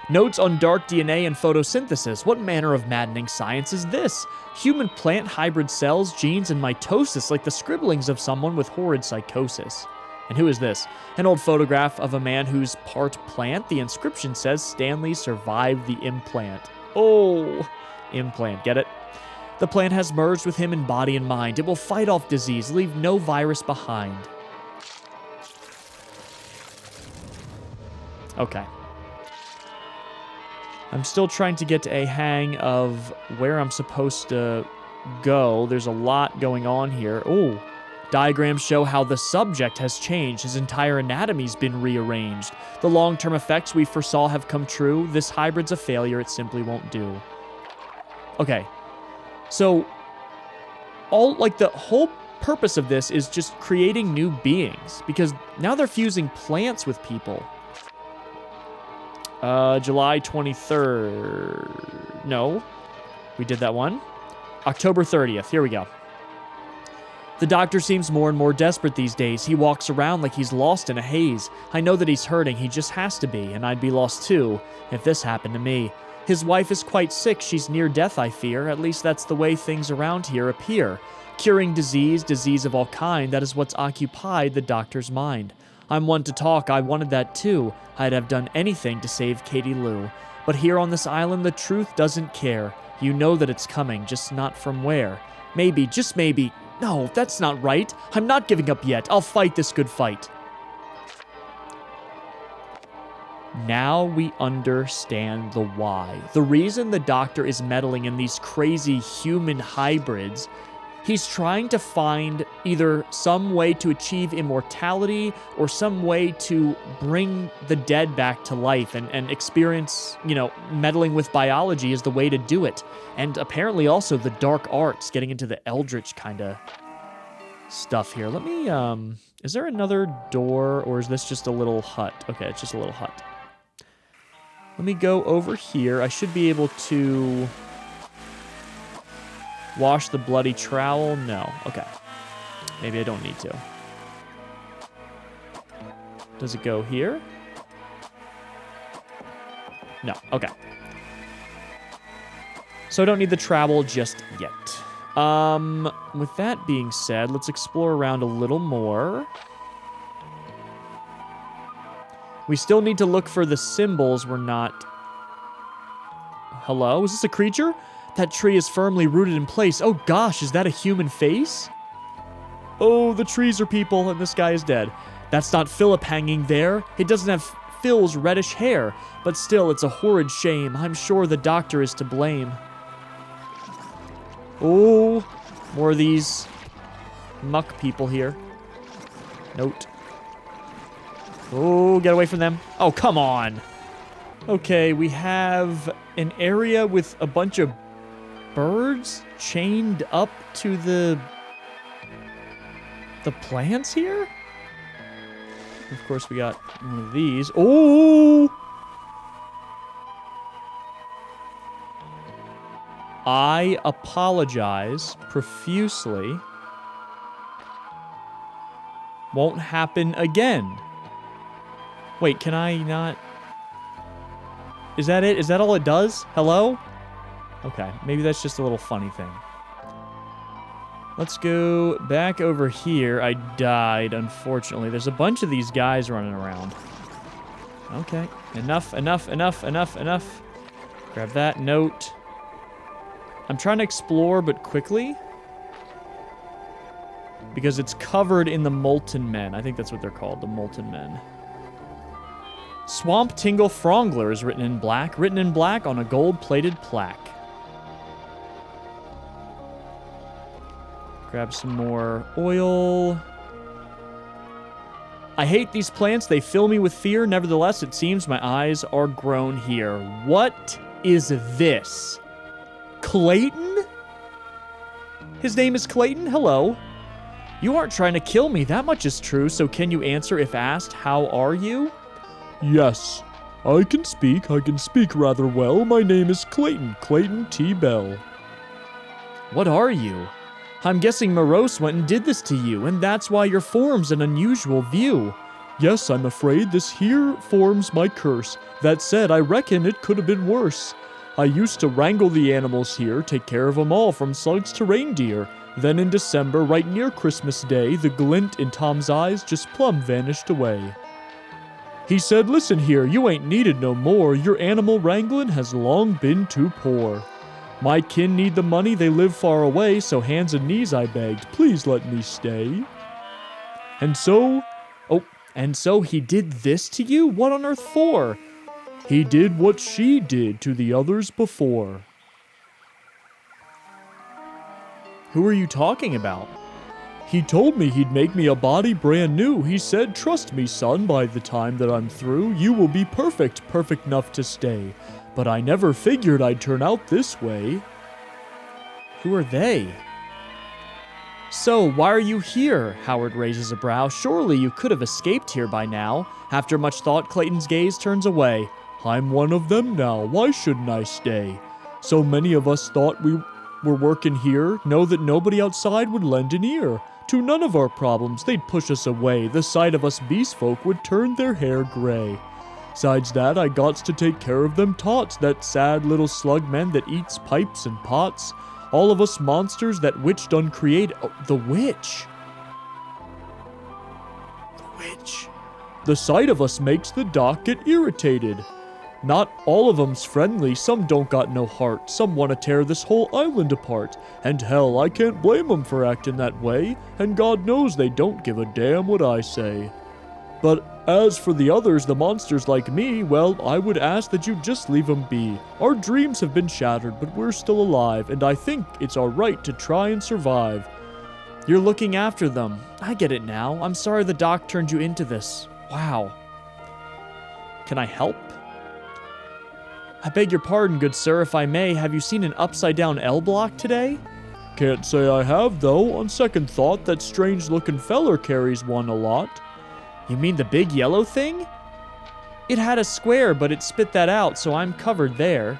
Notes on dark DNA and photosynthesis. What manner of maddening science is this? Human-plant hybrid cells, genes, and mitosis, like the scribblings of someone with horrid psychosis. And who is this? An old photograph of a man who's part plant. The inscription says Stanley survived the implant. Oh, implant, get it? The plant has merged with him in body and mind. It will fight off disease, leave no virus behind. Okay. I'm still trying to get a hang of where I'm supposed to go. There's a lot going on here. Oh, diagrams show how the subject has changed. His entire anatomy's been rearranged. The long-term effects we foresaw have come true. This hybrid's a failure. It simply won't do. Okay. So, the whole purpose of this is just creating new beings. Because now they're fusing plants with people. July 23rd. No. We did that one. October 30th. Here we go. The doctor seems more and more desperate these days. He walks around like he's lost in a haze. I know that he's hurting. He just has to be, and I'd be lost too if this happened to me. His wife is quite sick. She's near death, I fear. At least that's the way things around here appear. Curing disease of all kind, that is what's occupied the doctor's mind. I'm one to talk. I wanted that too. I'd have done anything to save Katie Lou. But here on this island, the truth doesn't care. You know that it's coming, just not from where. Maybe, just maybe. No, that's not right. I'm not giving up yet. I'll fight this good fight. Now we understand the why. The reason the doctor is meddling in these crazy human hybrids, he's trying to find either some way to achieve immortality or some way to bring the dead back to life and experience, meddling with biology is the way to do it. And apparently also the dark arts, getting into the eldritch kind of stuff here. Let me, is there another door or is this just a little hut? Okay, it's just a little hut. Let me go over here. I should be able to wash the bloody trowel. No. Okay. Maybe I don't need to. Does it go here? No. Okay. So I don't need the trowel just yet. With that being said, let's explore around a little more. We still need to look for the symbols we're not... Hello? Is this a creature? That tree is firmly rooted in place. Oh gosh, is that a human face? Oh, the trees are people and this guy is dead. That's not Philip hanging there. It doesn't have Phil's reddish hair. But still, it's a horrid shame. I'm sure the doctor is to blame. Oh, more of these muck people here. Note. Oh, get away from them. Oh, come on. Okay, we have an area with a bunch of birds chained up to the plants here? Of course, we got one of these. Oh! I apologize profusely. Won't happen again. Wait, can I not... Is that it? Is that all it does? Hello? Okay, maybe that's just a little funny thing. Let's go back over here. I died, unfortunately. There's a bunch of these guys running around. Okay, enough. Grab that note. I'm trying to explore, but quickly. Because it's covered in the Molten Men. I think that's what they're called, the Molten Men. Swamp Tingle Frongler is written in black on a gold-plated plaque. Grab some more oil. I hate these plants. They fill me with fear. Nevertheless, it seems my eyes are grown here. What is this? Clayton? His name is Clayton? Hello. You aren't trying to kill me. That much is true. So can you answer if asked, how are you? Yes. I can speak rather well. My name is Clayton T. Bell. What are you? I'm guessing Morose went and did this to you, and that's why your form's an unusual view. Yes, I'm afraid this here forms my curse. That said, I reckon it could have been worse. I used to wrangle the animals here, take care of 'em all, from slugs to reindeer. Then in December, right near Christmas Day, the glint in Tom's eyes just plumb vanished away. He said, listen here, you ain't needed no more. Your animal wranglin' has long been too poor. My kin need the money, they live far away, so hands and knees I begged, please let me stay. And so he did this to you? What on earth for? He did what she did to the others before. Who are you talking about? He told me he'd make me a body brand new. He said, trust me, son, by the time that I'm through, you will be perfect enough to stay. But I never figured I'd turn out this way. Who are they? So, why are you here? Howard raises a brow. Surely you could have escaped here by now. After much thought, Clayton's gaze turns away. I'm one of them now. Why shouldn't I stay? So many of us thought we were working here, know that nobody outside would lend an ear. To none of our problems, they'd push us away. The sight of us beast folk would turn their hair gray. Sides that, I gots to take care of them tots, that sad little slug man that eats pipes and pots. All of us monsters that witch done create. Oh, the witch. The witch. The sight of us makes the doc get irritated. Not all of 'em's friendly, some don't got no heart, some want to tear this whole island apart. And hell, I can't blame 'em for acting that way, and God knows they don't give a damn what I say. But as for the others, the monsters like me, well, I would ask that you just leave 'em be. Our dreams have been shattered, but we're still alive, and I think it's our right to try and survive. You're looking after them. I get it now. I'm sorry the doc turned you into this. Wow. Can I help? I beg your pardon, good sir, if I may. Have you seen an upside-down L block today? Can't say I have, though. On second thought, that strange-looking feller carries one a lot. You mean the big yellow thing? It had a square, but it spit that out, so I'm covered there.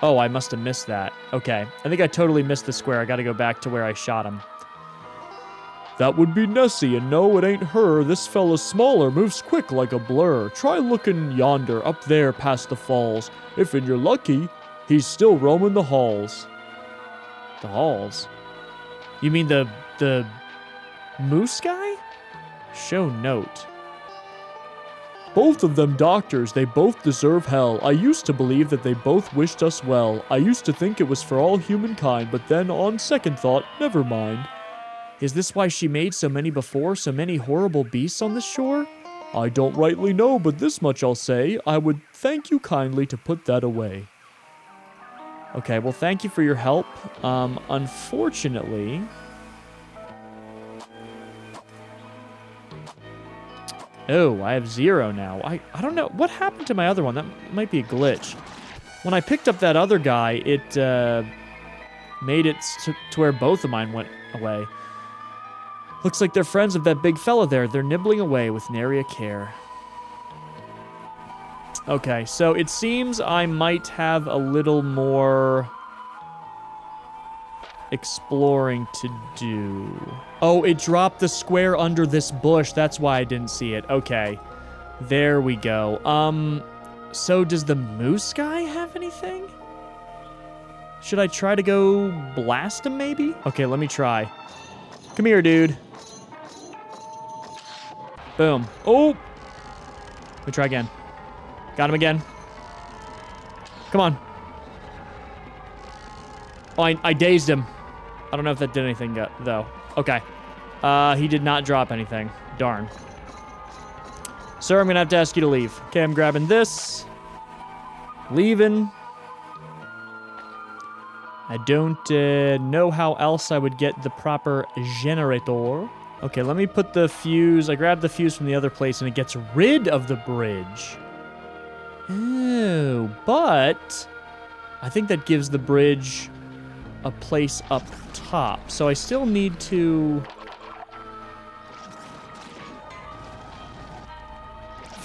Oh, I must have missed that. Okay. I think I totally missed the square. I gotta go back to where I shot him. That would be Nessie, and no, it ain't her. This fella's smaller, moves quick like a blur. Try looking yonder, up there past the falls. If you're lucky, he's still roaming the halls. The halls? You mean the moose guy? Show note. Both of them doctors, they both deserve hell. I used to believe that they both wished us well. I used to think it was for all humankind, but then on second thought, never mind. Is this why she made so many before, so many horrible beasts on this shore? I don't rightly know, but this much I'll say. I would thank you kindly to put that away. Okay, well, thank you for your help. Unfortunately... Oh, I have 0 now. I don't know. What happened to my other one? That might be a glitch. When I picked up that other guy, it made it to where both of mine went away. Looks like they're friends of that big fella there. They're nibbling away with nary a care. Okay, so it seems I might have a little more exploring to do. Oh, it dropped the square under this bush. That's why I didn't see it. Okay. There we go. So does the moose guy have anything? Should I try to go blast him, maybe? Okay, let me try. Come here, dude. Boom. Oh! Let me try again. Got him again. Come on. Oh, I dazed him. I don't know if that did anything, though. Okay. He did not drop anything. Darn. Sir, I'm gonna have to ask you to leave. Okay, I'm grabbing this. Leaving. I don't know how else I would get the proper generator. Okay, let me put the fuse. I grabbed the fuse from the other place, and it gets rid of the bridge. Oh, but I think that gives the bridge a place up top. So I still need to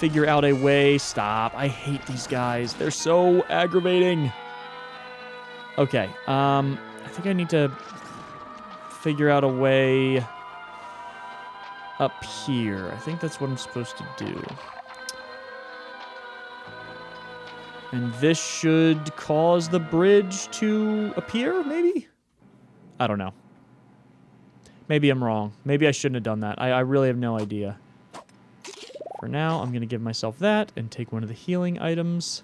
figure out a way. Stop. I hate these guys. They're so aggravating. Okay. I think I need to figure out a way up here. I think that's what I'm supposed to do. And this should cause the bridge to appear, maybe? I don't know. Maybe I'm wrong. Maybe I shouldn't have done that. I really have no idea. For now, I'm going to give myself that and take one of the healing items.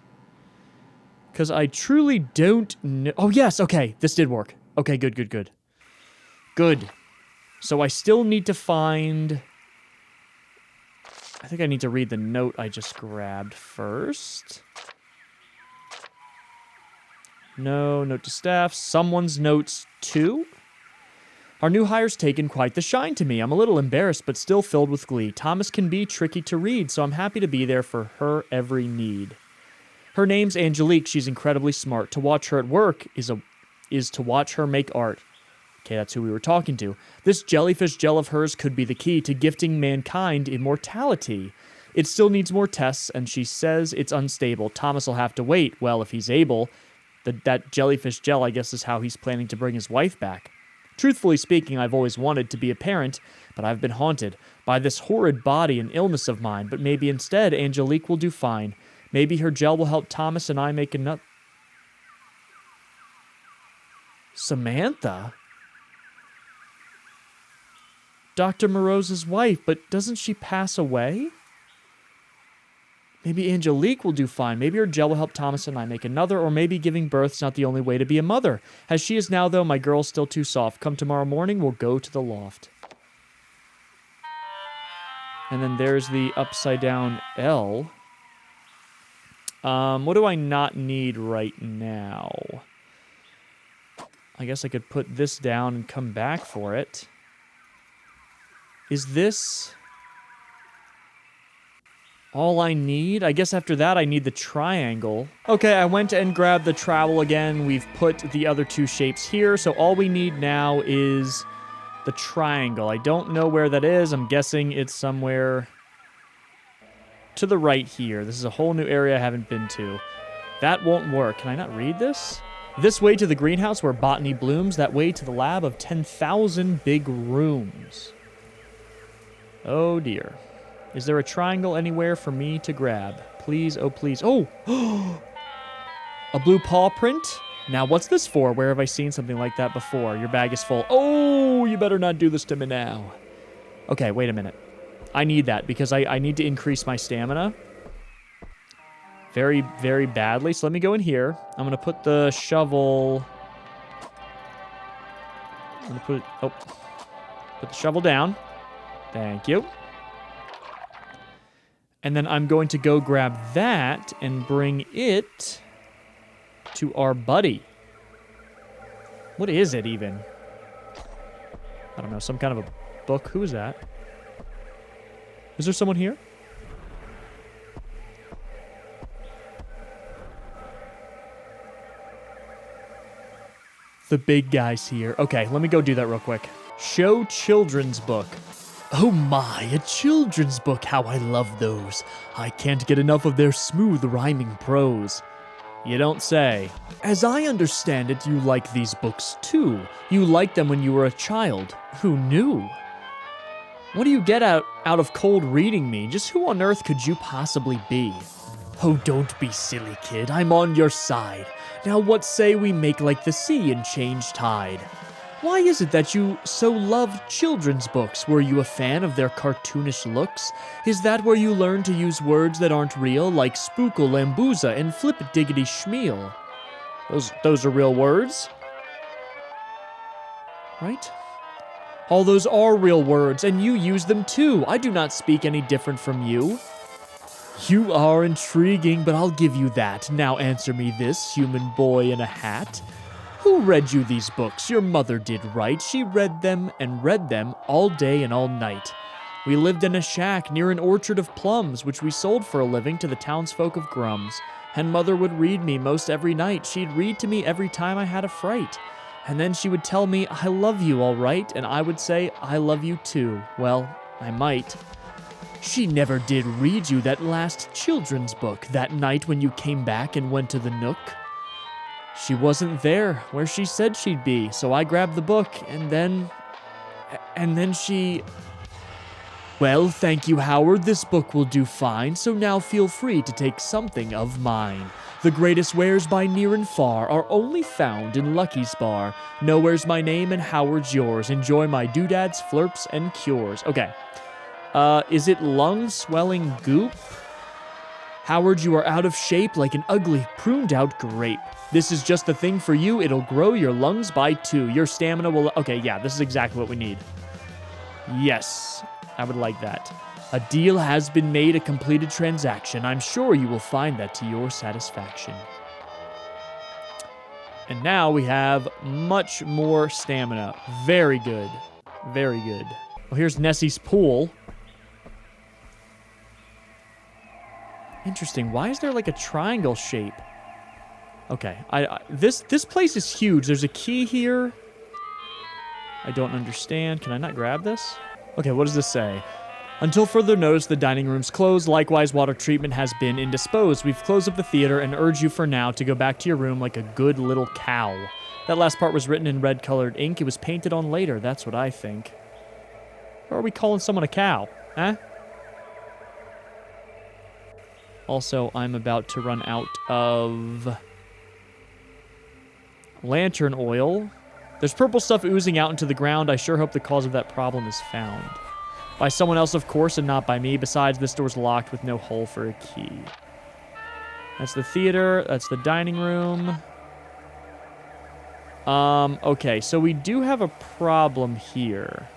Because I truly don't know... Oh, yes, okay. This did work. Okay, good, good, good. Good. So I still need to find... I think I need to read the note I just grabbed first. No, note to staff. Someone's notes too? Our new hire's taken quite the shine to me. I'm a little embarrassed, but still filled with glee. Thomas can be tricky to read, so I'm happy to be there for her every need. Her name's Angelique. She's incredibly smart. To watch her at work is to watch her make art. Okay, that's who we were talking to. This jellyfish gel of hers could be the key to gifting mankind immortality. It still needs more tests, and she says it's unstable. Thomas will have to wait. Well, if he's able... That jellyfish gel, I guess, is how he's planning to bring his wife back. Truthfully speaking, I've always wanted to be a parent, but I've been haunted by this horrid body and illness of mine. But maybe instead, Angelique will do fine. Maybe her gel will help Thomas and I make enough... Samantha? Dr. Morose's wife, but doesn't she pass away? Maybe Angelique will do fine. Maybe her gel will help Thomas and I make another, or maybe giving birth's not the only way to be a mother. As she is now, though, my girl's still too soft. Come tomorrow morning, we'll go to the loft. And then there's the upside-down L. What do I not need right now? I guess I could put this down and come back for it. Is this... all I need? I guess after that I need the triangle. Okay, I went and grabbed the trowel again. We've put the other two shapes here, so all we need now is the triangle. I don't know where that is. I'm guessing it's somewhere to the right here. This is a whole new area I haven't been to. That won't work. Can I not read this? This way to the greenhouse where botany blooms. That way to the lab of 10,000 big rooms. Oh dear. Is there a triangle anywhere for me to grab? Please, oh please. Oh! A blue paw print? Now what's this for? Where have I seen something like that before? Your bag is full. Oh, you better not do this to me now. Okay, wait a minute. I need that because I need to increase my stamina. Very, very badly. So let me go in here. I'm going to put the shovel... I'm going to put it... Oh. Put the shovel down. Thank you. And then I'm going to go grab that and bring it to our buddy. What is it even? I don't know, some kind of a book. Who is that? Is there someone here? The big guy's here. Okay, let me go do that real quick. Show children's book. Oh my, a children's book, how I love those. I can't get enough of their smooth rhyming prose. You don't say. As I understand it, you like these books too. You liked them when you were a child. Who knew? What do you get out of cold reading me? Just who on earth could you possibly be? Oh, don't be silly, kid. I'm on your side. Now what say we make like the sea and change tide? Why is it that you so loved children's books? Were you a fan of their cartoonish looks? Is that where you learned to use words that aren't real, like spookle, lambuza, and flip-diggity-schmeal? Those are real words? Right? All those are real words, and you use them too. I do not speak any different from you. You are intriguing, but I'll give you that. Now answer me this, human boy in a hat. Who read you these books? Your mother did, right? She read them all day and all night. We lived in a shack near an orchard of plums, which we sold for a living to the townsfolk of Grums. And Mother would read me most every night. She'd read to me every time I had a fright. And then she would tell me, I love you, all right? And I would say, I love you too. Well, I might. She never did read you that last children's book that night when you came back and went to the Nook. She wasn't there where she said she'd be, so I grabbed the book, and then she... Well, thank you, Howard. This book will do fine, so now feel free to take something of mine. The greatest wares by near and far are only found in Lucky's Bar. Nowhere's my name and Howard's yours. Enjoy my doodads, flirps, and cures. Okay. Is it lung swelling goop? Howard, you are out of shape like an ugly, pruned-out grape. This is just the thing for you. It'll grow your lungs by 2. Your stamina will... Okay, yeah, this is exactly what we need. Yes, I would like that. A deal has been made, a completed transaction. I'm sure you will find that to your satisfaction. And now we have much more stamina. Very good. Very good. Well, here's Nessie's pool. Interesting. Why is there like a triangle shape? Okay. This place is huge. There's a key here. I don't understand. Can I not grab this? Okay, what does this say? Until further notice, the dining room's closed. Likewise, water treatment has been indisposed. We've closed up the theater and urge you for now to go back to your room like a good little cow. That last part was written in red-colored ink. It was painted on later. That's what I think. Or are we calling someone a cow? Huh? Also, I'm about to run out of lantern oil. There's purple stuff oozing out into the ground. I sure hope the cause of that problem is found. By someone else, of course, and not by me. Besides, this door's locked with no hole for a key. That's the theater. That's the dining room. Okay, so we do have a problem here.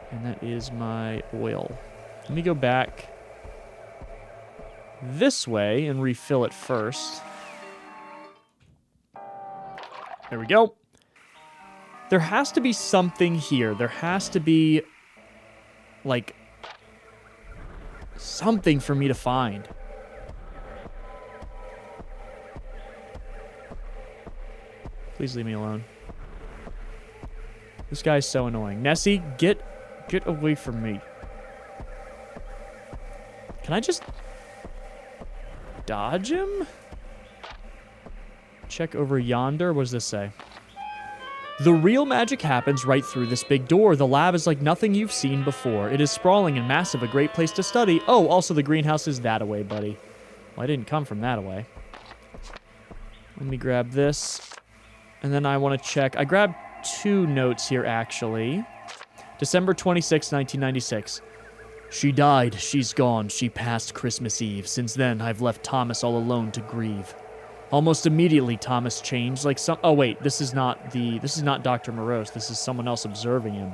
And that is my oil. Let me go back this way and refill it first. There we go. There has to be something here. There has to be, like, something for me to find. Please leave me alone. This guy's so annoying. Nessie, get away from me. Can I just dodge him? Check over yonder. What does this say? The real magic happens right through this big door. The lab is like nothing you've seen before. It is sprawling and massive, a great place to study. Oh, also the greenhouse is that away, buddy. Well, I didn't come from that away. Let me grab this. And then I want to check. I grabbed 2 notes here, actually. December 26, 1996. She died. She's gone. She passed Christmas Eve. Since then, I've left Thomas all alone to grieve. Almost immediately, Thomas changed like some... Oh, wait. This is not Dr. Morose. This is someone else observing him.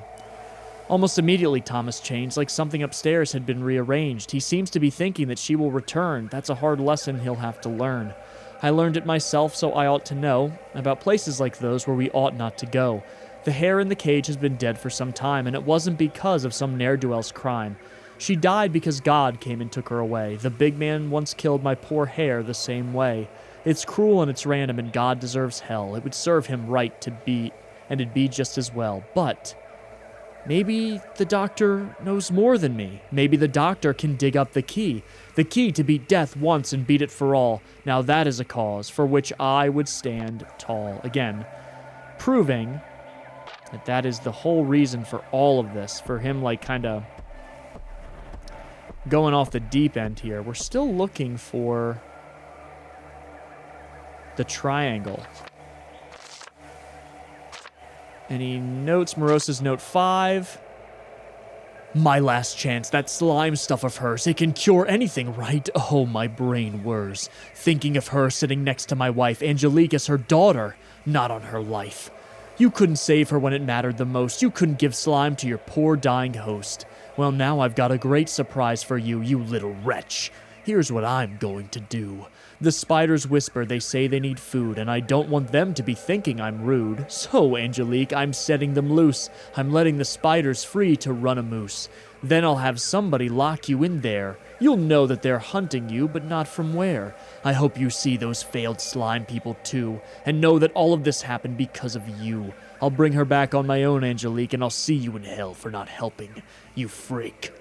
Almost immediately, Thomas changed like something upstairs had been rearranged. He seems to be thinking that she will return. That's a hard lesson he'll have to learn. I learned it myself, so I ought to know about places like those where we ought not to go. The hare in the cage has been dead for some time, and it wasn't because of some ne'er-do-well's crime. She died because God came and took her away. The big man once killed my poor hare the same way. It's cruel and it's random, and God deserves hell. It would serve him right to be, and it'd be just as well. But maybe the doctor knows more than me. Maybe the doctor can dig up the key to beat death once and beat it for all. Now that is a cause for which I would stand tall. Again, proving that is the whole reason for all of this, for him, like, kind of going off the deep end here. We're still looking for the triangle. Any notes? Morose's note 5. My last chance, that slime stuff of hers. It can cure anything, right? Oh, my brain whirs. Thinking of her sitting next to my wife, Angelique, as her daughter, not on her life. You couldn't save her when it mattered the most. You couldn't give slime to your poor dying host. Well, now I've got a great surprise for you, you little wretch. Here's what I'm going to do. The spiders whisper, they say they need food, and I don't want them to be thinking I'm rude. So, Angelique, I'm setting them loose. I'm letting the spiders free to run a moose. Then I'll have somebody lock you in there. You'll know that they're hunting you, but not from where. I hope you see those failed slime people too, and know that all of this happened because of you. I'll bring her back on my own, Angelique, and I'll see you in hell for not helping, you freak.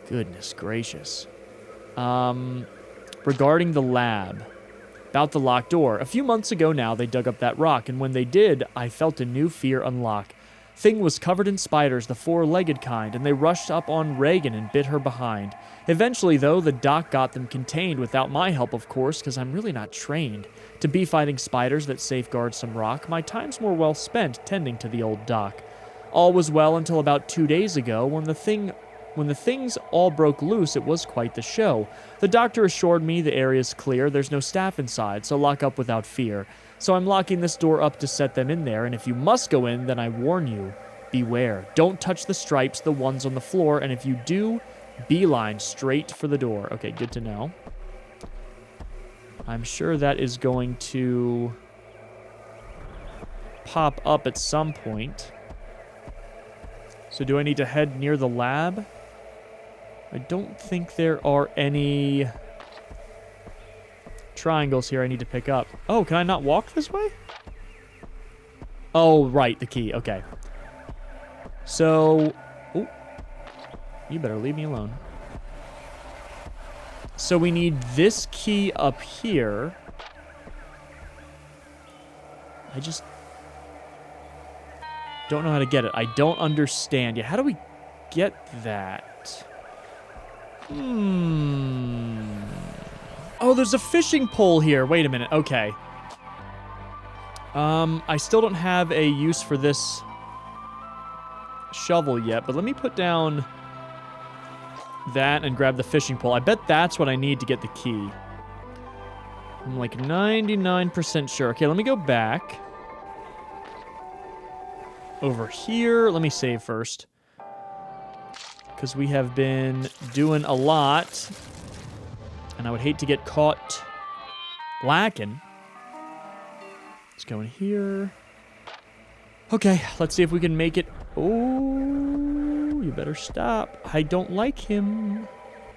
Goodness gracious. Regarding the lab. About the locked door. A few months ago now, they dug up that rock, and when they did, I felt a new fear unlock. Thing was covered in spiders, the four-legged kind, and they rushed up on Reagan and bit her behind. Eventually, though, the doc got them contained without my help, of course, because I'm really not trained to be fighting spiders that safeguard some rock. My time's more well spent tending to the old doc. All was well until about 2 days ago, when the things all broke loose. It was quite the show. The doctor assured me the area's clear, there's no staff inside, so lock up without fear. So I'm locking this door up to set them in there, and if you must go in, then I warn you, beware. Don't touch the stripes, the ones on the floor, and if you do, beeline straight for the door. Okay, good to know. I'm sure that is going to pop up at some point. So do I need to head near the lab? I don't think there are any triangles here I need to pick up. Oh, can I not walk this way? Oh, right, the key. Okay. So, oh, you better leave me alone. So we need this key up here. I just don't know how to get it. I don't understand. Yeah, how do we get that? Oh, there's a fishing pole here. Wait a minute. Okay. I still don't have a use for this shovel yet, but let me put down that and grab the fishing pole. I bet that's what I need to get the key. I'm like 99% sure. Okay, let me go back. Over here. Let me save first. Because we have been doing a lot. And I would hate to get caught lacking. Let's go in here. Okay, let's see if we can make it. Oh, you better stop. I don't like him.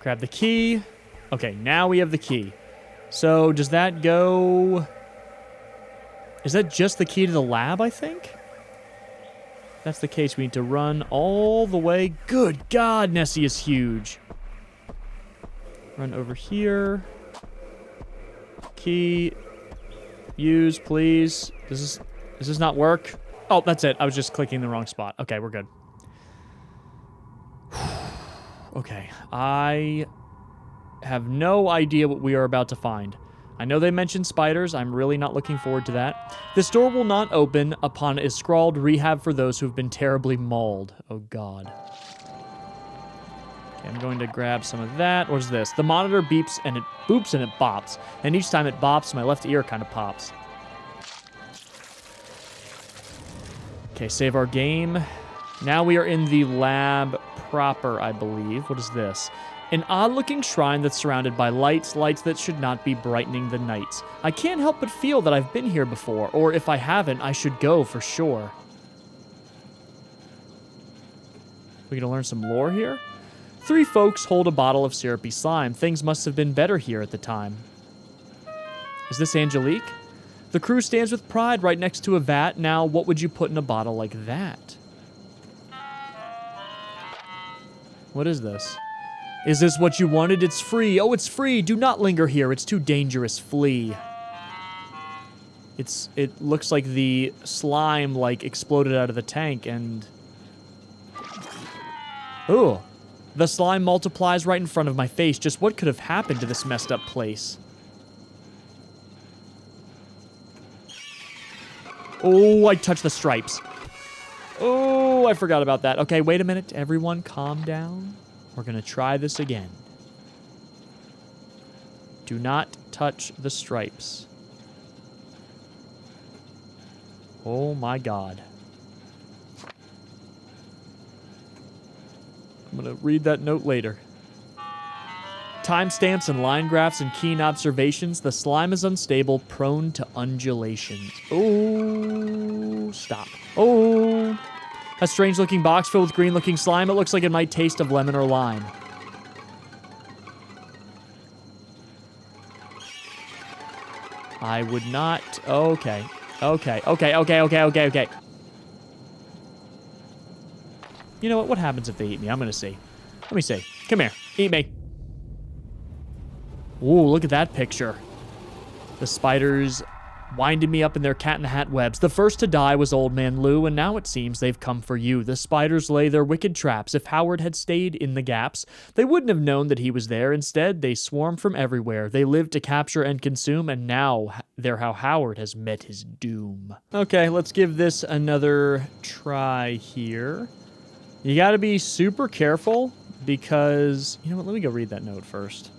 Grab the key. Okay, now we have the key. So, does that go... Is that just the key to the lab, I think? If that's the case, we need to run all the way. Good God, Nessie is huge. Run over here. Key. Use, please. Does this not work? Oh, that's it. I was just clicking the wrong spot. Okay, we're good. Okay, I have no idea what we are about to find. I know they mentioned spiders. I'm really not looking forward to that. This door will not open upon is scrawled rehab for those who've been terribly mauled. Oh, God. Okay, I'm going to grab some of that. What is this? The monitor beeps and it boops and it bops. And each time it bops, my left ear kind of pops. Okay, save our game. Now we are in the lab proper, I believe. What is this? An odd-looking shrine that's surrounded by lights that should not be brightening the nights. I can't help but feel that I've been here before, or if I haven't, I should go for sure. We gonna learn some lore here? 3 folks hold a bottle of syrupy slime. Things must have been better here at the time. Is this Angelique? The crew stands with pride right next to a vat. Now, what would you put in a bottle like that? What is this? Is this what you wanted? It's free. Oh, it's free. Do not linger here. It's too dangerous. Flee. It looks like the slime, exploded out of the tank and... Ooh. The slime multiplies right in front of my face. Just what could have happened to this messed up place? Oh, I touched the stripes. Oh, I forgot about that. Okay, wait a minute. Everyone calm down. We're going to try this again. Do not touch the stripes. Oh my God. I'm going to read that note later. Timestamps and line graphs and keen observations. The slime is unstable, prone to undulations. Oh, stop. Oh. A strange-looking box filled with green-looking slime. It looks like it might taste of lemon or lime. I would not... Okay. Okay, okay, okay, okay, okay, okay. You know what? What happens if they eat me? I'm gonna see. Let me see. Come here. Eat me. Ooh, look at that picture. The spiders winding me up in their cat-in-the-hat webs. The first to die was Old Man Lou, and now it seems they've come for you. The spiders lay their wicked traps. If Howard had stayed in the gaps, they wouldn't have known that he was there. Instead, they swarm from everywhere. They live to capture and consume, and now they're how Howard has met his doom. Okay, let's give this another try here. You gotta be super careful because... You know what? Let me go read that note first.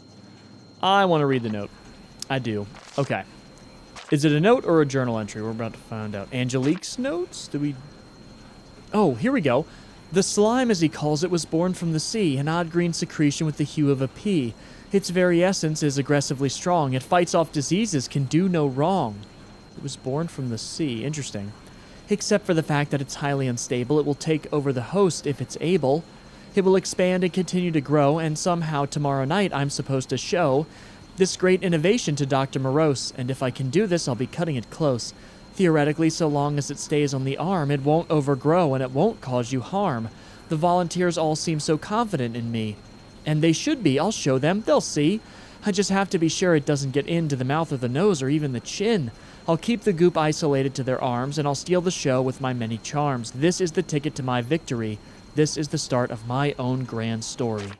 I want to read the note. I do. Okay. Is it a note or a journal entry? We're about to find out. Angelique's notes? Do we... Oh, here we go. The slime, as he calls it, was born from the sea, an odd green secretion with the hue of a pea. Its very essence is aggressively strong. It fights off diseases, can do no wrong. It was born from the sea. Interesting. Except for the fact that it's highly unstable. It will take over the host if it's able. It will expand and continue to grow, and somehow tomorrow night I'm supposed to show this great innovation to Dr. Morose, and if I can do this, I'll be cutting it close. Theoretically, so long as it stays on the arm, it won't overgrow and it won't cause you harm. The volunteers all seem so confident in me. And they should be. I'll show them. They'll see. I just have to be sure it doesn't get into the mouth or the nose or even the chin. I'll keep the goop isolated to their arms, and I'll steal the show with my many charms. This is the ticket to my victory. This is the start of my own grand story.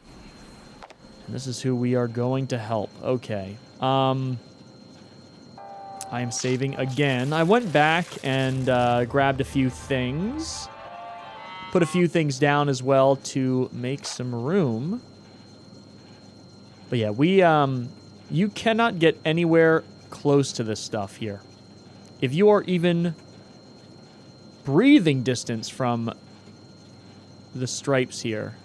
This is who we are going to help. Okay. I am saving again. I went back and grabbed a few things. Put a few things down as well to make some room. But yeah, you cannot get anywhere close to this stuff here. If you are even breathing distance from the stripes here,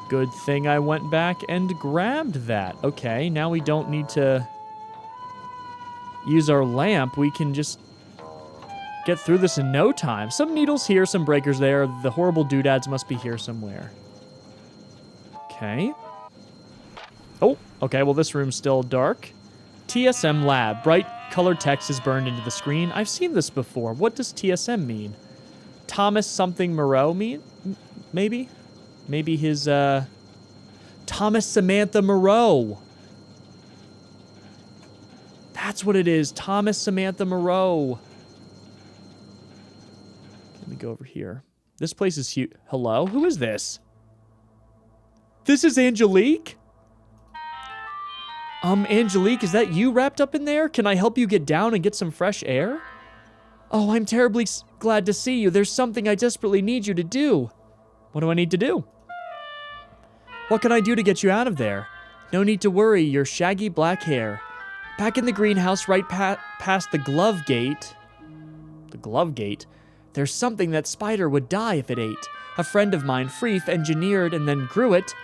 good thing I went back and grabbed that. Okay, now we don't need to use our lamp. We can just get through this in no time. Some needles here, some breakers there. The horrible doodads must be here somewhere. Okay. Oh, okay, well this room's still dark. TSM Lab. Bright colored text is burned into the screen. I've seen this before. What does TSM mean? Thomas something Moreau mean? Maybe? Maybe his, Thomas Samantha Moreau. That's what it is. Thomas Samantha Moreau. Let me go over here. This place is huge. Hello? Who is this? This is Angelique? Angelique, is that you wrapped up in there? Can I help you get down and get some fresh air? Oh, I'm terribly glad to see you. There's something I desperately need you to do. What do I need to do? What can I do to get you out of there? No need to worry, your shaggy black hair. Back in the greenhouse right past the glove gate. The glove gate? There's something that spider would die if it ate. A friend of mine, Freef, engineered and then grew it.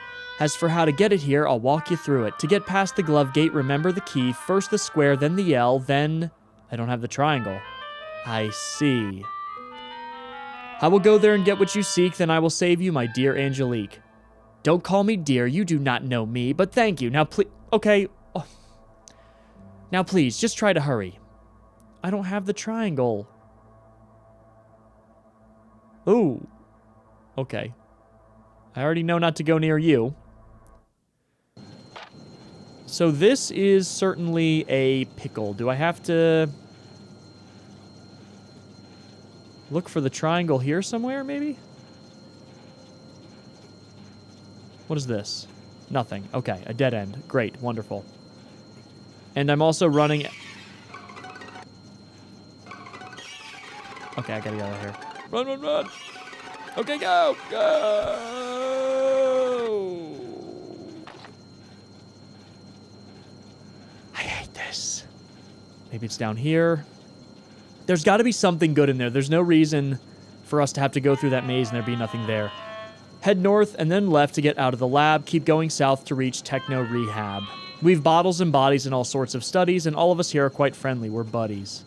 As for how to get it here, I'll walk you through it. To get past the glove gate, remember the key. First the square, then the L, then... I don't have the triangle. I see. I will go there and get what you seek, then I will save you, my dear Angelique. Don't call me dear, you do not know me, but thank you. Now please... Okay. Oh. Now please, just try to hurry. I don't have the triangle. Ooh. Okay. I already know not to go near you. So this is certainly a pickle. Do I have to look for the triangle here somewhere, maybe? What is this? Nothing. Okay, a dead end. Great, wonderful. And I'm also running... Okay, I gotta get out of here. Run, run, run! Okay, go! Go! I hate this. Maybe it's down here. There's got to be something good in there. There's no reason for us to have to go through that maze and there be nothing there. Head north and then left to get out of the lab. Keep going south to reach Techno Rehab. We've bottles and bodies and all sorts of studies, and all of us here are quite friendly. We're buddies.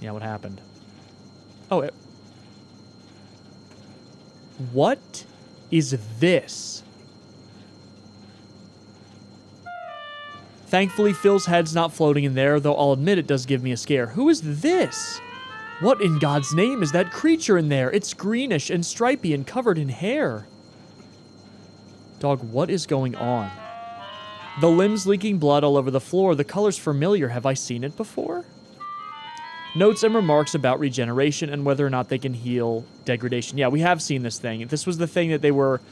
Yeah, what happened? Oh, What is this? Thankfully, Phil's head's not floating in there, though I'll admit it does give me a scare. Who is this? What in God's name is that creature in there? It's greenish and stripy and covered in hair. Dog, what is going on? The limbs leaking blood all over the floor. The color's familiar. Have I seen it before? Notes and remarks about regeneration and whether or not they can heal degradation. Yeah, we have seen this thing. This was the thing that they were,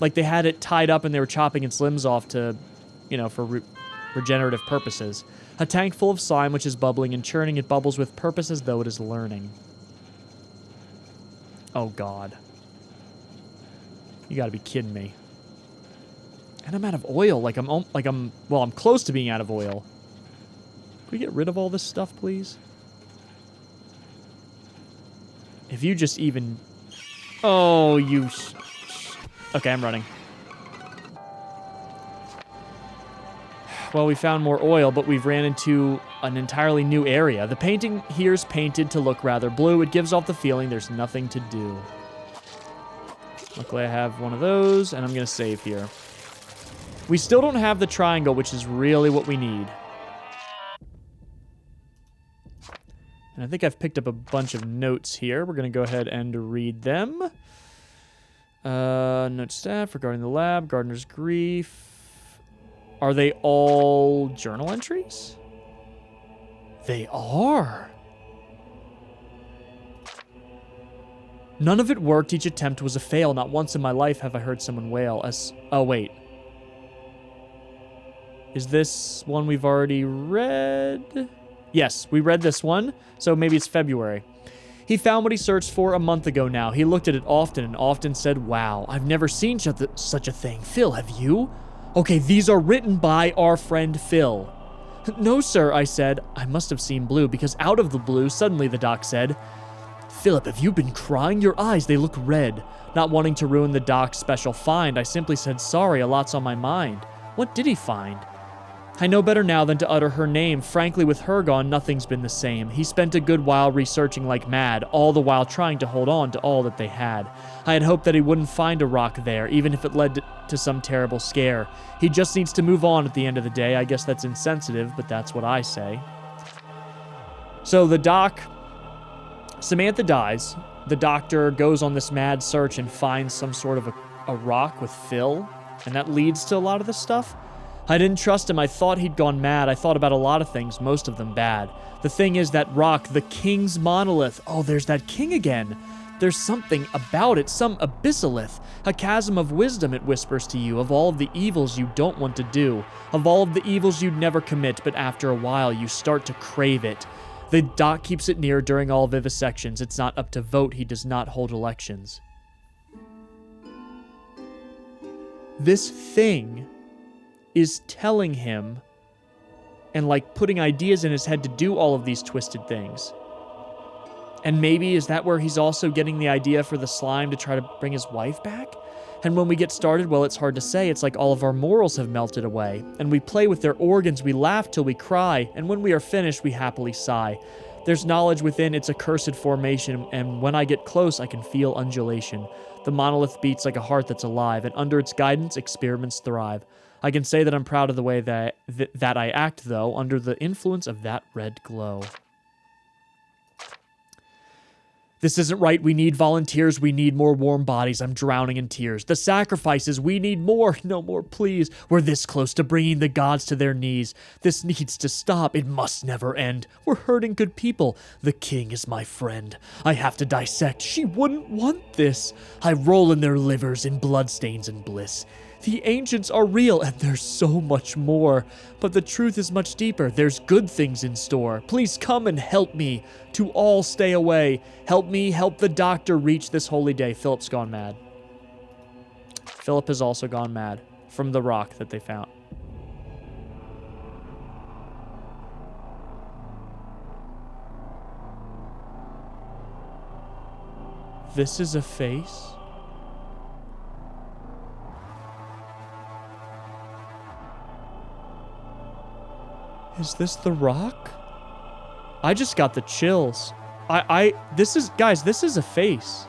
like, they had it tied up and they were chopping its limbs off to, you know, for regenerative purposes. A tank full of slime which is bubbling and churning. It bubbles with purpose as though it is learning. Oh, God. You gotta be kidding me. And I'm out of oil. I'm close to being out of oil. Can we get rid of all this stuff, please? If you just even... Oh, you... Okay, I'm running. Well, we found more oil, but we've ran into an entirely new area. The painting here's painted to look rather blue. It gives off the feeling there's nothing to do. Luckily, I have one of those, and I'm going to save here. We still don't have the triangle, which is really what we need. And I think I've picked up a bunch of notes here. We're going to go ahead and read them. Note staff regarding the lab, gardener's grief. Are they all journal entries? They are. None of it worked. Each attempt was a fail. Not once in my life have I heard someone wail. Oh, wait. Is this one we've already read? Yes, we read this one, so maybe it's February. He found what he searched for a month ago now. He looked at it often and often said, wow, I've never seen such a thing. Phil, have you? Okay, these are written by our friend Phil. No, sir, I said. I must have seen blue, because out of the blue, suddenly the doc said, Philip, have you been crying? Your eyes, they look red. Not wanting to ruin the doc's special find, I simply said, sorry, a lot's on my mind. What did he find? I know better now than to utter her name. Frankly, with her gone, nothing's been the same. He spent a good while researching like mad, all the while trying to hold on to all that they had. I had hoped that he wouldn't find a rock there, even if it led to some terrible scare. He just needs to move on at the end of the day. I guess that's insensitive, but that's what I say. So the doc... Samantha dies. The doctor goes on this mad search and finds some sort of a rock with Phil, and that leads to a lot of this stuff. I didn't trust him. I thought he'd gone mad. I thought about a lot of things, most of them bad. The thing is, that rock, the king's monolith. Oh, there's that king again. There's something about it, some abyssalith. A chasm of wisdom, it whispers to you, of all of the evils you don't want to do. Of all of the evils you'd never commit, but after a while you start to crave it. The doc keeps it near during all vivisections. It's not up to vote. He does not hold elections. This thing is telling him and like putting ideas in his head to do all of these twisted things. And maybe is that where he's also getting the idea for the slime to try to bring his wife back? And when we get started, well, it's hard to say. It's like all of our morals have melted away. And we play with their organs, we laugh till we cry, and when we are finished, we happily sigh. There's knowledge within its accursed formation, and when I get close, I can feel undulation. The monolith beats like a heart that's alive, and under its guidance, experiments thrive. I can say that I'm proud of the way that I act, though, under the influence of that red glow. This isn't right. We need volunteers. We need more warm bodies. I'm drowning in tears. The sacrifices. We need more. No more, please. We're this close to bringing the gods to their knees. This needs to stop. It must never end. We're hurting good people. The king is my friend. I have to dissect. She wouldn't want this. I roll in their livers in bloodstains and bliss. The ancients are real, and there's so much more. But the truth is much deeper. There's good things in store. Please come and help me. To all stay away. Help me help the doctor reach this holy day. Philip's gone mad. Philip has also gone mad from the rock that they found. This is a face? Is this the rock? I just got the chills. This is, guys, this is a face.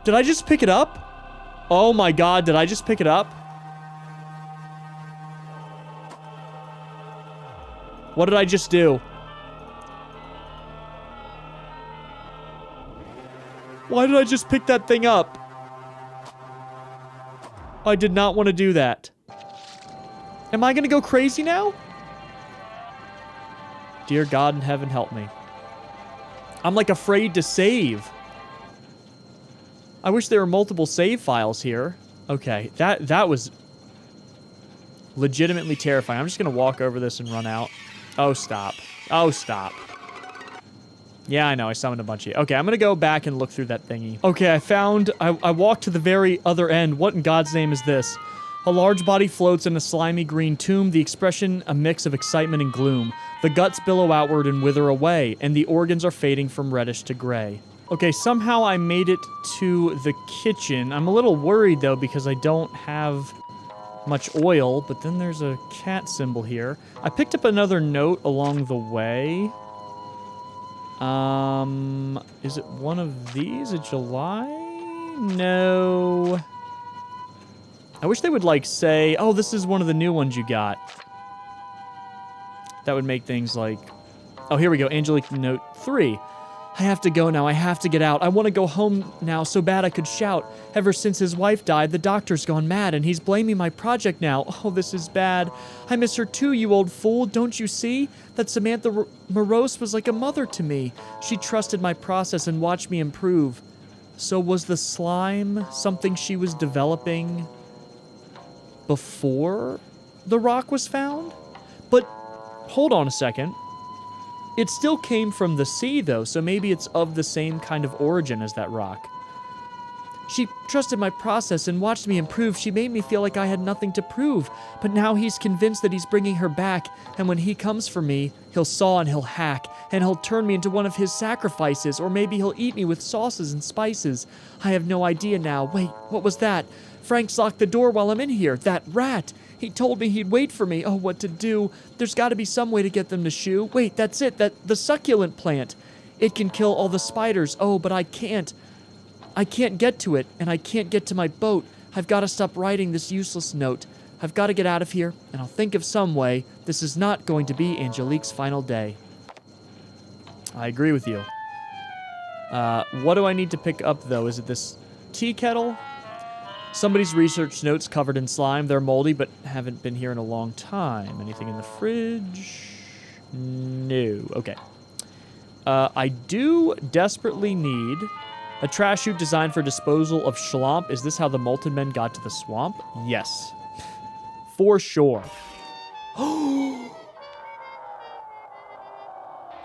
Did I just pick it up? Oh my god, did I just pick it up? What did I just do? Why did I just pick that thing up? I did not want to do that. Am I gonna go crazy now? Dear God in heaven, help me. I'm like afraid to save. I wish there were multiple save files here. Okay, that was legitimately terrifying. I'm just gonna walk over this and run out. Oh, stop. Oh, stop. Yeah, I know. I summoned a bunch of you. Okay, I'm gonna go back and look through that thingy. Okay, I walked to the very other end. What in God's name is this? A large body floats in a slimy green tomb, the expression a mix of excitement and gloom. The guts billow outward and wither away, and the organs are fading from reddish to gray. Okay, somehow I made it to the kitchen. I'm a little worried, though, because I don't have much oil, but then there's a cat symbol here. I picked up another note along the way. Is it one of these? A July? No. I wish they would, like, say, oh, this is one of the new ones you got. That would make things like... Oh, here we go. Angelique note 3. I have to go now. I have to get out. I want to go home now so bad I could shout. Ever since his wife died, the doctor's gone mad, and he's blaming my project now. Oh, this is bad. I miss her too, you old fool. Don't you see? That Samantha Morose was like a mother to me. She trusted my process and watched me improve. So was the slime something she was developing before the rock was found? But hold on a second. It still came from the sea, though, so maybe it's of the same kind of origin as that rock. She trusted my process and watched me improve. She made me feel like I had nothing to prove. But now he's convinced that he's bringing her back, and when he comes for me, he'll saw and he'll hack, and he'll turn me into one of his sacrifices, or maybe he'll eat me with sauces and spices. I have no idea now. Wait, what was that? Frank's locked the door while I'm in here. That rat! He told me he'd wait for me. Oh, what to do? There's got to be some way to get them to shoo. Wait, that's it. The succulent plant. It can kill all the spiders. Oh, but I can't. I can't get to it, and I can't get to my boat. I've got to stop writing this useless note. I've got to get out of here, and I'll think of some way. This is not going to be Angelique's final day. I agree with you. What do I need to pick up, though? Is it this tea kettle? Somebody's research notes covered in slime. They're moldy, but haven't been here in a long time. Anything in the fridge? No. Okay. I do desperately need a trash chute designed for disposal of schlomp. Is this how the molten men got to the swamp? Yes. For sure.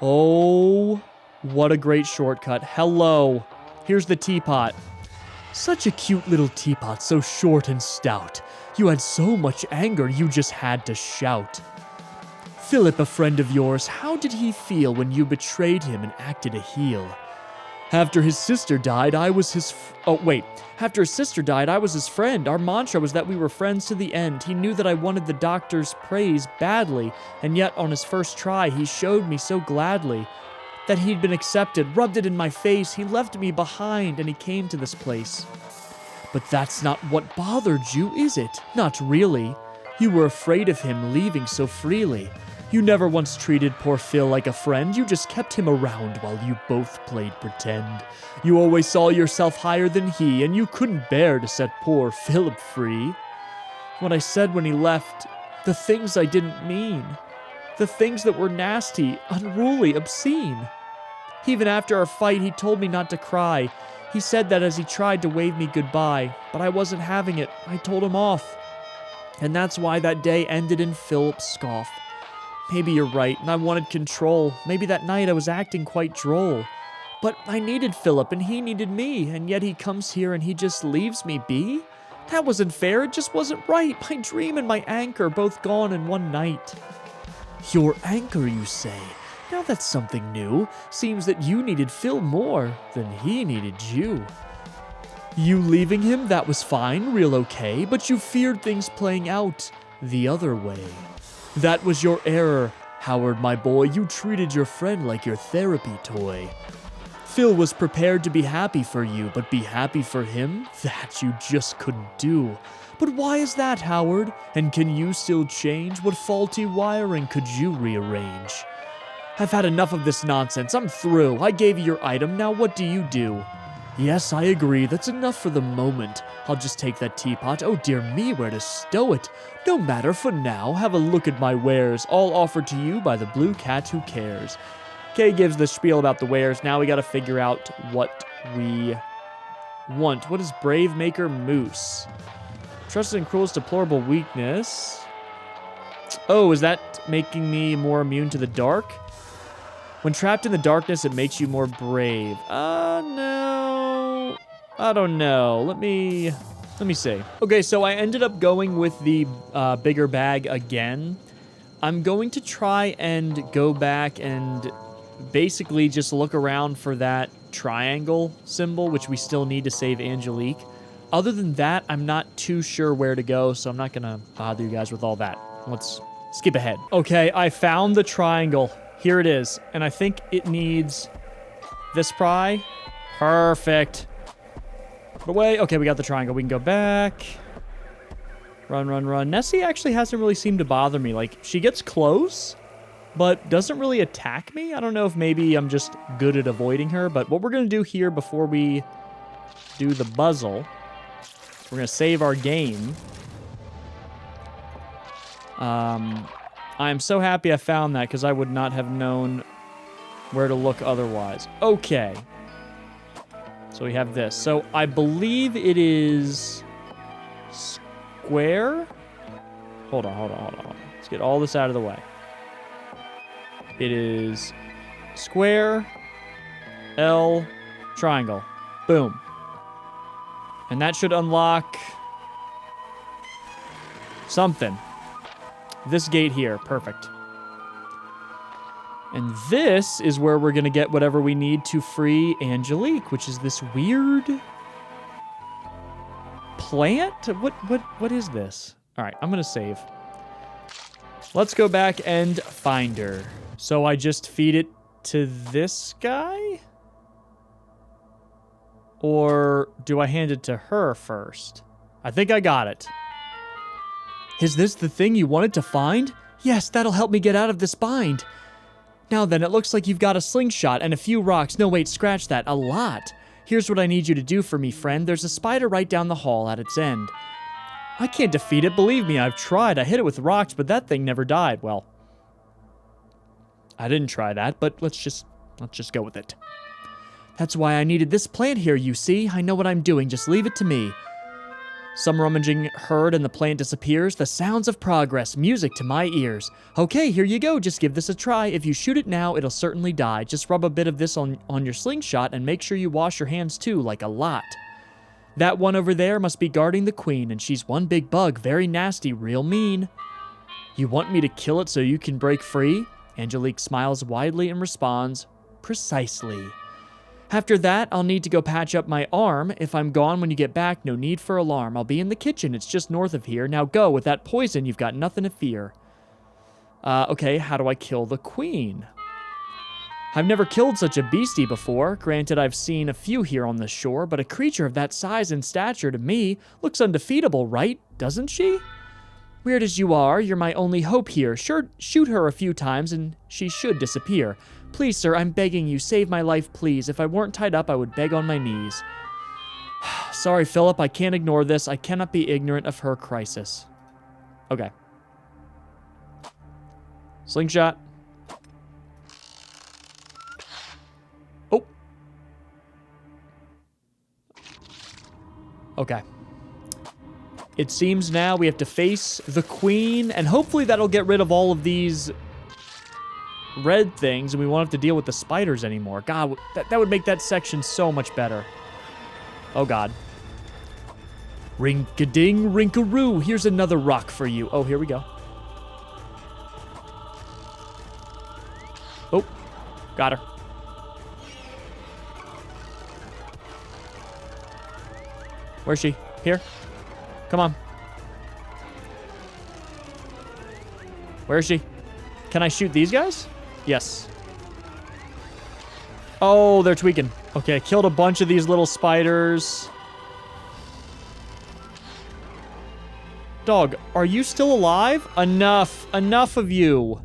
Oh, what a great shortcut. Hello. Here's the teapot. Such a cute little teapot, so short and stout. You had so much anger, you just had to shout. Philip, a friend of yours, how did he feel when you betrayed him and acted a heel? After his sister died, I was his After his sister died, I was his friend. Our mantra was that we were friends to the end. He knew that I wanted the doctor's praise badly, and yet on his first try, he showed me so gladly that he'd been accepted, rubbed it in my face. He left me behind, and he came to this place. But that's not what bothered you, is it? Not really. You were afraid of him leaving so freely. You never once treated poor Phil like a friend. You just kept him around while you both played pretend. You always saw yourself higher than he, and you couldn't bear to set poor Philip free. What I said when he left, the things I didn't mean. The things that were nasty, unruly, obscene. Even after our fight, he told me not to cry. He said that as he tried to wave me goodbye, but I wasn't having it. I told him off. And that's why that day ended in Philip's scoff. Maybe you're right, and I wanted control. Maybe that night I was acting quite droll. But I needed Philip, and he needed me, and yet he comes here and he just leaves me be? That wasn't fair, it just wasn't right. My dream and my anchor both gone in one night. Your anchor, you say? Now that's something new. Seems that you needed Phil more than he needed you. You leaving him, that was fine, real okay, but you feared things playing out the other way. That was your error, Howard, my boy. You treated your friend like your therapy toy. Phil was prepared to be happy for you, but be happy for him? That you just couldn't do. But why is that, Howard? And can you still change? What faulty wiring could you rearrange? I've had enough of this nonsense. I'm through. I gave you your item. Now what do you do? Yes, I agree. That's enough for the moment. I'll just take that teapot. Oh dear me, where to stow it? No matter for now. Have a look at my wares, all offered to you by the blue cat who cares. Kay gives the spiel about the wares. Now we gotta figure out what we want. What is Brave Maker Moose? Trusted and Cruel's deplorable weakness. Oh, is that making me more immune to the dark? When trapped in the darkness, it makes you more brave. No. I don't know. Let me see. Okay, so I ended up going with the bigger bag again. I'm going to try and go back and basically just look around for that triangle symbol, which we still need to save Angelique. Other than that, I'm not too sure where to go, so I'm not going to bother you guys with all that. Let's skip ahead. Okay, I found the triangle. Here it is. And I think it needs this pry. Perfect. Put away. Okay, we got the triangle. We can go back. Run, run, run. Nessie actually hasn't really seemed to bother me. Like, she gets close, but doesn't really attack me. I don't know if maybe I'm just good at avoiding her, but what we're going to do here before we do the puzzle, we're going to save our game. I'm so happy I found that because I would not have known where to look otherwise. Okay. So we have this. So I believe it is square. Hold on. Let's get all this out of the way. It is square, L, triangle. Boom. And that should unlock something. This gate here. Perfect. And this is where we're going to get whatever we need to free Angelique, which is this weird plant? What is this? All right, I'm going to save. Let's go back and find her. So I just feed it to this guy? Or do I hand it to her first? I think I got it. Is this the thing you wanted to find? Yes, that'll help me get out of this bind. Now then, it looks like you've got a slingshot and a few rocks. No, wait, scratch that. A lot. Here's what I need you to do for me, friend. There's a spider right down the hall at its end. I can't defeat it. Believe me, I've tried. I hit it with rocks, but that thing never died. Well, I didn't try that, but let's just go with it. That's why I needed this plant here, you see. I know what I'm doing. Just leave it to me. Some rummaging heard and the plant disappears. The sounds of progress, music to my ears. Okay, here you go. Just give this a try. If you shoot it now, it'll certainly die. Just rub a bit of this on your slingshot and make sure you wash your hands too, like a lot. That one over there must be guarding the queen, and she's one big bug, very nasty, real mean. You want me to kill it so you can break free? Angelique smiles widely and responds, precisely. After that, I'll need to go patch up my arm. If I'm gone when you get back, no need for alarm. I'll be in the kitchen. It's just north of here. Now go. With that poison, you've got nothing to fear. Okay, how do I kill the queen? I've never killed such a beastie before. Granted, I've seen a few here on the shore, but a creature of that size and stature to me looks undefeatable, right? Doesn't she? Weird as you are, you're my only hope here. Sure, shoot her a few times and she should disappear. Please, sir, I'm begging you, save my life, please. If I weren't tied up, I would beg on my knees. Sorry, Philip, I can't ignore this. I cannot be ignorant of her crisis. Okay. Slingshot. Oh. Okay. It seems now we have to face the queen, and hopefully that'll get rid of all of these red things, and we won't have to deal with the spiders anymore. God, that would make that section so much better. Oh, God. Rink-a-ding, rink-a-roo. Here's another rock for you. Oh, here we go. Oh, got her. Where's she? Here? Come on. Where is she? Can I shoot these guys? Yes. Oh, they're tweaking. Okay, I killed a bunch of these little spiders. Dog, are you still alive? Enough. Enough of you.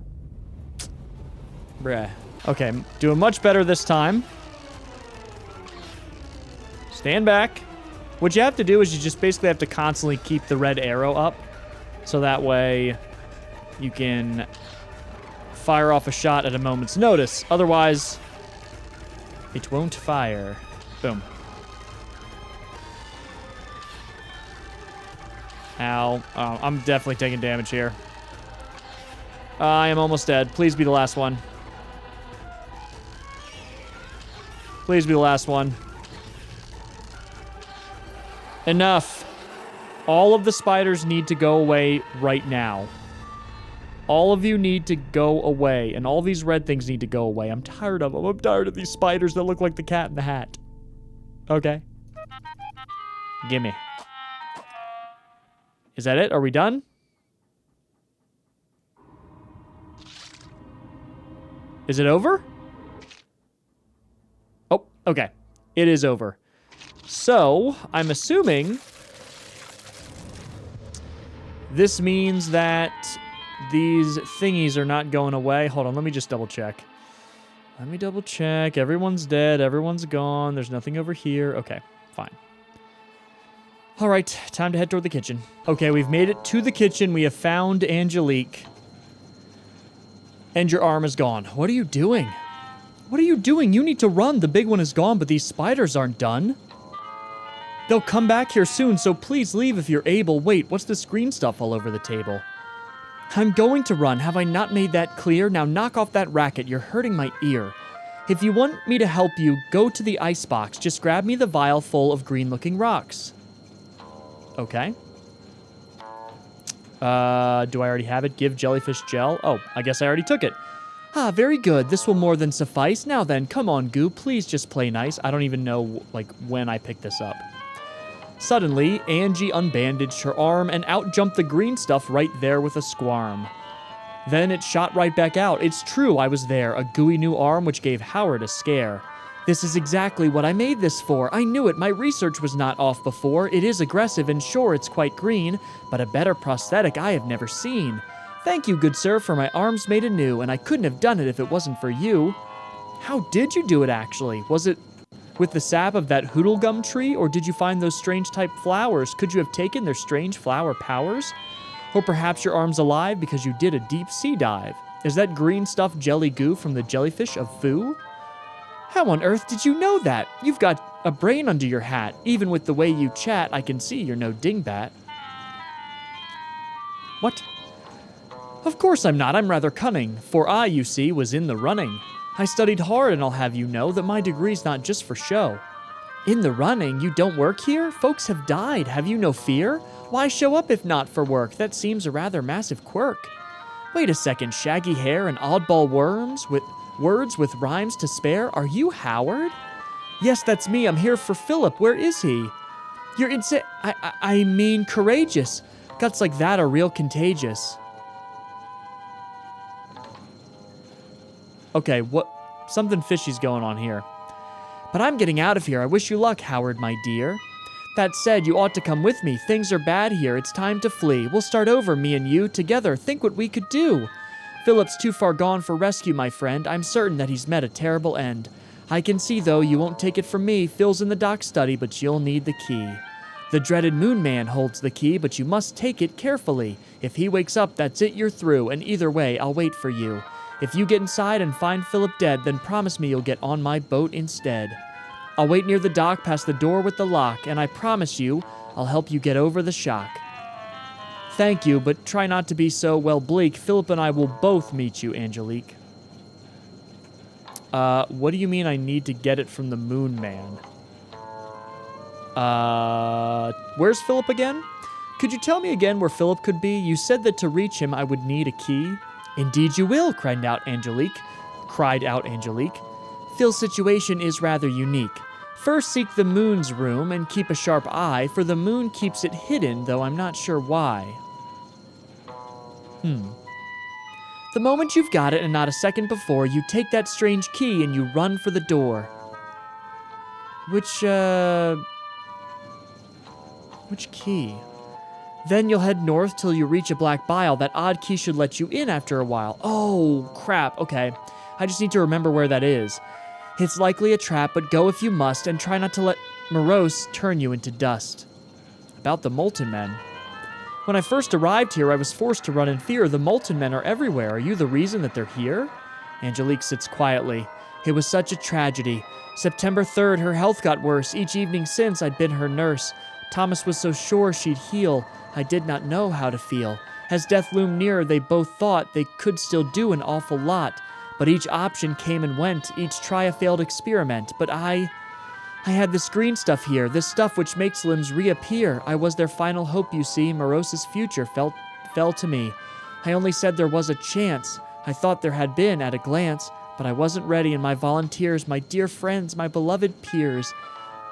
Bruh. Okay, doing much better this time. Stand back. What you have to do is you just basically have to constantly keep the red arrow up. So that way you can fire off a shot at a moment's notice. Otherwise, it won't fire. Boom. Ow. Oh, I'm definitely taking damage here. I am almost dead. Please be the last one. Please be the last one. Enough. All of the spiders need to go away right now. All of you need to go away, and all these red things need to go away. I'm tired of them. I'm tired of these spiders that look like the Cat in the Hat. Okay. Gimme. Is that it? Are we done? Is it over? Oh, okay. It is over. So, I'm assuming this means that these thingies are not going away. Hold on, let me just double check. Let me double check. Everyone's dead. Everyone's gone. There's nothing over here. Okay, fine. All right, time to head toward the kitchen. Okay, we've made it to the kitchen. We have found Angelique. And your arm is gone. What are you doing? What are you doing? You need to run. The big one is gone, but these spiders aren't done. They'll come back here soon, so please leave if you're able. Wait, what's this green stuff all over the table? I'm going to run. Have I not made that clear? Now knock off that racket. You're hurting my ear. If you want me to help you, go to the icebox. Just grab me the vial full of green-looking rocks. Okay. Do I already have it? Give jellyfish gel. Oh, I guess I already took it. Ah, very good. This will more than suffice. Now then, come on, Goo. Please just play nice. I don't even know, like, when I picked this up. Suddenly, Angie unbandaged her arm and out jumped the green stuff right there with a squarm. Then it shot right back out. It's true, I was there. A gooey new arm which gave Howard a scare. This is exactly what I made this for. I knew it. My research was not off before. It is aggressive and sure it's quite green, but a better prosthetic I have never seen. Thank you, good sir, for my arms made anew, and I couldn't have done it if it wasn't for you. How did you do it, actually? Was it with the sap of that hoodlegum tree, or did you find those strange type flowers? Could you have taken their strange flower powers? Or perhaps your arm's alive because you did a deep sea dive. Is that green stuff jelly goo from the jellyfish of Foo? How on earth did you know that? You've got a brain under your hat. Even with the way you chat, I can see you're no dingbat. What? Of course I'm not. I'm rather cunning. For I, you see, was in the running. I studied hard, and I'll have you know that my degree's not just for show. In the running? You don't work here? Folks have died. Have you no fear? Why show up if not for work? That seems a rather massive quirk. Wait a second. Shaggy hair and oddball worms with words with rhymes to spare? Are you Howard? Yes, that's me. I'm here for Philip. Where is he? You're I mean courageous. Guts like that are real contagious. Okay, what? Something fishy's going on here. But I'm getting out of here. I wish you luck, Howard, my dear. That said, you ought to come with me. Things are bad here. It's time to flee. We'll start over, me and you, together. Think what we could do. Philip's too far gone for rescue, my friend. I'm certain that he's met a terrible end. I can see, though, you won't take it from me. Phil's in the dock study, but you'll need the key. The dreaded Moon Man holds the key, but you must take it carefully. If he wakes up, that's it, you're through, and either way, I'll wait for you. If you get inside and find Philip dead, then promise me you'll get on my boat instead. I'll wait near the dock past the door with the lock, and I promise you, I'll help you get over the shock. Thank you, but try not to be so, well, bleak. Philip and I will both meet you, Angelique. What do you mean I need to get it from the Moon Man? Where's Philip again? Could you tell me again where Philip could be? You said that to reach him I would need a key. Indeed you will, cried out Angelique. Phil's situation is rather unique. First seek the Moon's room and keep a sharp eye, for the Moon keeps it hidden, though I'm not sure why. The The moment you've got it and not a second before, you take that strange key and you run for the door. Which key? Then you'll head north till you reach a black bile. That odd key should let you in after a while. Oh, crap. Okay. I just need to remember where that is. It's likely a trap, but go if you must, and try not to let Morose turn you into dust. About the Molten Men. When I first arrived here, I was forced to run in fear. The Molten Men are everywhere. Are you the reason that they're here? Angelique sits quietly. It was such a tragedy. September 3rd, her health got worse. Each evening since, I'd been her nurse. Thomas was so sure she'd heal. I did not know how to feel. As death loomed nearer, they both thought they could still do an awful lot. But each option came and went, each try a failed experiment. But I had this green stuff here, this stuff which makes limbs reappear. I was their final hope, you see. Morose's future fell to me. I only said there was a chance. I thought there had been at a glance, but I wasn't ready, and my volunteers, my dear friends, my beloved peers.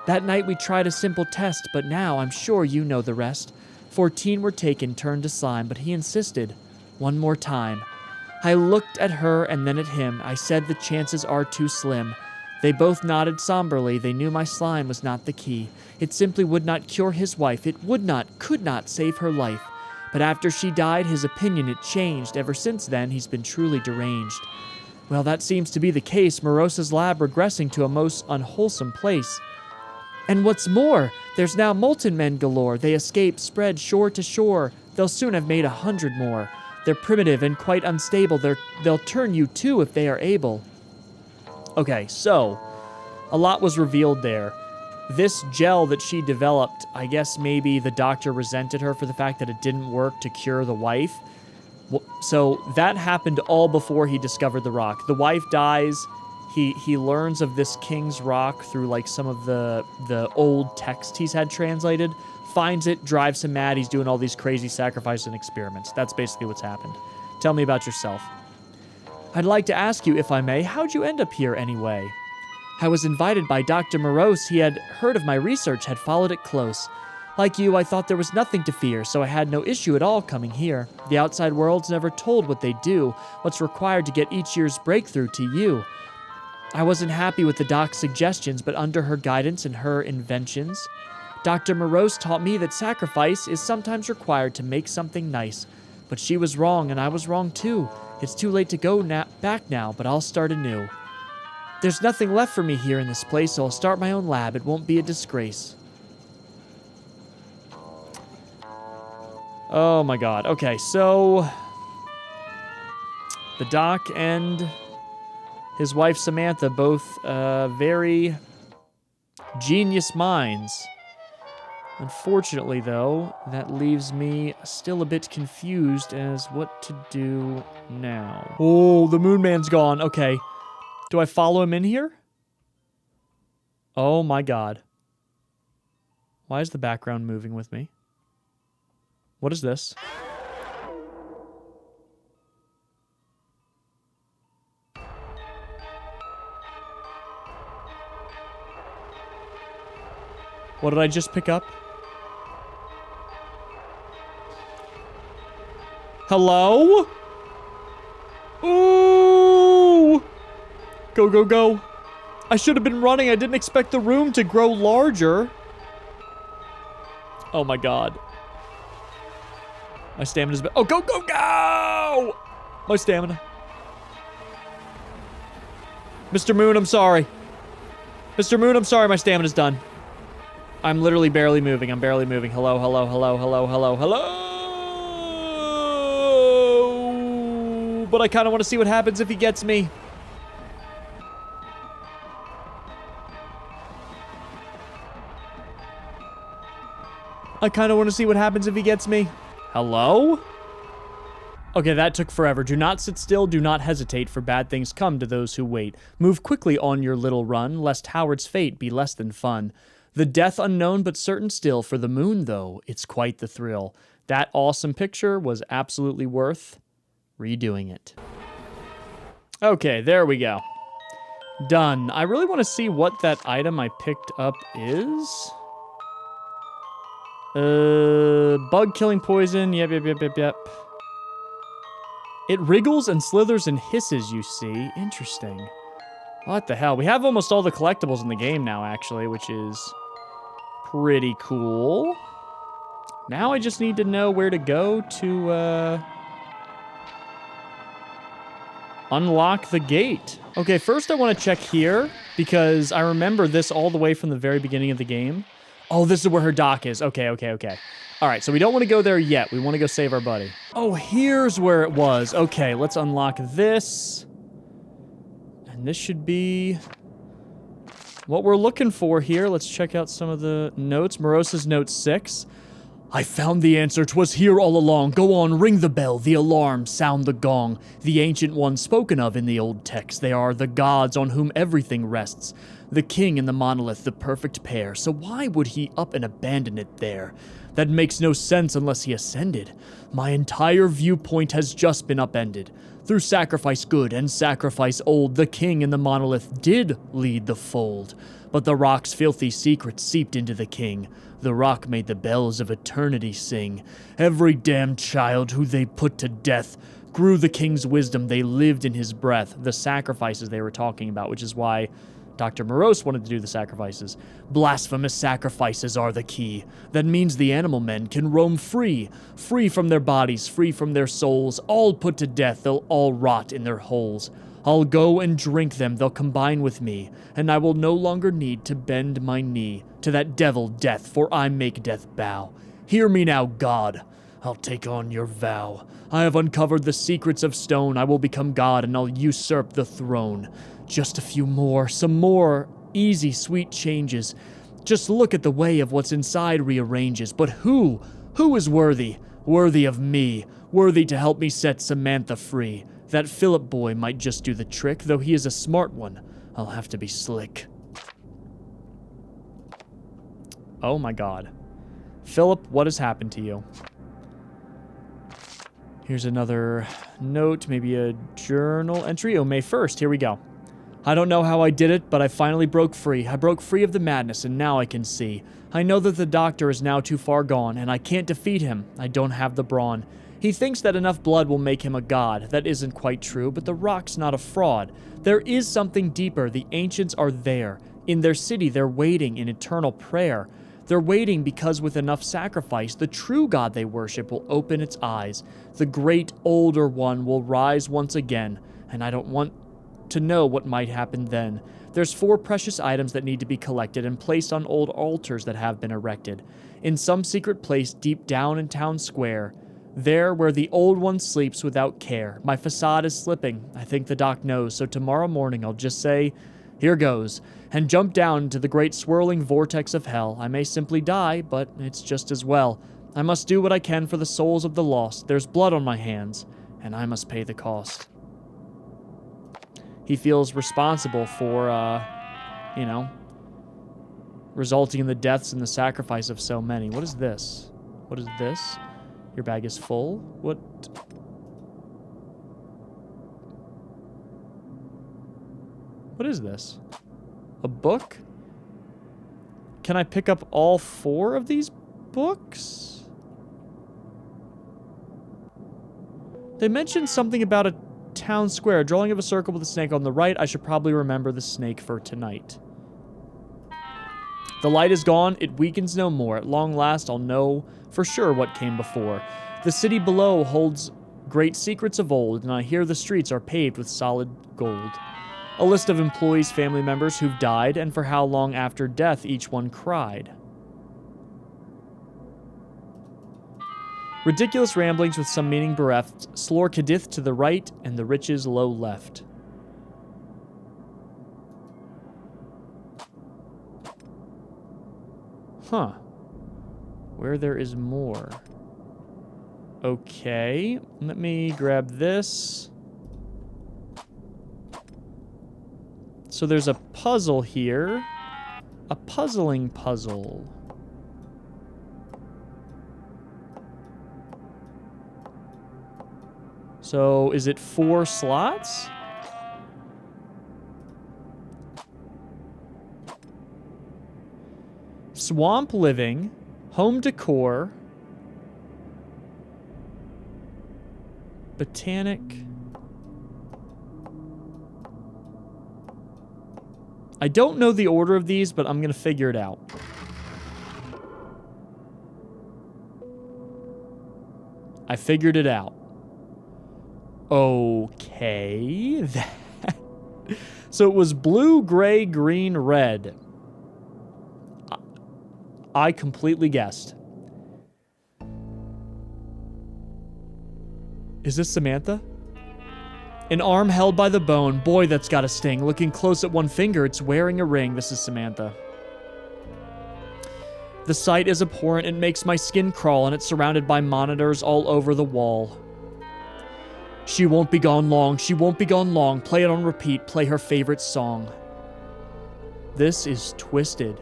That night we tried a simple test, but now I'm sure you know the rest. 14 were taken, turned to slime, but he insisted. One more time. I looked at her and then at him. I said the chances are too slim. They both nodded somberly. They knew my slime was not the key. It simply would not cure his wife. It would not, could not save her life. But after she died, his opinion, it changed. Ever since then, he's been truly deranged. Well, that seems to be the case. Morose's lab regressing to a most unwholesome place. And what's more, there's now Molten Men galore. They escape, spread shore to shore. They'll soon have made 100 more. They're primitive and quite unstable. They'll turn you too if they are able. Okay, so a lot was revealed there. This gel that she developed, I guess maybe the doctor resented her for the fact that it didn't work to cure the wife. So that happened all before he discovered the rock. The wife dies. He learns of this king's rock through like some of the old text he's had translated. Finds it, drives him mad. He's doing all these crazy sacrifices and experiments. That's basically what's happened. Tell me about yourself. I'd like to ask you, if I may, how'd you end up here anyway? I was invited by Dr. Morose. He had heard of my research, had followed it close. Like you, I thought there was nothing to fear, so I had no issue at all coming here. The outside world's never told what they do, what's required to get each year's breakthrough to you. I wasn't happy with the doc's suggestions, but under her guidance and her inventions, Dr. Morose taught me that sacrifice is sometimes required to make something nice. But she was wrong, and I was wrong too. It's too late to go back now, but I'll start anew. There's nothing left for me here in this place, so I'll start my own lab. It won't be a disgrace. Oh my god. Okay, so the doc and his wife Samantha, both very genius minds. Unfortunately, though, that leaves me still a bit confused as what to do now. Oh, the Moon Man's gone. Okay. Do I follow him in here? Oh my god. Why is the background moving with me? What is this? What did I just pick up? Hello? Ooh! Go, go, go. I should have been running. I didn't expect the room to grow larger. Oh my god. My stamina's been... Oh, go, go, go! My stamina. Mr. Moon, I'm sorry. Mr. Moon, I'm sorry. My stamina's done. I'm literally barely moving. I'm barely moving. Hello, hello, hello, hello, hello, hello! But I kind of want to see what happens if he gets me. I kind of want to see what happens if he gets me. Hello? Okay, that took forever. Do not sit still. Do not hesitate, for bad things come to those who wait. Move quickly on your little run, lest Howard's fate be less than fun. The death unknown but certain still. For the moon, though, it's quite the thrill. That awesome picture was absolutely worth redoing it. Okay, there we go. Done. I really want to see what that item I picked up is. Bug killing poison. Yep. It wriggles and slithers and hisses, you see. Interesting. What the hell? We have almost all the collectibles in the game now, actually, which is pretty cool. Now I just need to know where to go to, unlock the gate. Okay, first I want to check here, because I remember this all the way from the very beginning of the game. Oh, this is where her dock is. Okay. All right, so we don't want to go there yet. We want to go save our buddy. Oh, here's where it was. Okay, let's unlock this. And this should be what we're looking for here. Let's check out some of the notes. Morose's note 6. I found the answer, 'twas here all along. Go on, ring the bell, the alarm, sound the gong. The ancient ones spoken of in the old text, they are the gods on whom everything rests. The king and the monolith, the perfect pair. So why would he up and abandon it there? That makes no sense unless he ascended. My entire viewpoint has just been upended. Through sacrifice good and sacrifice old, the king and the monolith did lead the fold. But the rock's filthy secret seeped into the king. The rock made the bells of eternity sing. Every damned child who they put to death grew the king's wisdom, they lived in his breath. The sacrifices they were talking about, which is why Dr. Morose wanted to do the sacrifices. Blasphemous sacrifices are the key. That means the animal men can roam free. Free from their bodies, free from their souls. All put to death, they'll all rot in their holes. I'll go and drink them, they'll combine with me, and I will no longer need to bend my knee to that devil death, for I make death bow. Hear me now, God. I'll take on your vow. I have uncovered the secrets of stone. I will become God, and I'll usurp the throne. Just a few more, some more easy, sweet changes. Just look at the way of what's inside rearranges. But who is worthy? Worthy of me. Worthy to help me set Samantha free. That Philip boy might just do the trick, though he is a smart one. I'll have to be slick. Oh my god. Philip, what has happened to you? Here's another note, maybe a journal entry. Oh, May 1st, here we go. I don't know how I did it, but I finally broke free. I broke free of the madness, and now I can see. I know that the doctor is now too far gone, and I can't defeat him. I don't have the brawn. He thinks that enough blood will make him a god. That isn't quite true, but the rock's not a fraud. There is something deeper. The ancients are there. In their city, they're waiting in eternal prayer. They're waiting because with enough sacrifice, the true God they worship will open its eyes. The great older one will rise once again, and I don't want to know what might happen then. There's 4 precious items that need to be collected and placed on old altars that have been erected. In some secret place deep down in town square, there where the old one sleeps without care. My facade is slipping. I think the doc knows, so tomorrow morning I'll just say, here goes, and jump down into the great swirling vortex of hell. I may simply die, but it's just as well. I must do what I can for the souls of the lost. There's blood on my hands, and I must pay the cost. He feels responsible for, resulting in the deaths and the sacrifice of so many. What is this? What is this? Your bag is full? What? What is this? A book? Can I pick up all 4 of these books? They mentioned something about a town square, a drawing of a circle with a snake on the right. I should probably remember the snake for tonight. The light is gone, it weakens no more. At long last, I'll know for sure what came before. The city below holds great secrets of old, and I hear the streets are paved with solid gold. A list of employees, family members who've died, and for how long after death each one cried. Ridiculous ramblings with some meaning bereft, Slor Kadith to the right, and the riches low left. Huh. Where there is more. Okay, let me grab this. So there's a puzzle here. A puzzling puzzle. So is it 4 slots? Swamp living, home decor. Botanic. I don't know the order of these, but I'm going to figure it out. I figured it out. Okay. So it was blue, gray, green, red. I completely guessed. Is this Samantha? An arm held by the bone. Boy, that's gotta sting. Looking close at one finger, it's wearing a ring. This is Samantha. The sight is abhorrent. It makes my skin crawl, and it's surrounded by monitors all over the wall. She won't be gone long. She won't be gone long. Play it on repeat. Play her favorite song. This is twisted.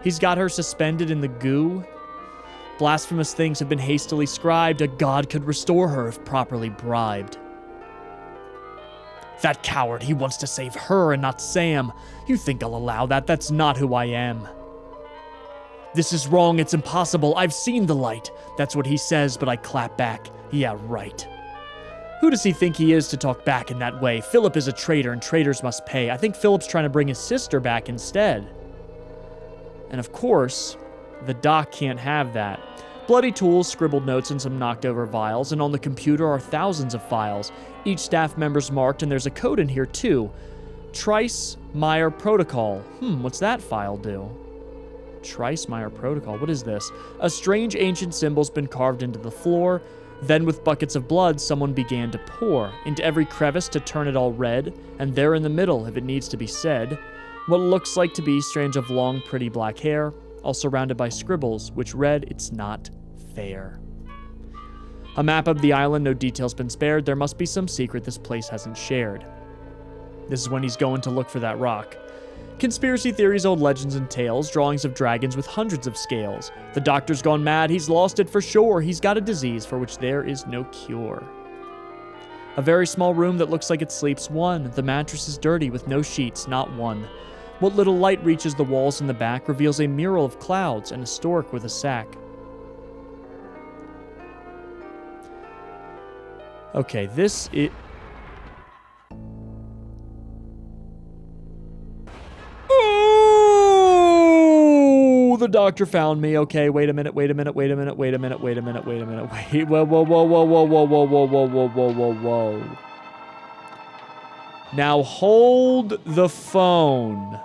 He's got her suspended in the goo. Blasphemous things have been hastily scribed. A god could restore her if properly bribed. That coward, he wants to save her and not Sam. You think I'll allow that? That's not who I am. This is wrong, it's impossible. I've seen the light. That's what he says, but I clap back. Yeah, right. Who does he think he is to talk back in that way? Philip is a traitor, and traitors must pay. I think Philip's trying to bring his sister back instead. And of course, the doc can't have that. Bloody tools, scribbled notes, and some knocked over vials, and on the computer are thousands of files. Each staff member's marked, and there's a code in here too. Trice-Meyer Protocol. What's that file do? Trice-Meyer Protocol, what is this? A strange ancient symbol's been carved into the floor. Then with buckets of blood, someone began to pour into every crevice to turn it all red, and there in the middle, if it needs to be said, what looks like to be strands of long, pretty black hair, all surrounded by scribbles, which read, "It's not fair." A map of the island, no details been spared. There must be some secret this place hasn't shared. This is when he's going to look for that rock. Conspiracy theories, old legends and tales, drawings of dragons with hundreds of scales. The doctor's gone mad, he's lost it for sure. He's got a disease for which there is no cure. A very small room that looks like it sleeps one. The mattress is dirty with no sheets, not one. What little light reaches the walls in the back reveals a mural of clouds and a stork with a sack. Okay, this is... Oh, the doctor found me. Okay, wait a minute, wait a minute, wait a minute, wait a minute, wait a minute, wait a minute, wait, whoa, whoa, whoa, whoa, whoa, whoa, whoa, whoa, whoa, whoa, whoa, whoa, whoa. Now hold the phone.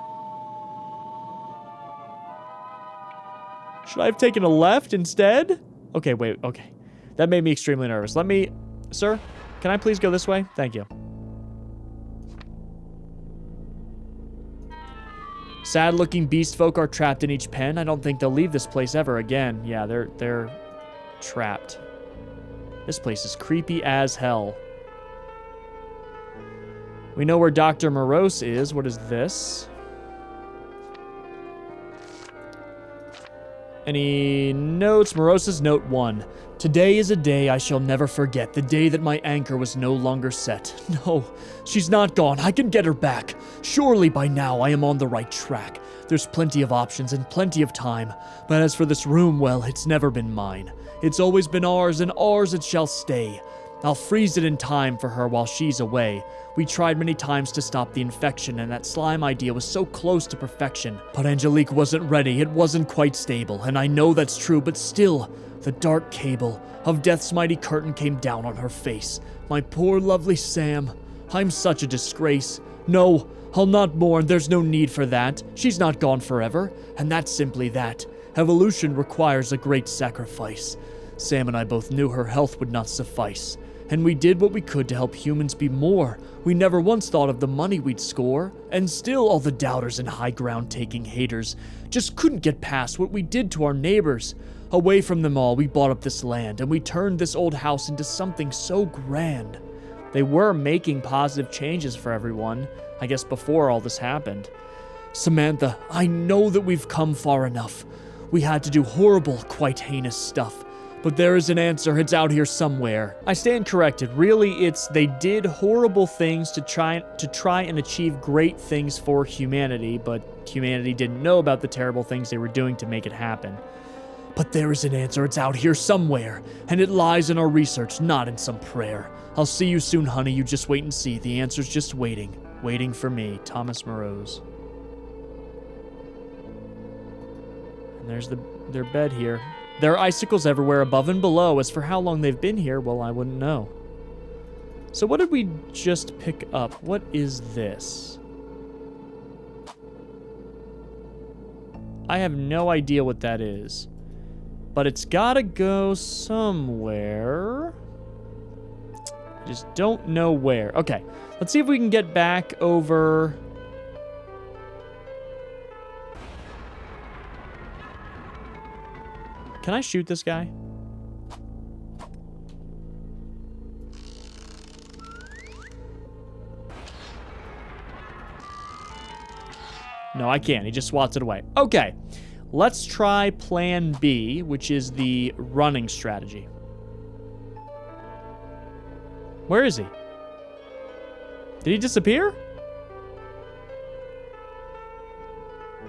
Should I have taken a left instead? Okay, wait, okay. That made me extremely nervous. Let me... Sir, can I please go this way? Thank you. Sad-looking beast folk are trapped in each pen. I don't think they'll leave this place ever again. Yeah, they're trapped. This place is creepy as hell. We know where Dr. Morose is. What is this? Any notes? Morose's note 1. Today is a day I shall never forget. The day that my anchor was no longer set. No, she's not gone. I can get her back. Surely by now I am on the right track. There's plenty of options and plenty of time. But as for this room, well, it's never been mine. It's always been ours, and ours it shall stay. I'll freeze it in time for her while she's away. We tried many times to stop the infection, and that slime idea was so close to perfection. But Angelique wasn't ready, it wasn't quite stable, and I know that's true, but still, the dark cable of death's mighty curtain came down on her face. My poor lovely Sam, I'm such a disgrace. No, I'll not mourn, there's no need for that. She's not gone forever, and that's simply that. Evolution requires a great sacrifice. Sam and I both knew her health would not suffice. And we did what we could to help humans be more. We never once thought of the money we'd score. And still all the doubters and high ground taking haters just couldn't get past what we did to our neighbors. Away from them all, we bought up this land, and we turned this old house into something so grand. They were making positive changes for everyone, I guess before all this happened. Samantha, I know that we've come far enough. We had to do horrible, quite heinous stuff. But there is an answer, it's out here somewhere. I stand corrected. Really, it's they did horrible things to try and achieve great things for humanity, but humanity didn't know about the terrible things they were doing to make it happen. But there is an answer. It's out here somewhere. And it lies in our research, not in some prayer. I'll see you soon, honey. You just wait and see. The answer's just waiting. Waiting for me, Thomas Morose. And there's their bed here. There are icicles everywhere above and below. As for how long they've been here, well, I wouldn't know. So what did we just pick up? What is this? I have no idea what that is. But it's gotta go somewhere. I just don't know where. Okay, let's see if we can get back over... Can I shoot this guy? No, I can't. He just swats it away. Okay, let's try plan B, which is the running strategy. Where is he? Did he disappear?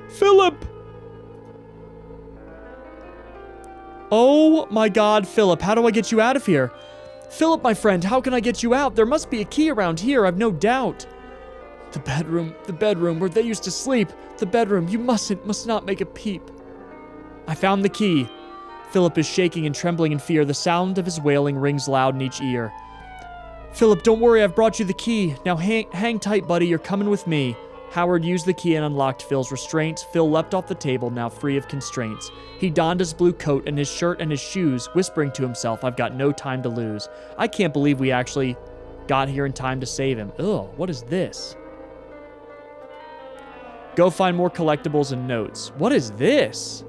Philip! Oh my God, Philip, how do I get you out of here? Philip, my friend, how can I get you out? There must be a key around here, I've no doubt. The bedroom where they used to sleep. The bedroom, you must not make a peep. I found the key. Philip is shaking and trembling in fear. The sound of his wailing rings loud in each ear. Philip, don't worry, I've brought you the key. Now hang tight, buddy, you're coming with me. Howard used the key and unlocked Phil's restraints. Phil leapt off the table, now free of constraints. He donned his blue coat and his shirt and his shoes, whispering to himself, I've got no time to lose. I can't believe we actually got here in time to save him. Ugh, what is this? Go find more collectibles and notes. What is this?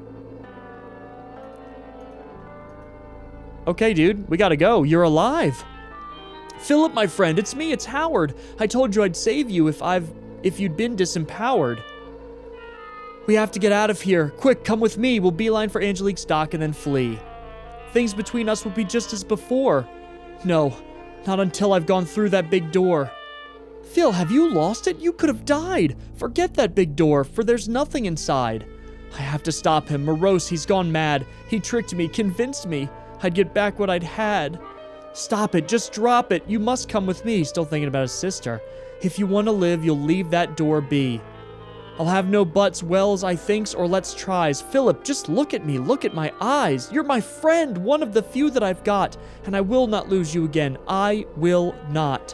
Okay, dude, we gotta go. You're alive. Philip, my friend, it's me, it's Howard. I told you I'd save you if you'd been disempowered. We have to get out of here. Quick, come with me. We'll beeline for Angelique's dock and then flee. Things between us will be just as before. No, not until I've gone through that big door. Phil, have you lost it? You could have died. Forget that big door, for there's nothing inside. I have to stop him. Morose, he's gone mad. He tricked me, convinced me I'd get back what I'd had. Stop it, just drop it. You must come with me. Still thinking about his sister. If you want to live, you'll leave that door be. I'll have no buts, wells, I thinks, or let's tries. Philip, just look at me. Look at my eyes. You're my friend, one of the few that I've got, and I will not lose you again. I will not.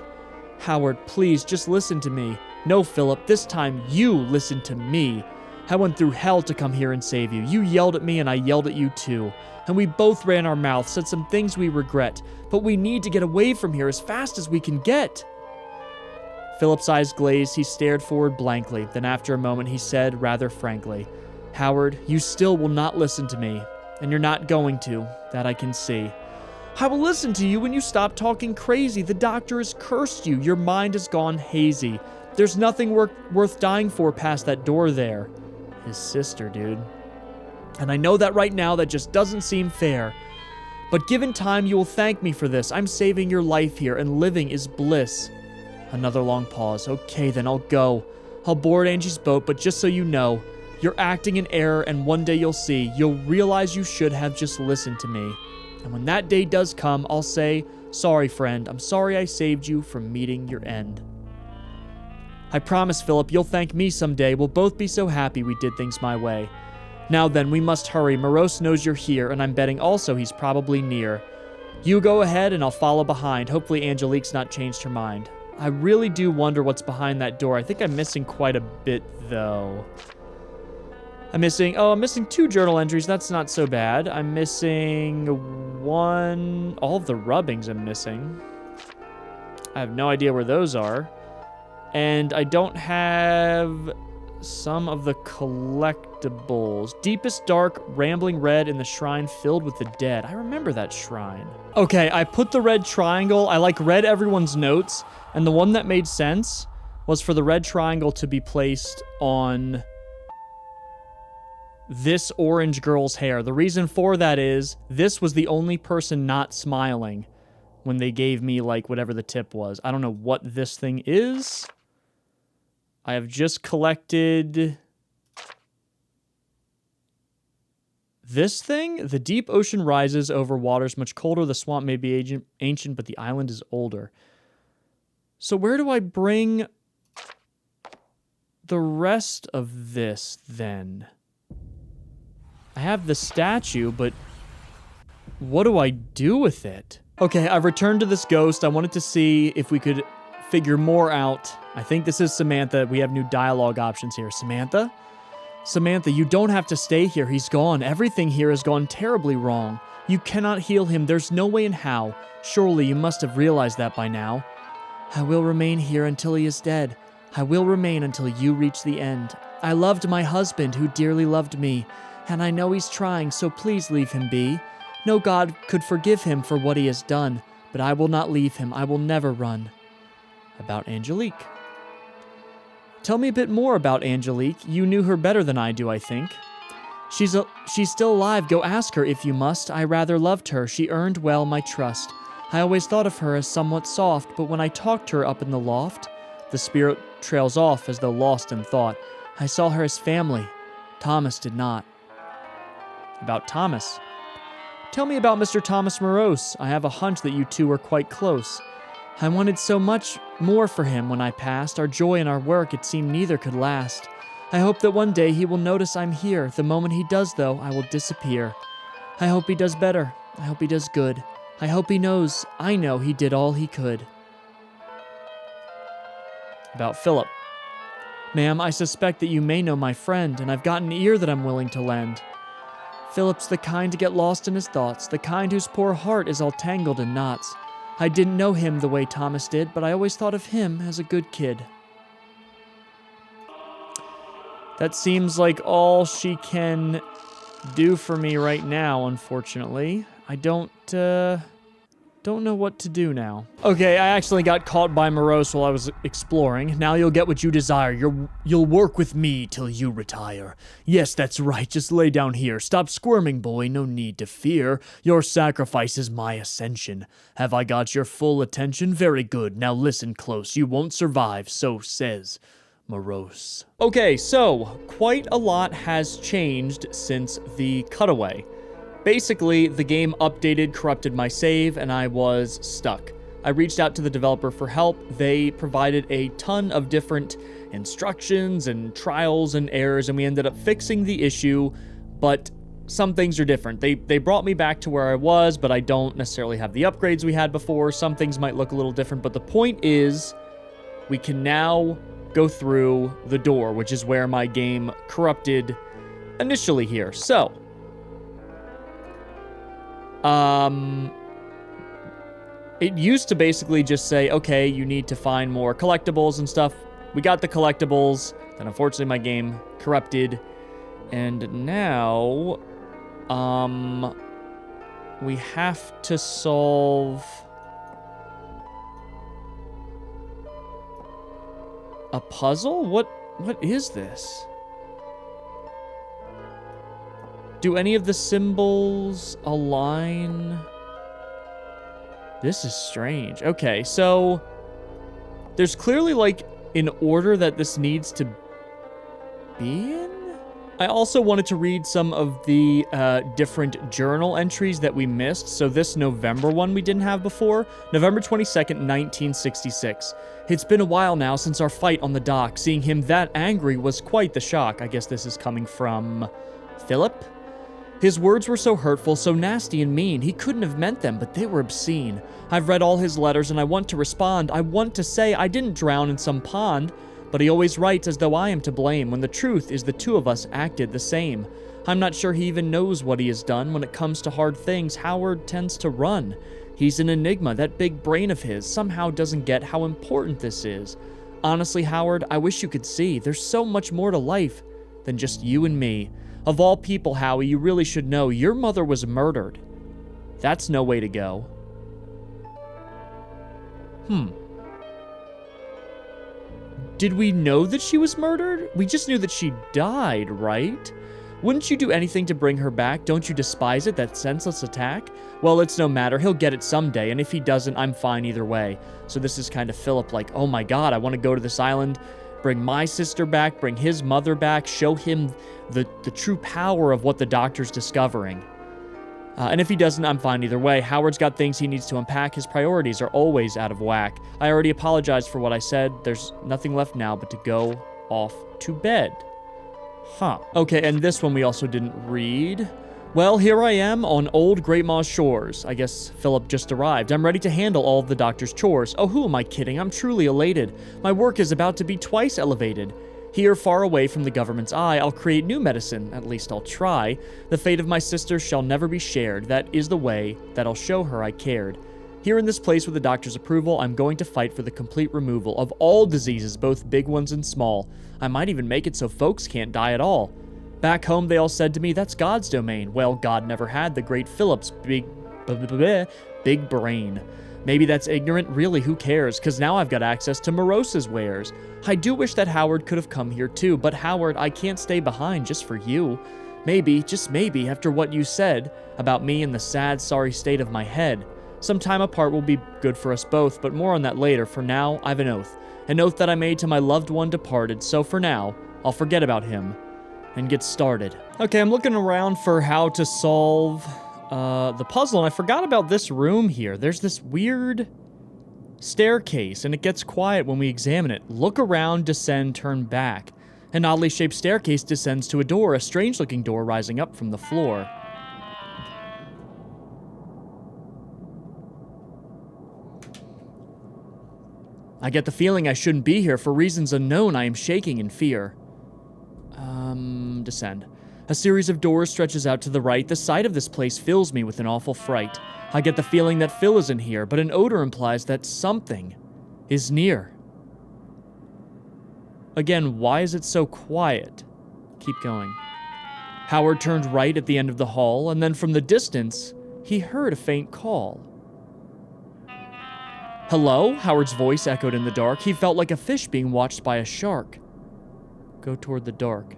Howard, please, just listen to me. No, Philip, this time you listen to me. I went through hell to come here and save you. You yelled at me and I yelled at you too. And we both ran our mouths, said some things we regret. But we need to get away from here as fast as we can get. Philip's eyes glazed. He stared forward blankly. Then after a moment he said, rather frankly, Howard, you still will not listen to me. And you're not going to. That I can see. I will listen to you when you stop talking crazy. The doctor has cursed you. Your mind has gone hazy. There's nothing worth dying for past that door there. His sister, dude. And I know that right now that just doesn't seem fair. But given time, you will thank me for this. I'm saving your life here, and living is bliss. Another long pause. Okay, then I'll go. I'll board Angie's boat, but just so you know, you're acting in error, and one day you'll see. You'll realize you should have just listened to me. And when that day does come, I'll say, sorry, friend. I'm sorry I saved you from meeting your end. I promise, Philip, you'll thank me someday. We'll both be so happy we did things my way. Now then, we must hurry. Morose knows you're here, and I'm betting also he's probably near. You go ahead, and I'll follow behind. Hopefully Angelique's not changed her mind. I really do wonder what's behind that door. I think I'm missing quite a bit, though. I'm missing 2 journal entries. That's not so bad. I'm missing 1. All of the rubbings I'm missing. I have no idea where those are. And I don't have some of the collectibles. Deepest dark, rambling red in the shrine filled with the dead. I remember that shrine. Okay, I put the red triangle. I read everyone's notes. And the one that made sense was for the red triangle to be placed on this orange girl's hair. The reason for that is this was the only person not smiling when they gave me, whatever the tip was. I don't know what this thing is. I have just collected This thing? The deep ocean rises over waters much colder. The swamp may be ancient, but the island is older. So where do I bring the rest of this, then? I have the statue, but what do I do with it? Okay, I've returned to this ghost. I wanted to see if we could figure more out. I think this is Samantha. We have new dialogue options here. Samantha? Samantha, you don't have to stay here. He's gone. Everything here has gone terribly wrong. You cannot heal him. There's no way in how. Surely you must have realized that by now. I will remain here until he is dead. I will remain until you reach the end. I loved my husband, who dearly loved me, and I know he's trying, so please leave him be. No God could forgive him for what he has done, but I will not leave him. I will never run. About Angelique. Tell me a bit more about Angelique. You knew her better than I do, I think. She's still alive. Go ask her if you must. I rather loved her. She earned well my trust. I always thought of her as somewhat soft, but when I talked to her up in the loft, the spirit trails off as though lost in thought. I saw her as family. Thomas did not. About Thomas. Tell me about Mr. Thomas Morose. I have a hunch that you two were quite close. I wanted so much more for him when I passed. Our joy and our work, it seemed neither could last. I hope that one day he will notice I'm here. The moment he does, though, I will disappear. I hope he does better. I hope he does good. I hope he knows, I know he did all he could. About Philip. Ma'am, I suspect that you may know my friend, and I've got an ear that I'm willing to lend. Philip's the kind to get lost in his thoughts, the kind whose poor heart is all tangled in knots. I didn't know him the way Thomas did, but I always thought of him as a good kid. That seems like all she can do for me right now, unfortunately. I don't know what to do now. Okay, I accidentally got caught by Morose while I was exploring. Now you'll get what you desire. You'll work with me till you retire. Yes, that's right. Just lay down here. Stop squirming, boy. No need to fear. Your sacrifice is my ascension. Have I got your full attention? Very good. Now listen close. You won't survive, so says Morose. Okay, so quite a lot has changed since the cutaway. Basically, the game updated, corrupted my save, and I was stuck. I reached out to the developer for help. They provided a ton of different instructions and trials and errors, and we ended up fixing the issue, but some things are different. They brought me back to where I was, but I don't necessarily have the upgrades we had before. Some things might look a little different, but the point is, we can now go through the door, which is where my game corrupted initially here. So, it used to basically just say, okay, you need to find more collectibles and stuff. We got the collectibles, then unfortunately my game corrupted, and now, we have to solve a puzzle? What is this? Do any of the symbols align? This is strange. Okay, so there's clearly like an order that this needs to be in? I also wanted to read some of the different journal entries that we missed. So this November one we didn't have before. November 22nd, 1966. It's been a while now since our fight on the dock. Seeing him that angry was quite the shock. I guess this is coming from Philip? His words were so hurtful, so nasty and mean. He couldn't have meant them, but they were obscene. I've read all his letters and I want to respond. I want to say I didn't drown in some pond. But he always writes as though I am to blame, when the truth is the two of us acted the same. I'm not sure he even knows what he has done. When it comes to hard things, Howard tends to run. He's an enigma. That big brain of his somehow doesn't get how important this is. Honestly, Howard, I wish you could see. There's so much more to life than just you and me. Of all people, Howie, you really should know your mother was murdered. That's no way to go. Did we know that she was murdered? We just knew that she died, right? Wouldn't you do anything to bring her back? Don't you despise it, that senseless attack? Well, it's no matter. He'll get it someday, and if he doesn't, I'm fine either way. So this is kind of Philip like, oh my god, I want to go to this island, bring my sister back, bring his mother back, show him the true power of what the doctor's discovering. And if he doesn't, I'm fine either way. Howard's got things he needs to unpack. His priorities are always out of whack. I already apologized for what I said. There's nothing left now but to go off to bed. Huh. Okay, and this one we also didn't read. Well, here I am on old Great Maw's shores. I guess Philip just arrived. I'm ready to handle all of the doctor's chores. Oh, who am I kidding? I'm truly elated. My work is about to be twice elevated. Here, far away from the government's eye, I'll create new medicine. At least I'll try. The fate of my sister shall never be shared. That is the way that I'll show her I cared. Here in this place with the doctor's approval, I'm going to fight for the complete removal of all diseases, both big ones and small. I might even make it so folks can't die at all. Back home, they all said to me, that's God's domain. Well, God never had the great Philip's big brain. Maybe that's ignorant. Really, who cares? Because now I've got access to Morose's wares. I do wish that Howard could have come here too, but Howard, I can't stay behind just for you. Maybe, just maybe, after what you said about me and the sad, sorry state of my head. Some time apart will be good for us both, but more on that later. For now, I've an oath. An oath that I made to my loved one departed, so for now, I'll forget about him and get started. Okay, I'm looking around for how to solve the puzzle, and I forgot about this room here. There's this weird staircase, and it gets quiet when we examine it. Look around, descend, turn back. An oddly shaped staircase descends to a door, a strange-looking door rising up from the floor. I get the feeling I shouldn't be here. For reasons unknown, I am shaking in fear. Descend. A series of doors stretches out to the right. The sight of this place fills me with an awful fright. I get the feeling that Phil isn't here, but an odor implies that something is near. Again, why is it so quiet? Keep going. Howard turned right at the end of the hall, and then from the distance, he heard a faint call. Hello? Howard's voice echoed in the dark. He felt like a fish being watched by a shark. Go toward the dark.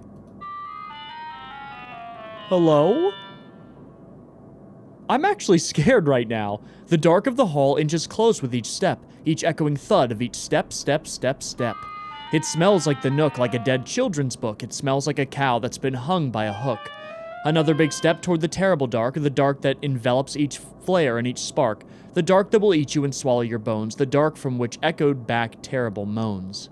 Hello? I'm actually scared right now. The dark of the hall inches close with each step, each echoing thud of each step, step, step, step. It smells like the Nook, like a dead children's book. It smells like a cow that's been hung by a hook. Another big step toward the terrible dark, the dark that envelops each flare and each spark, the dark that will eat you and swallow your bones, the dark from which echoed back terrible moans.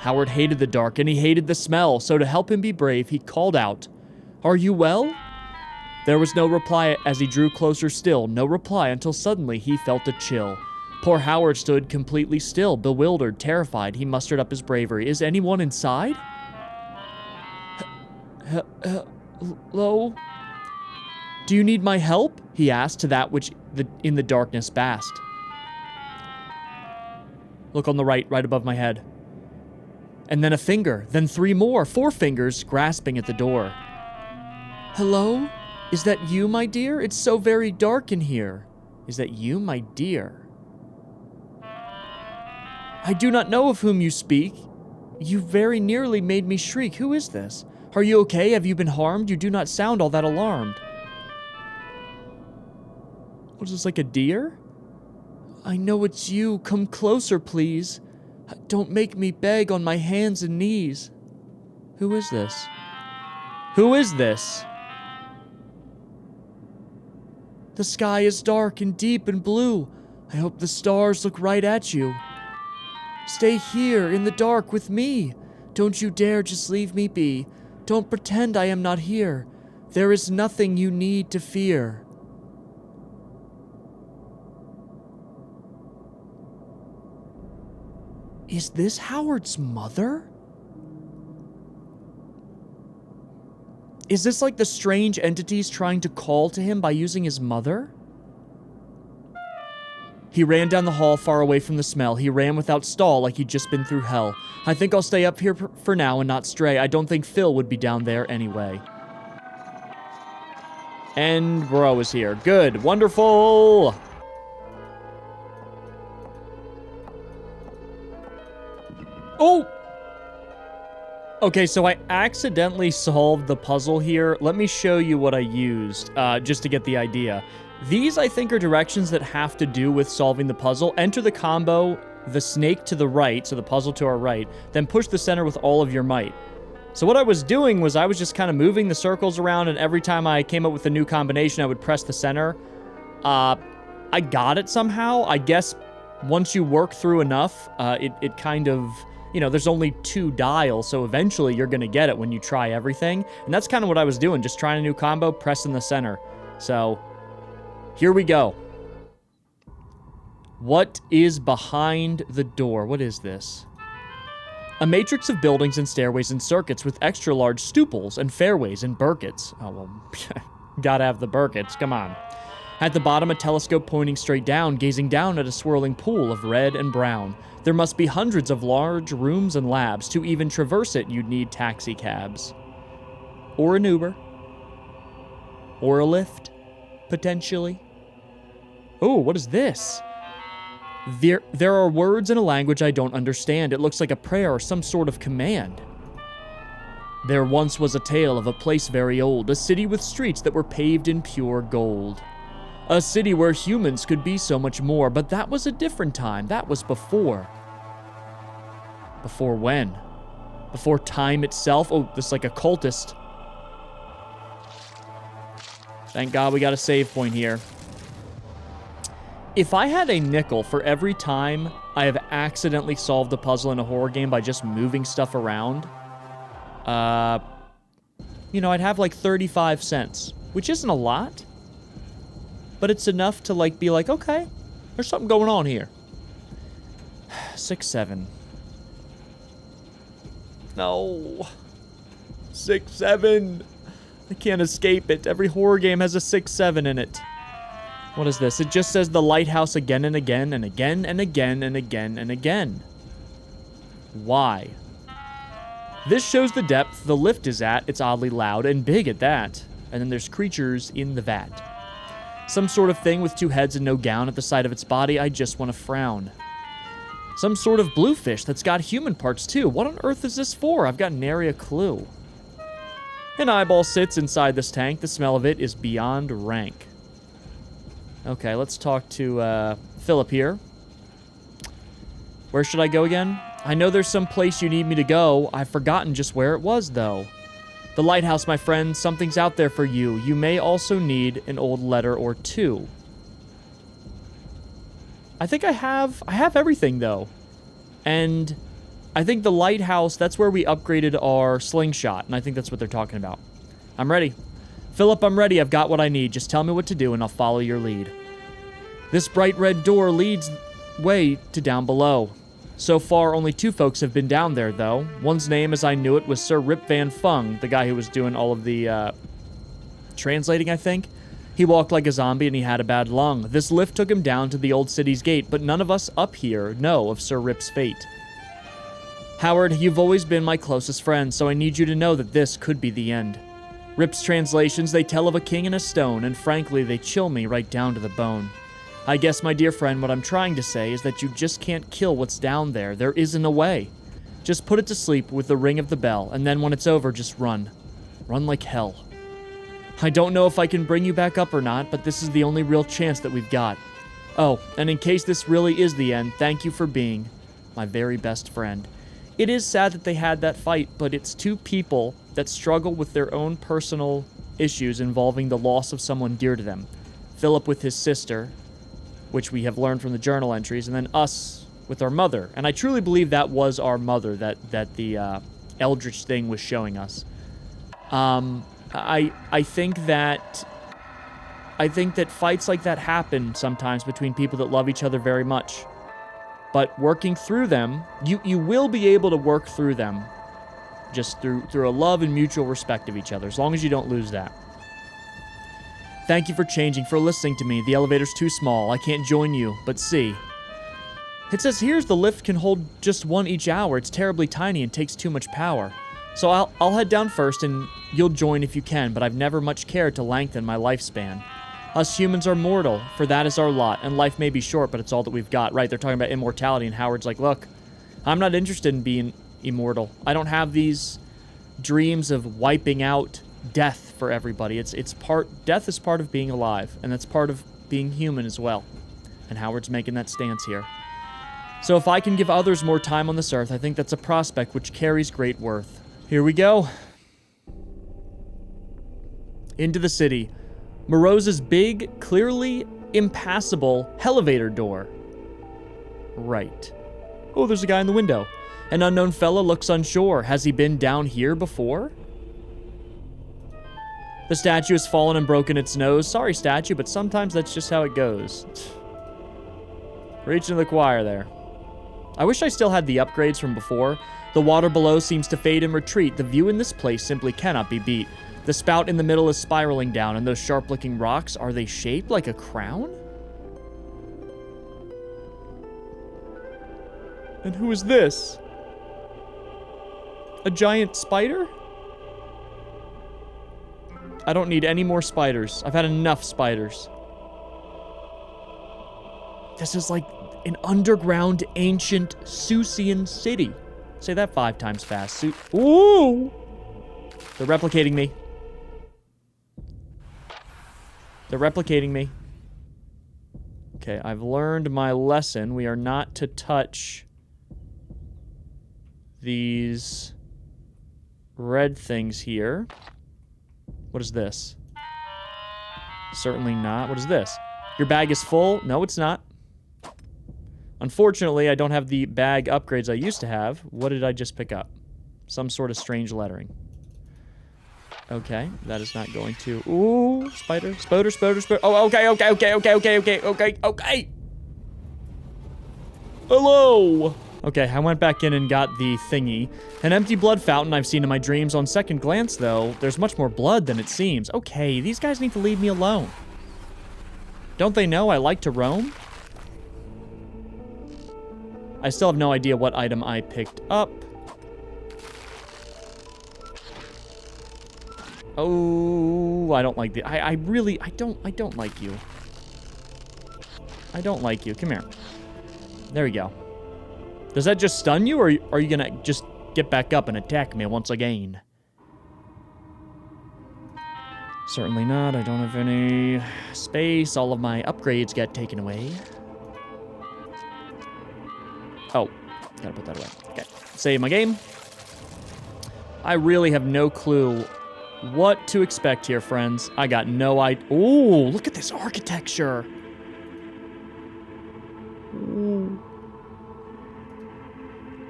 Howard hated the dark, and he hated the smell, so to help him be brave, he called out, "Are you well?" There was no reply as he drew closer still, no reply until suddenly he felt a chill. Poor Howard stood completely still, bewildered, terrified. He mustered up his bravery. Is anyone inside? Hello? Do you need my help? He asked to that which in the darkness basked. Look on the right above my head. And then a finger, then 3 more, 4 fingers grasping at the door. Hello? Is that you, my dear? It's so very dark in here. Is that you, my dear? I do not know of whom you speak. You very nearly made me shriek. Who is this? Are you okay? Have you been harmed? You do not sound all that alarmed. What is this, like a deer? I know it's you. Come closer, please. Don't make me beg on my hands and knees. Who is this? Who is this? The sky is dark and deep and blue. I hope the stars look right at you. Stay here in the dark with me. Don't you dare just leave me be. Don't pretend I am not here. There is nothing you need to fear. Is this Howard's mother? Is this like the strange entities trying to call to him by using his mother? He ran down the hall far away from the smell. He ran without stall like he'd just been through hell. I think I'll stay up here for now and not stray. I don't think Phil would be down there anyway. And bro is here. Good. Wonderful. Oh! Okay, so I accidentally solved the puzzle here. Let me show you what I used, just to get the idea. These, I think, are directions that have to do with solving the puzzle. Enter the combo, the snake to the right, so the puzzle to our right, then push the center with all of your might. So what I was doing was I was just kind of moving the circles around, and every time I came up with a new combination, I would press the center. I got it somehow. I guess once you work through enough, it kind of, you know, there's only 2 dials, so eventually you're going to get it when you try everything. And that's kind of what I was doing, just trying a new combo, pressing the center. So here we go. What is behind the door? What is this? A matrix of buildings and stairways and circuits with extra large stooples and fairways and burkets. Oh, well, gotta have the burkets, come on. At the bottom, a telescope pointing straight down, gazing down at a swirling pool of red and brown. There must be hundreds of large rooms and labs. To even traverse it, you'd need taxi cabs. Or an Uber. Or a Lyft, potentially. Oh, what is this? There are words in a language I don't understand. It looks like a prayer or some sort of command. There once was a tale of a place very old, a city with streets that were paved in pure gold. A city where humans could be so much more, but that was a different time. That was before. Before when? Before time itself? Oh, this is like a cultist. Thank God we got a save point here. If I had a nickel for every time I have accidentally solved a puzzle in a horror game by just moving stuff around, you know, I'd have like 35 cents, which isn't a lot, but it's enough to like be like, okay, there's something going on here. 6, 7. No. 6, 7. I can't escape it. Every horror game has a 6, 7 in it. What is this? It just says the lighthouse again and again and again and again and again and again. Why? This shows the depth the lift is at. It's oddly loud and big at that. And then there's creatures in the vat. Some sort of thing with 2 heads and no gown at the side of its body. I just want to frown. Some sort of bluefish that's got human parts too. What on earth is this for? I've got nary a clue. An eyeball sits inside this tank. The smell of it is beyond rank. Okay, let's talk to Philip here. Where should I go again? I know there's some place you need me to go. I've forgotten just where it was, though. The lighthouse, my friend. Something's out there for you. You may also need an old letter or 2. I think I have everything, though. And I think the lighthouse, that's where we upgraded our slingshot, and I think that's what they're talking about. I'm ready. Philip, I'm ready. I've got what I need. Just tell me what to do, and I'll follow your lead. This bright red door leads way to down below. So far, only 2 folks have been down there, though. One's name, as I knew it, was Sir Rip Van Fung, the guy who was doing all of the translating, I think. He walked like a zombie, and he had a bad lung. This lift took him down to the old city's gate, but none of us up here know of Sir Rip's fate. Howard, you've always been my closest friend, so I need you to know that this could be the end. Rip's translations, they tell of a king and a stone, and frankly, they chill me right down to the bone. I guess, my dear friend, what I'm trying to say is that you just can't kill what's down there. There isn't a way. Just put it to sleep with the ring of the bell, and then when it's over, just run. Run like hell. I don't know if I can bring you back up or not, but this is the only real chance that we've got. Oh, and in case this really is the end, thank you for being my very best friend. It is sad that they had that fight, but it's 2 people that struggle with their own personal issues involving the loss of someone dear to them. Philip with his sister, which we have learned from the journal entries, and then us with our mother. And I truly believe that was our mother that the Eldritch thing was showing us. I think that fights like that happen sometimes between people that love each other very much. But working through them, you will be able to work through them just through a love and mutual respect of each other, as long as you don't lose that. Thank you for changing, for listening to me. The elevator's too small. I can't join you, but see. It says here's the lift can hold just 1 each hour. It's terribly tiny and takes too much power. So I'll head down first, and you'll join if you can, but I've never much cared to lengthen my lifespan. Us humans are mortal, for that is our lot, and life may be short, but it's all that we've got. Right, they're talking about immortality, and Howard's like, look, I'm not interested in being immortal. I don't have these dreams of wiping out death for everybody. Death is part of being alive, and that's part of being human as well. And Howard's making that stance here. So if I can give others more time on this earth, I think that's a prospect which carries great worth. Here we go. Into the city. Morose's big, clearly impassable elevator door. Right. Oh, there's a guy in the window. An unknown fella looks unsure. Has he been down here before? The statue has fallen and broken its nose. Sorry, statue, but sometimes that's just how it goes. Reaching the choir there. I wish I still had the upgrades from before. The water below seems to fade and retreat. The view in this place simply cannot be beat. The spout in the middle is spiraling down, and those sharp-looking rocks, are they shaped like a crown? And who is this? A giant spider? I don't need any more spiders. I've had enough spiders. This is like an underground ancient Seussian city. Say that 5 times fast. Ooh! They're replicating me. They're replicating me. Okay, I've learned my lesson. We are not to touch these red things here. What is this? Certainly not. What is this? Your bag is full? No, it's not. Unfortunately, I don't have the bag upgrades I used to have. What did I just pick up? Some sort of strange lettering. Okay, that is not going to... Ooh, spider, spider, spider, spider. Oh, okay. Hello! Okay, I went back in and got the thingy. An empty blood fountain I've seen in my dreams. On second glance, though, there's much more blood than it seems. Okay, these guys need to leave me alone. Don't they know I like to roam? I still have no idea what item I picked up. Oh, I don't like the... I don't like you. I don't like you. Come here. There we go. Does that just stun you, or are you gonna just get back up and attack me once again? Certainly not. I don't have any space. All of my upgrades got taken away. Oh, gotta put that away. Okay, save my game. I really have no clue what to expect here, friends. I got no idea. Ooh, look at this architecture. Ooh.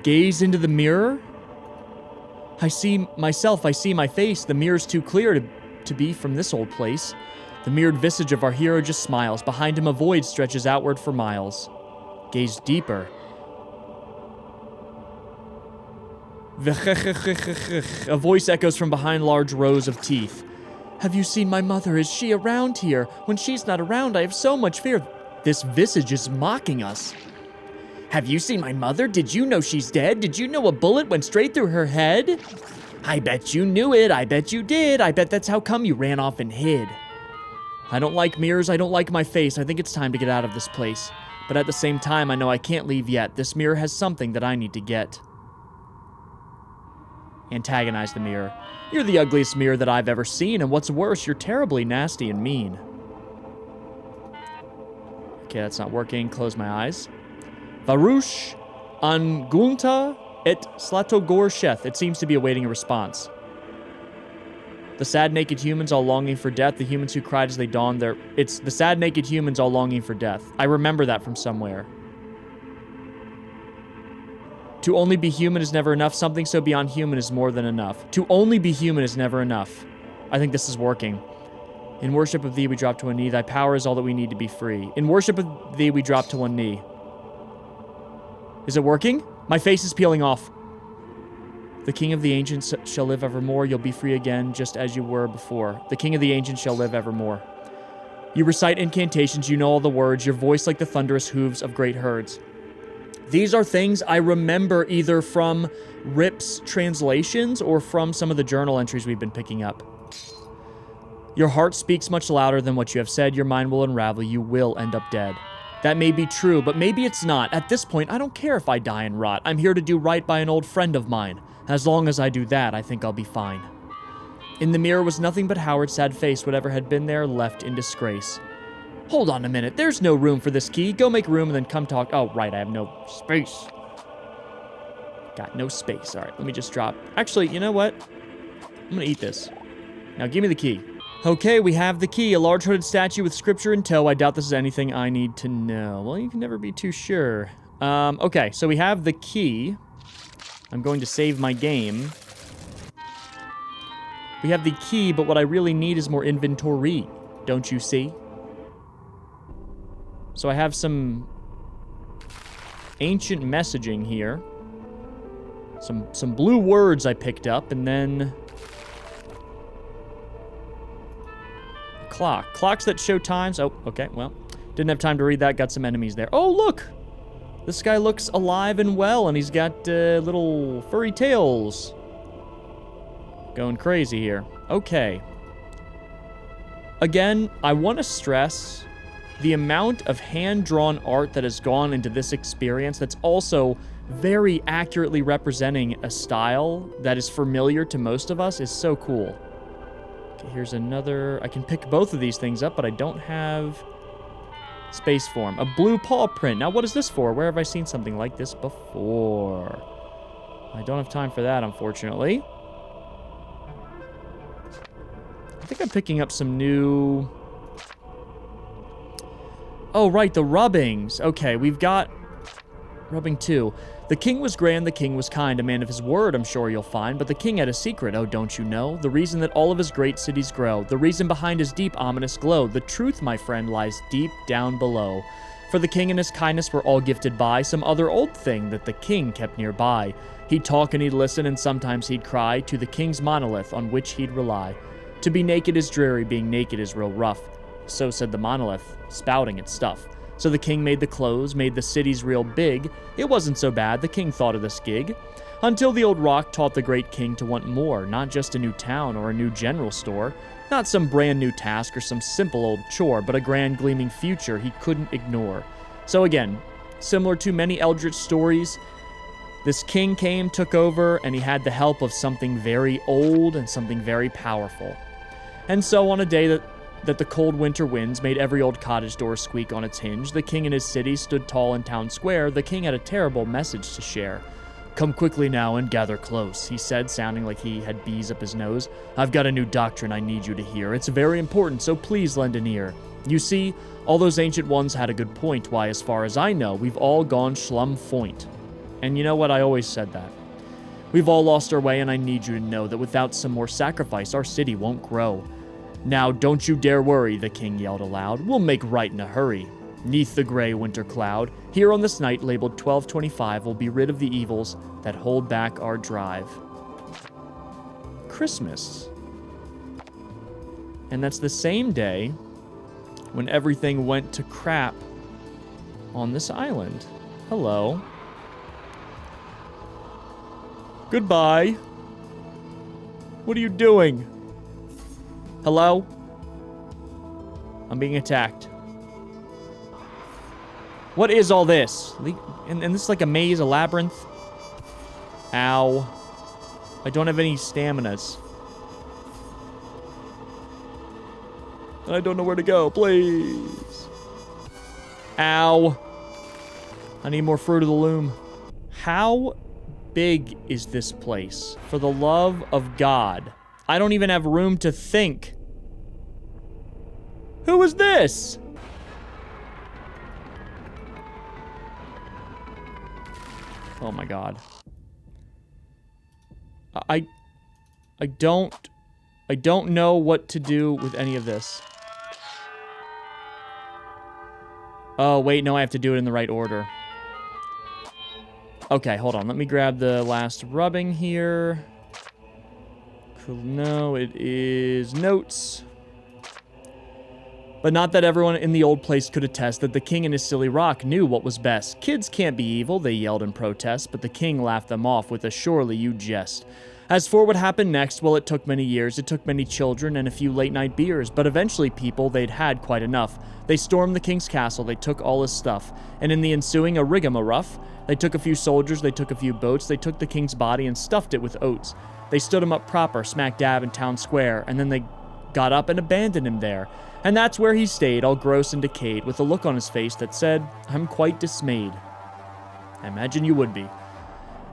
Gaze into the mirror. I see myself. I see my face. The mirror's too clear to be from this old place. The mirrored visage of our hero just smiles. Behind him, a void stretches outward for miles. Gaze deeper. A voice echoes from behind large rows of teeth. Have you seen my mother? Is she around here? When she's not around, I have so much fear. This visage is mocking us. Have you seen my mother? Did you know she's dead? Did you know a bullet went straight through her head? I bet you knew it. I bet you did. I bet that's how come you ran off and hid. I don't like mirrors. I don't like my face. I think it's time to get out of this place. But at the same time, I know I can't leave yet. This mirror has something that I need to get. Antagonize the mirror. You're the ugliest mirror that I've ever seen, and what's worse, you're terribly nasty and mean. Okay, that's not working. Close my eyes. Varush Angunta et Slatogorsheth. It seems to be awaiting a response. The sad naked humans all longing for death. The humans who cried as they dawned their... It's the sad naked humans all longing for death. I remember that from somewhere. To only be human is never enough. Something so beyond human is more than enough. To only be human is never enough. I think this is working. In worship of thee, we drop to a knee. Thy power is all that we need to be free. In worship of thee, we drop to one knee. Is it working? My face is peeling off. The king of the ancients shall live evermore. You'll be free again, just as you were before. The king of the ancients shall live evermore. You recite incantations. You know all the words. Your voice like the thunderous hooves of great herds. These are things I remember either from Rip's translations or from some of the journal entries we've been picking up. Your heart speaks much louder than what you have said. Your mind will unravel. You will end up dead. That may be true, but maybe it's not. At this point, I don't care if I die and rot. I'm here to do right by an old friend of mine. As long as I do that, I think I'll be fine. In the mirror was nothing but Howard's sad face. Whatever had been there left in disgrace. Hold on a minute. There's no room for this key. Go make room and then come talk. Oh, right. I have no space. Got no space. All right, let me just drop. Actually, you know what? I'm going to eat this. Now, give me the key. Okay, we have the key. A large hooded statue with scripture in tow. I doubt this is anything I need to know. Well, you can never be too sure. Okay, so we have the key. I'm going to save my game. We have the key, but what I really need is more inventory. Don't you see? So I have some ancient messaging here. Some blue words I picked up, and then a clock. Clocks that show times. Oh, okay, well, didn't have time to read that. Got some enemies there. Oh, look! This guy looks alive and well, and he's got little furry tails. Going crazy here. Okay. Again, I want to stress the amount of hand-drawn art that has gone into this experience that's also very accurately representing a style that is familiar to most of us is so cool. Okay, here's another. I can pick both of these things up, but I don't have space for them. A blue paw print. Now, what is this for? Where have I seen something like this before? I don't have time for that, unfortunately. I think I'm picking up some new... Oh, right, the rubbings. Okay, we've got rubbing 2. The king was grand, the king was kind, a man of his word, I'm sure you'll find, but the king had a secret, oh, don't you know? The reason that all of his great cities grow, the reason behind his deep, ominous glow, the truth, my friend, lies deep down below. For the king and his kindness were all gifted by some other old thing that the king kept nearby. He'd talk and he'd listen, and sometimes he'd cry to the king's monolith on which he'd rely. To be naked is dreary, being naked is real rough. So said the monolith, spouting its stuff. So the king made the clothes, made the cities real big. It wasn't so bad, the king thought of this gig. Until the old rock taught the great king to want more, not just a new town or a new general store, not some brand new task or some simple old chore, but a grand gleaming future he couldn't ignore. So again, similar to many eldritch stories, this king came, took over, and he had the help of something very old and something very powerful. And so on a day that the cold winter winds made every old cottage door squeak on its hinge, the king in his city stood tall in town square. The king had a terrible message to share. Come quickly now and gather close, he said, sounding like he had bees up his nose. I've got a new doctrine I need you to hear. It's very important, so please lend an ear. You see, all those ancient ones had a good point. Why, as far as I know, we've all gone schlumfoint. And you know what? I always said that. We've all lost our way, and I need you to know that without some more sacrifice, our city won't grow. Now, don't you dare worry, the king yelled aloud. We'll make right in a hurry. Neath the gray winter cloud, here on this night labeled 1225, we'll be rid of the evils that hold back our drive. Christmas. And that's the same day when everything went to crap on this island. Hello. Goodbye. What are you doing? Hello? I'm being attacked. What is all this? And this is like a maze, a labyrinth? Ow. I don't have any staminas. And I don't know where to go. Please. Ow. I need more Fruit of the Loom. How big is this place? For the love of God. I don't even have room to think. Who is this? Oh my God. I don't know what to do with any of this. Oh, wait, no, I have to do it in the right order. Okay, hold on. Let me grab the last rubbing here. Cool. No, it is notes. But not that everyone in the old place could attest that the king and his silly rock knew what was best. Kids can't be evil, they yelled in protest, but the king laughed them off with a surely you jest. As for what happened next, well, it took many years, it took many children and a few late-night beers, but eventually people, they'd had quite enough. They stormed the king's castle, they took all his stuff, and in the ensuing a rigmarole, they took a few soldiers, they took a few boats, they took the king's body and stuffed it with oats. They stood him up proper, smack dab in town square, and then they got up and abandoned him there. And that's where he stayed, all gross and decayed, with a look on his face that said, "I'm quite dismayed." I imagine you would be.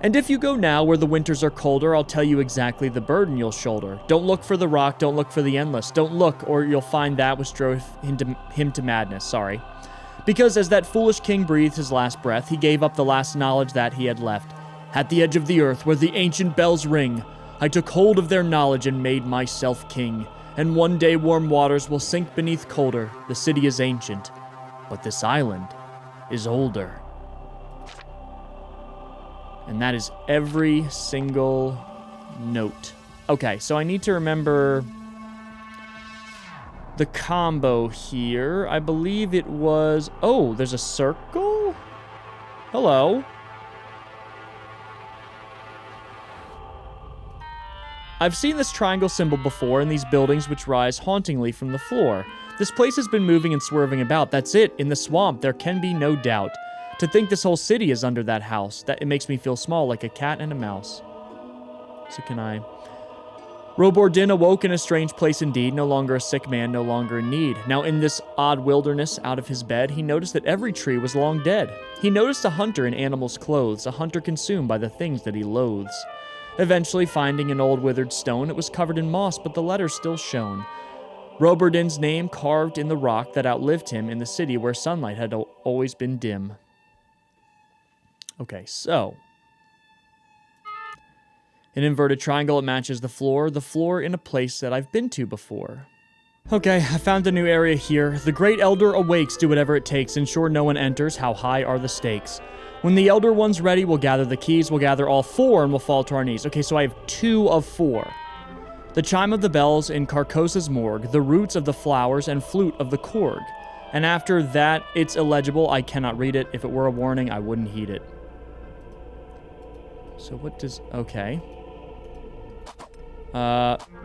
And if you go now where the winters are colder, I'll tell you exactly the burden you'll shoulder. Don't look for the rock, don't look for the endless. Don't look, or you'll find that which drove him to madness, sorry. Because as that foolish king breathed his last breath, he gave up the last knowledge that he had left. At the edge of the earth, where the ancient bells ring, I took hold of their knowledge and made myself king. And one day warm waters will sink beneath colder. The city is ancient, but this island is older. And that is every single note. Okay, so I need to remember the combo here. I believe it was... Oh, there's a circle? Hello. I've seen this triangle symbol before in these buildings which rise hauntingly from the floor. This place has been moving and swerving about. That's it. In the swamp, there can be no doubt. To think this whole city is under that house, that it makes me feel small like a cat and a mouse. So can I... Robordin awoke in a strange place indeed, no longer a sick man, no longer in need. Now in this odd wilderness, out of his bed, he noticed that every tree was long dead. He noticed a hunter in animals' clothes, a hunter consumed by the things that he loathes. Eventually, finding an old withered stone, it was covered in moss, but the letters still shone. Robordin's name carved in the rock that outlived him in the city where sunlight had always been dim. Okay, so... An inverted triangle, it matches the floor in a place that I've been to before. Okay, I found a new area here. The great elder awakes, do whatever it takes, ensure no one enters, how high are the stakes. When the elder one's ready, we'll gather the keys, we'll gather all 4, and we'll fall to our knees. Okay, so I have 2 of 4. The chime of the bells in Carcosa's morgue, the roots of the flowers, and flute of the korg. And after that, it's illegible, I cannot read it. If it were a warning, I wouldn't heed it. So what does... Okay.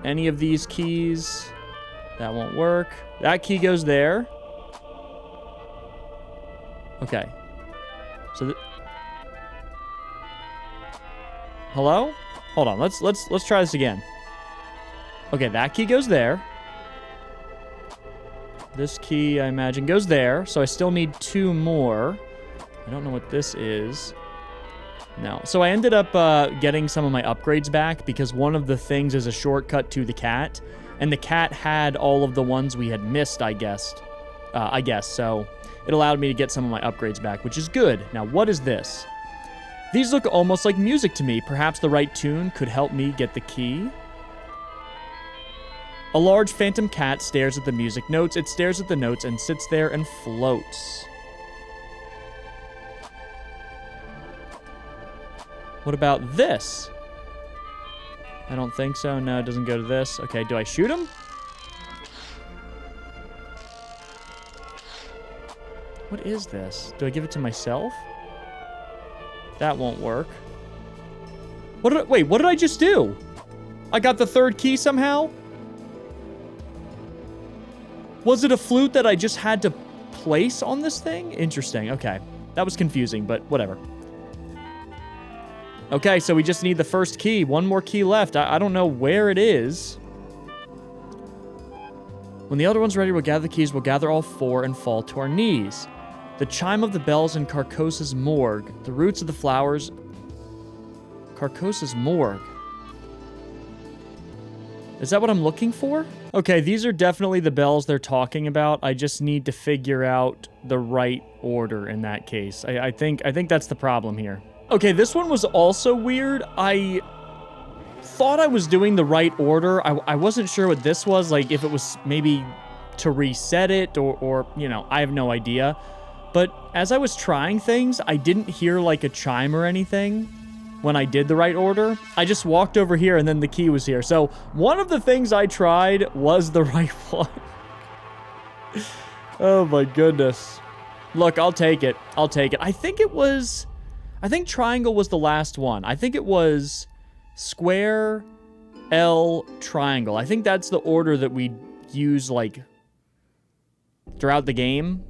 Any of these keys... That won't work. That key goes there. Okay. So hello? Hold on. Let's try this again. Okay, that key goes there. This key, I imagine, goes there. So I still need 2 more. I don't know what this is. No. So I ended up getting some of my upgrades back because one of the things is a shortcut to the cat. And the cat had all of the ones we had missed, I guess. So it allowed me to get some of my upgrades back, which is good. Now, what is this? These look almost like music to me. Perhaps the right tune could help me get the key. A large phantom cat stares at the music notes. It stares at the notes and sits there and floats. What about this? I don't think so. No, it doesn't go to this. Okay, do I shoot him? What is this? Do I give it to myself? That won't work. Wait, what did I just do? I got the 3rd key somehow? Was it a flute that I just had to place on this thing? Interesting, okay. That was confusing, but whatever. Okay, so we just need the 1st key. 1 more key left. I don't know where it is. When the other one's ready, we'll gather the keys. We'll gather all 4 and fall to our knees. The chime of the bells in Carcosa's morgue. The roots of the flowers. Carcosa's morgue. Is that what I'm looking for? Okay, these are definitely the bells they're talking about. I just need to figure out the right order in that case. I think that's the problem here. Okay, this one was also weird. I thought I was doing the right order. I wasn't sure what this was, like if it was maybe to reset it or, you know, I have no idea. But as I was trying things, I didn't hear like a chime or anything when I did the right order. I just walked over here and then the key was here. So one of the things I tried was the right one. Oh my goodness. Look, I'll take it. I'll take it. I think triangle was the last one. I think it was square, L, triangle. I think that's the order that we use, like, throughout the game.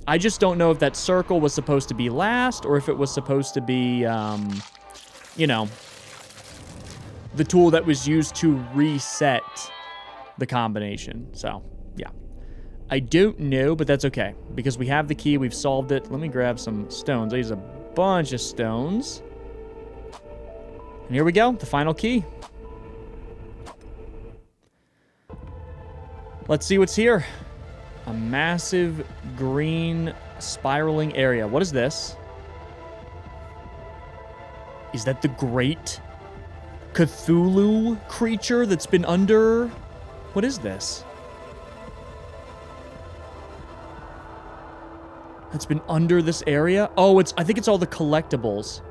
I just don't know if that circle was supposed to be last or if it was supposed to be, you know, the tool that was used to reset the combination. So, yeah. I don't know, but that's okay. Because we have the key, we've solved it. Let me grab some stones. I use a bunch of stones. And here we go, the final key. Let's see what's here. A massive green spiraling area. What is this? Is that the great Cthulhu creature that's been under... What is this? That's been under this area? Oh, I think it's all the collectibles.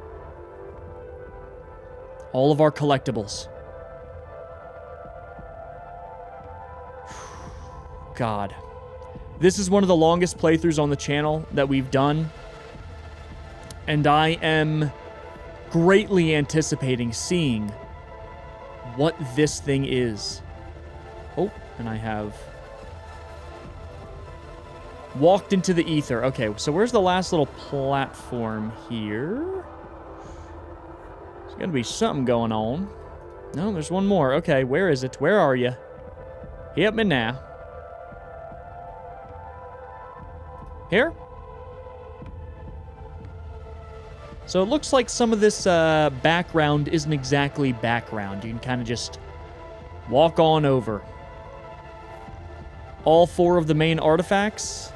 All of our collectibles. God. This is one of the longest playthroughs on the channel that we've done. And I am greatly anticipating seeing what this thing is. Oh, and I have walked into the ether. Okay, so where's the last little platform here? There's gonna be something going on. No, there's one more. Okay, where is it? Where are you? Hit me now. Here? So it looks like some of this background isn't exactly background. You can kind of just walk on over. All 4 of the main artifacts.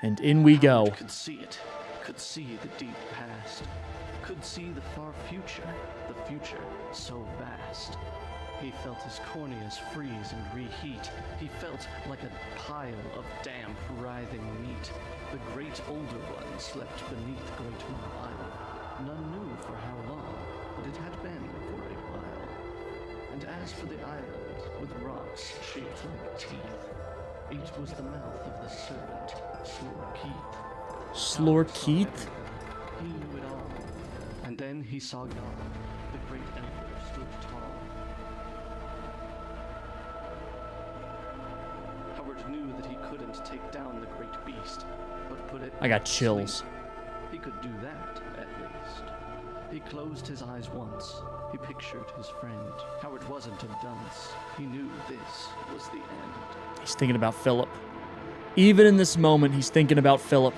And in we go. Could see it. Could see the deep past. Could see the far future. The future so vast. He felt his corneas freeze and reheat. He felt like a pile of damp, writhing meat. The great older one slept beneath Great Isle. None knew for how long, but it had been for a while. And as for the island, with rocks shaped like teeth, it was the mouth of the serpent, Slorkeith? He knew it all. And then he saw God. The great emperor stood tall. Howard knew that he couldn't take down the great beast, but put it... I got chills. He could do that, at least. He closed his eyes once. He pictured his friend. Howard wasn't a dunce. He knew this was the end. He's thinking about Philip. Even in this moment, he's thinking about Philip.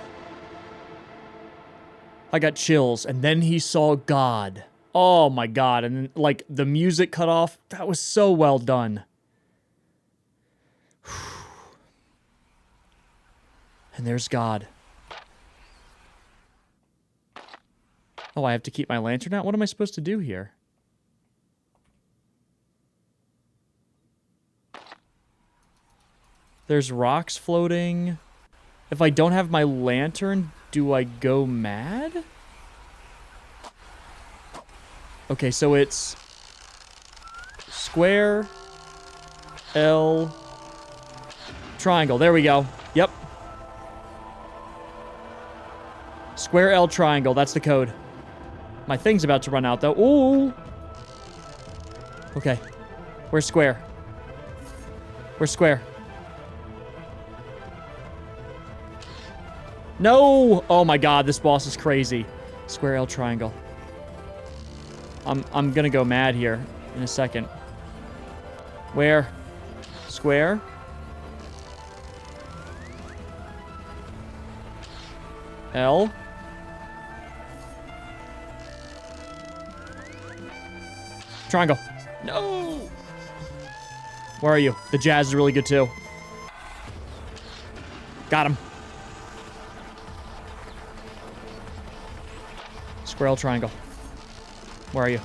I got chills, and then he saw God. Oh my God, and then, like, the music cut off. That was so well done. And there's God. Oh, I have to keep my lantern out? What am I supposed to do here? There's rocks floating. If I don't have my lantern, do I go mad? Okay, so it's square, L, triangle. There we go. Yep. Square, L, triangle. That's the code. My thing's about to run out, though. Ooh. Okay. Where's square? Where's square? No! Oh my God, this boss is crazy. Square, L, triangle. I'm gonna go mad here in a second. Where? Square? L? Triangle. No! Where are you? The jazz is really good too. Got him. Square, L, triangle. Where are you?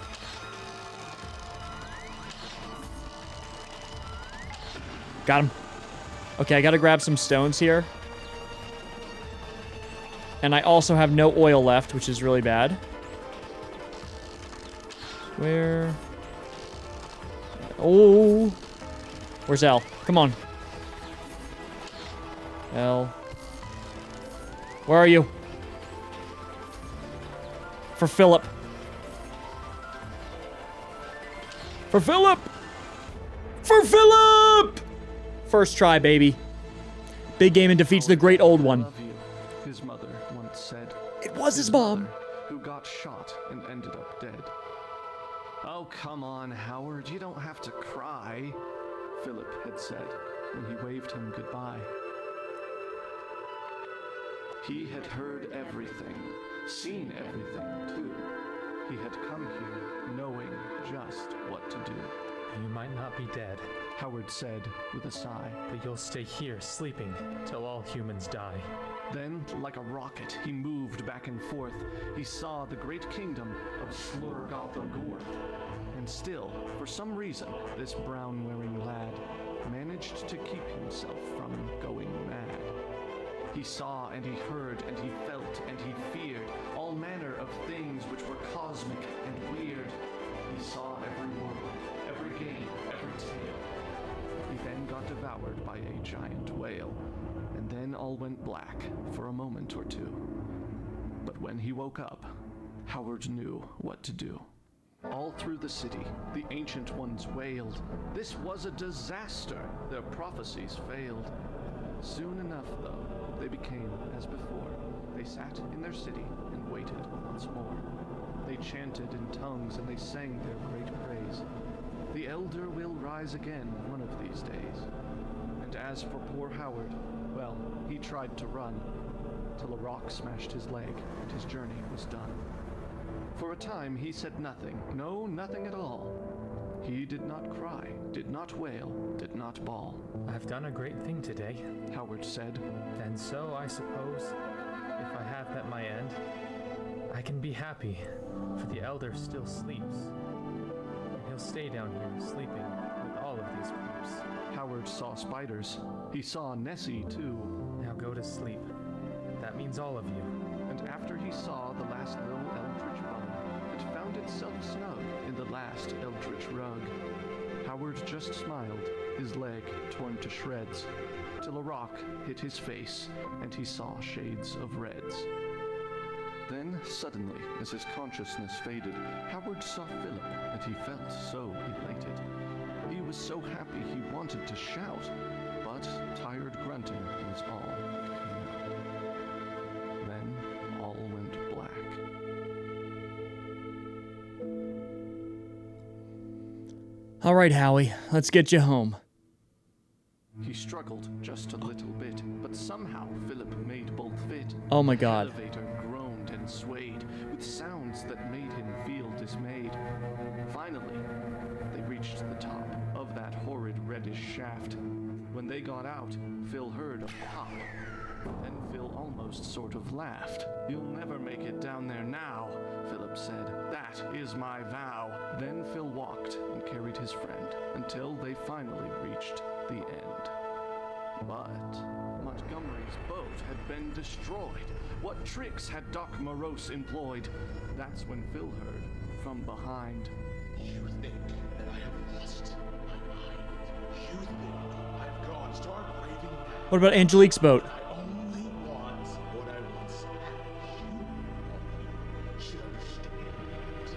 Got him. Okay, I gotta grab some stones here. And I also have no oil left, which is really bad. Where? Oh. Where's L? Come on. L. Where are you? For Philip. For Philip! For Philip! First try, baby. Big Game and defeats the great old one. Love you, his mother once said. It was his mom. Mother, who got shot and ended up dead. Oh, come on, Howard. You don't have to cry. Philip had said when he waved him goodbye. He had heard everything, seen everything too. He had come here knowing just what to do. You might not be dead, Howard said with a sigh. but you'll stay here sleeping till all humans die. Then, like a rocket, he moved back and forth. He saw the great kingdom of Slurgothagorth. And still, for some reason, this brown-wearing lad managed to keep himself from going mad. He saw and he heard and he felt and he feared all manner of things which were cosmic and weird. He saw every world, every game, every tale. He then got devoured by a giant whale, and then all went black for a moment or two. But when he woke up, Howard knew what to do. All through the city, the Ancient Ones wailed. This was a disaster. Their prophecies failed. Soon enough, though, they became as before. They sat in their city and waited once more. They chanted in tongues and they sang their great praise. The Elder will rise again one of these days. And as for poor Howard, well, he tried to run, till a rock smashed his leg and his journey was done. For a time he said nothing, no, nothing at all. He did not cry, did not wail, did not bawl. I've done a great thing today, Howard said. and so I suppose, if I have met my end, I can be happy, for the Elder still sleeps. And he'll stay down here sleeping with all of these creeps. Howard saw spiders. He saw Nessie, too. Now go to sleep. That means all of you. And after he saw the last little eldritch bone, it found itself snug in the last eldritch rug. Howard just smiled, his leg torn to shreds, till a rock hit his face, and he saw shades of reds. Then, suddenly, as his consciousness faded, Howard saw Philip, and he felt so elated. He was so happy he wanted to shout, but tired grunting was all came out. Then all went black. All right, Howie, let's get you home. He struggled just a little bit, but somehow Philip made both fit. Oh my God. The elevator groaned and swayed with sounds that made him feel dismayed. Finally, they reached the top of that horrid reddish shaft. When they got out, Phil heard a pop. Then Phil almost sort of laughed. You'll never make it down there now, Philip said. That is my vow. Then Phil walked and carried his friend until they finally reached the end. But Montgomery's boat had been destroyed. What tricks had Doc Morose employed? That's when Phil heard from behind. You think that I have lost my mind? You think I've gone stark raving mad? What about Angelique's boat? I only want what I once had. You should understand.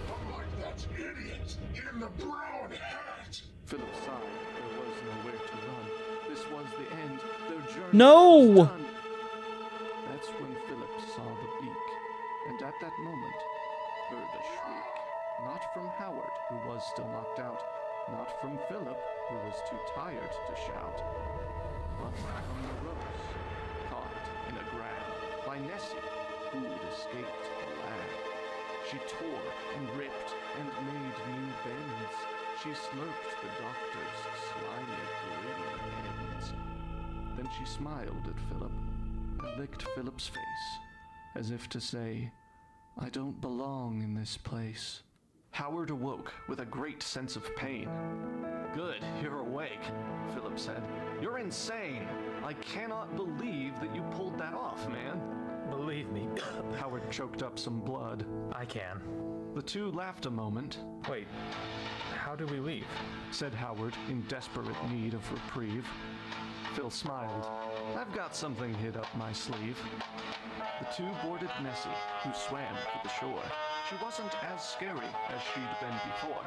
Unlike that idiot in the brown hat. Philip sighed. There was nowhere to run. This was the end. Their journey No! was done. That's when Philip saw the beak, and at that moment heard a shriek. Not from Howard, who was still knocked out. Not from Philip, who was too tired to shout. But from Morose, caught in a grab by Nessie, who'd escaped the lab. She tore and ripped and made new bends. She slurped the doctor's slimy green ends. Then she smiled at Philip and licked Philip's face, as if to say, I don't belong in this place. Howard awoke with a great sense of pain. Good, you're awake, Philip said. You're insane. I cannot believe that you pulled that off, man. Believe me, Howard choked up some blood. I can. The two laughed a moment, Wait, how do we leave? said Howard in desperate need of reprieve. Phil smiled. I've got something hid up my sleeve. The two boarded Nessie, who swam for the shore. She wasn't as scary as she'd been before.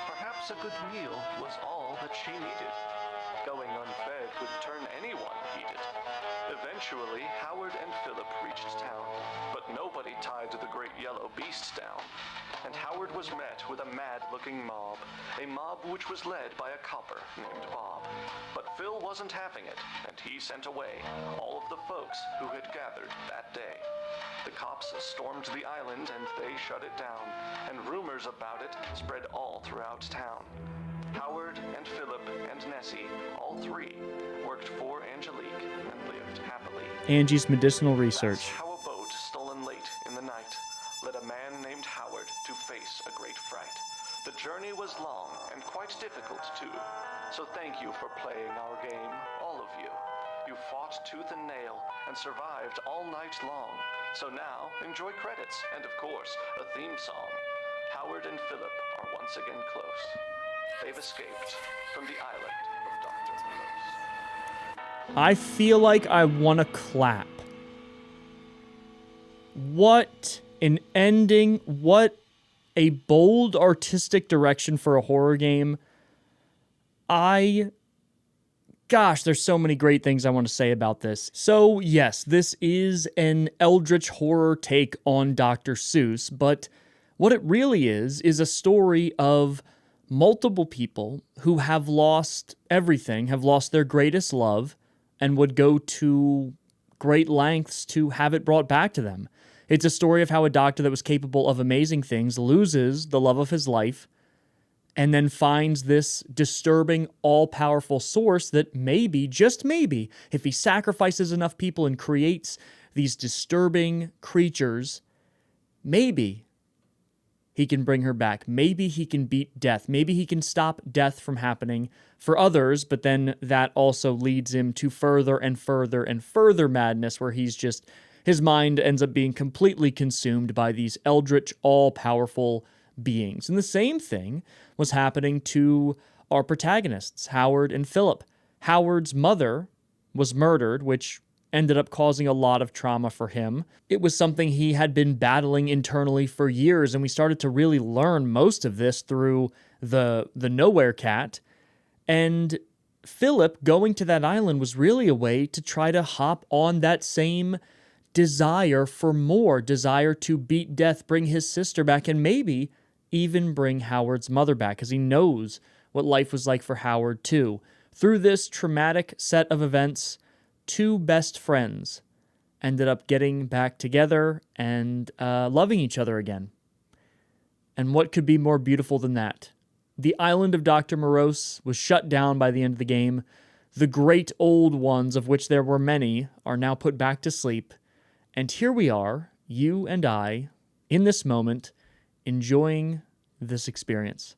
Perhaps a good meal was all that she needed. Going unfed would turn anyone heated. Eventually, Howard and Philip reached town, but nobody tied the great yellow beast down. And Howard was met with a mad-looking mob, a mob which was led by a copper named Bob. But Phil wasn't having it, and he sent away all of the folks who had gathered that day. The cops stormed the island and they shut it down, and rumors about it spread all throughout town. Howard and Philip and Nessie, all three, worked for Angelique and lived happily. Angie's medicinal research. That's how a boat stolen late in the night led a man named Howard to face a great fright. The journey was long and quite difficult too, so thank you for playing our game, all of you. You fought tooth and nail and survived all night long, so now enjoy credits and, of course, a theme song. Howard and Philip are once again close. They've escaped from the island of Dr. Morose. I feel like I want to clap. What an ending. What a bold artistic direction for a horror game. Gosh, there's so many great things I want to say about this. So yes, this is an eldritch horror take on Dr. Seuss, but what it really is a story of multiple people who have lost everything, have lost their greatest love, and would go to great lengths to have it brought back to them. It's a story of how a doctor that was capable of amazing things loses the love of his life and then finds this disturbing, all-powerful source that maybe, just maybe, if he sacrifices enough people and creates these disturbing creatures, maybe he can bring her back. Maybe he can beat death. Maybe he can stop death from happening for others, but then that also leads him to further and further and further madness where his mind ends up being completely consumed by these eldritch, all-powerful beings. And the same thing was happening to our protagonists, Howard and Philip. Howard's mother was murdered, which ended up causing a lot of trauma for him. It was something he had been battling internally for years, and we started to really learn most of this through the Nowhere Cat. And Philip going to that island was really a way to try to hop on that same desire for more, desire to beat death, bring his sister back, and maybe even bring Howard's mother back, because he knows what life was like for Howard too. Through this traumatic set of events, two best friends ended up getting back together and loving each other again. And what could be more beautiful than that? The Island of Doctor Morose was shut down by the end of the game. The great old ones, of which there were many, are now put back to sleep. And here we are, you and I, in this moment, enjoying this experience.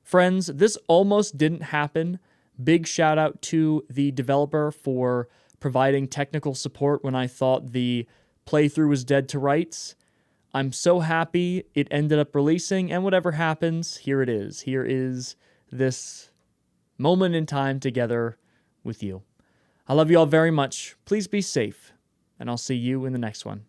Friends, this almost didn't happen. Big shout out to the developer for providing technical support when I thought the playthrough was dead to rights. I'm so happy it ended up releasing, and whatever happens, here it is. Here is this moment in time together with you. I love you all very much. Please be safe, and I'll see you in the next one.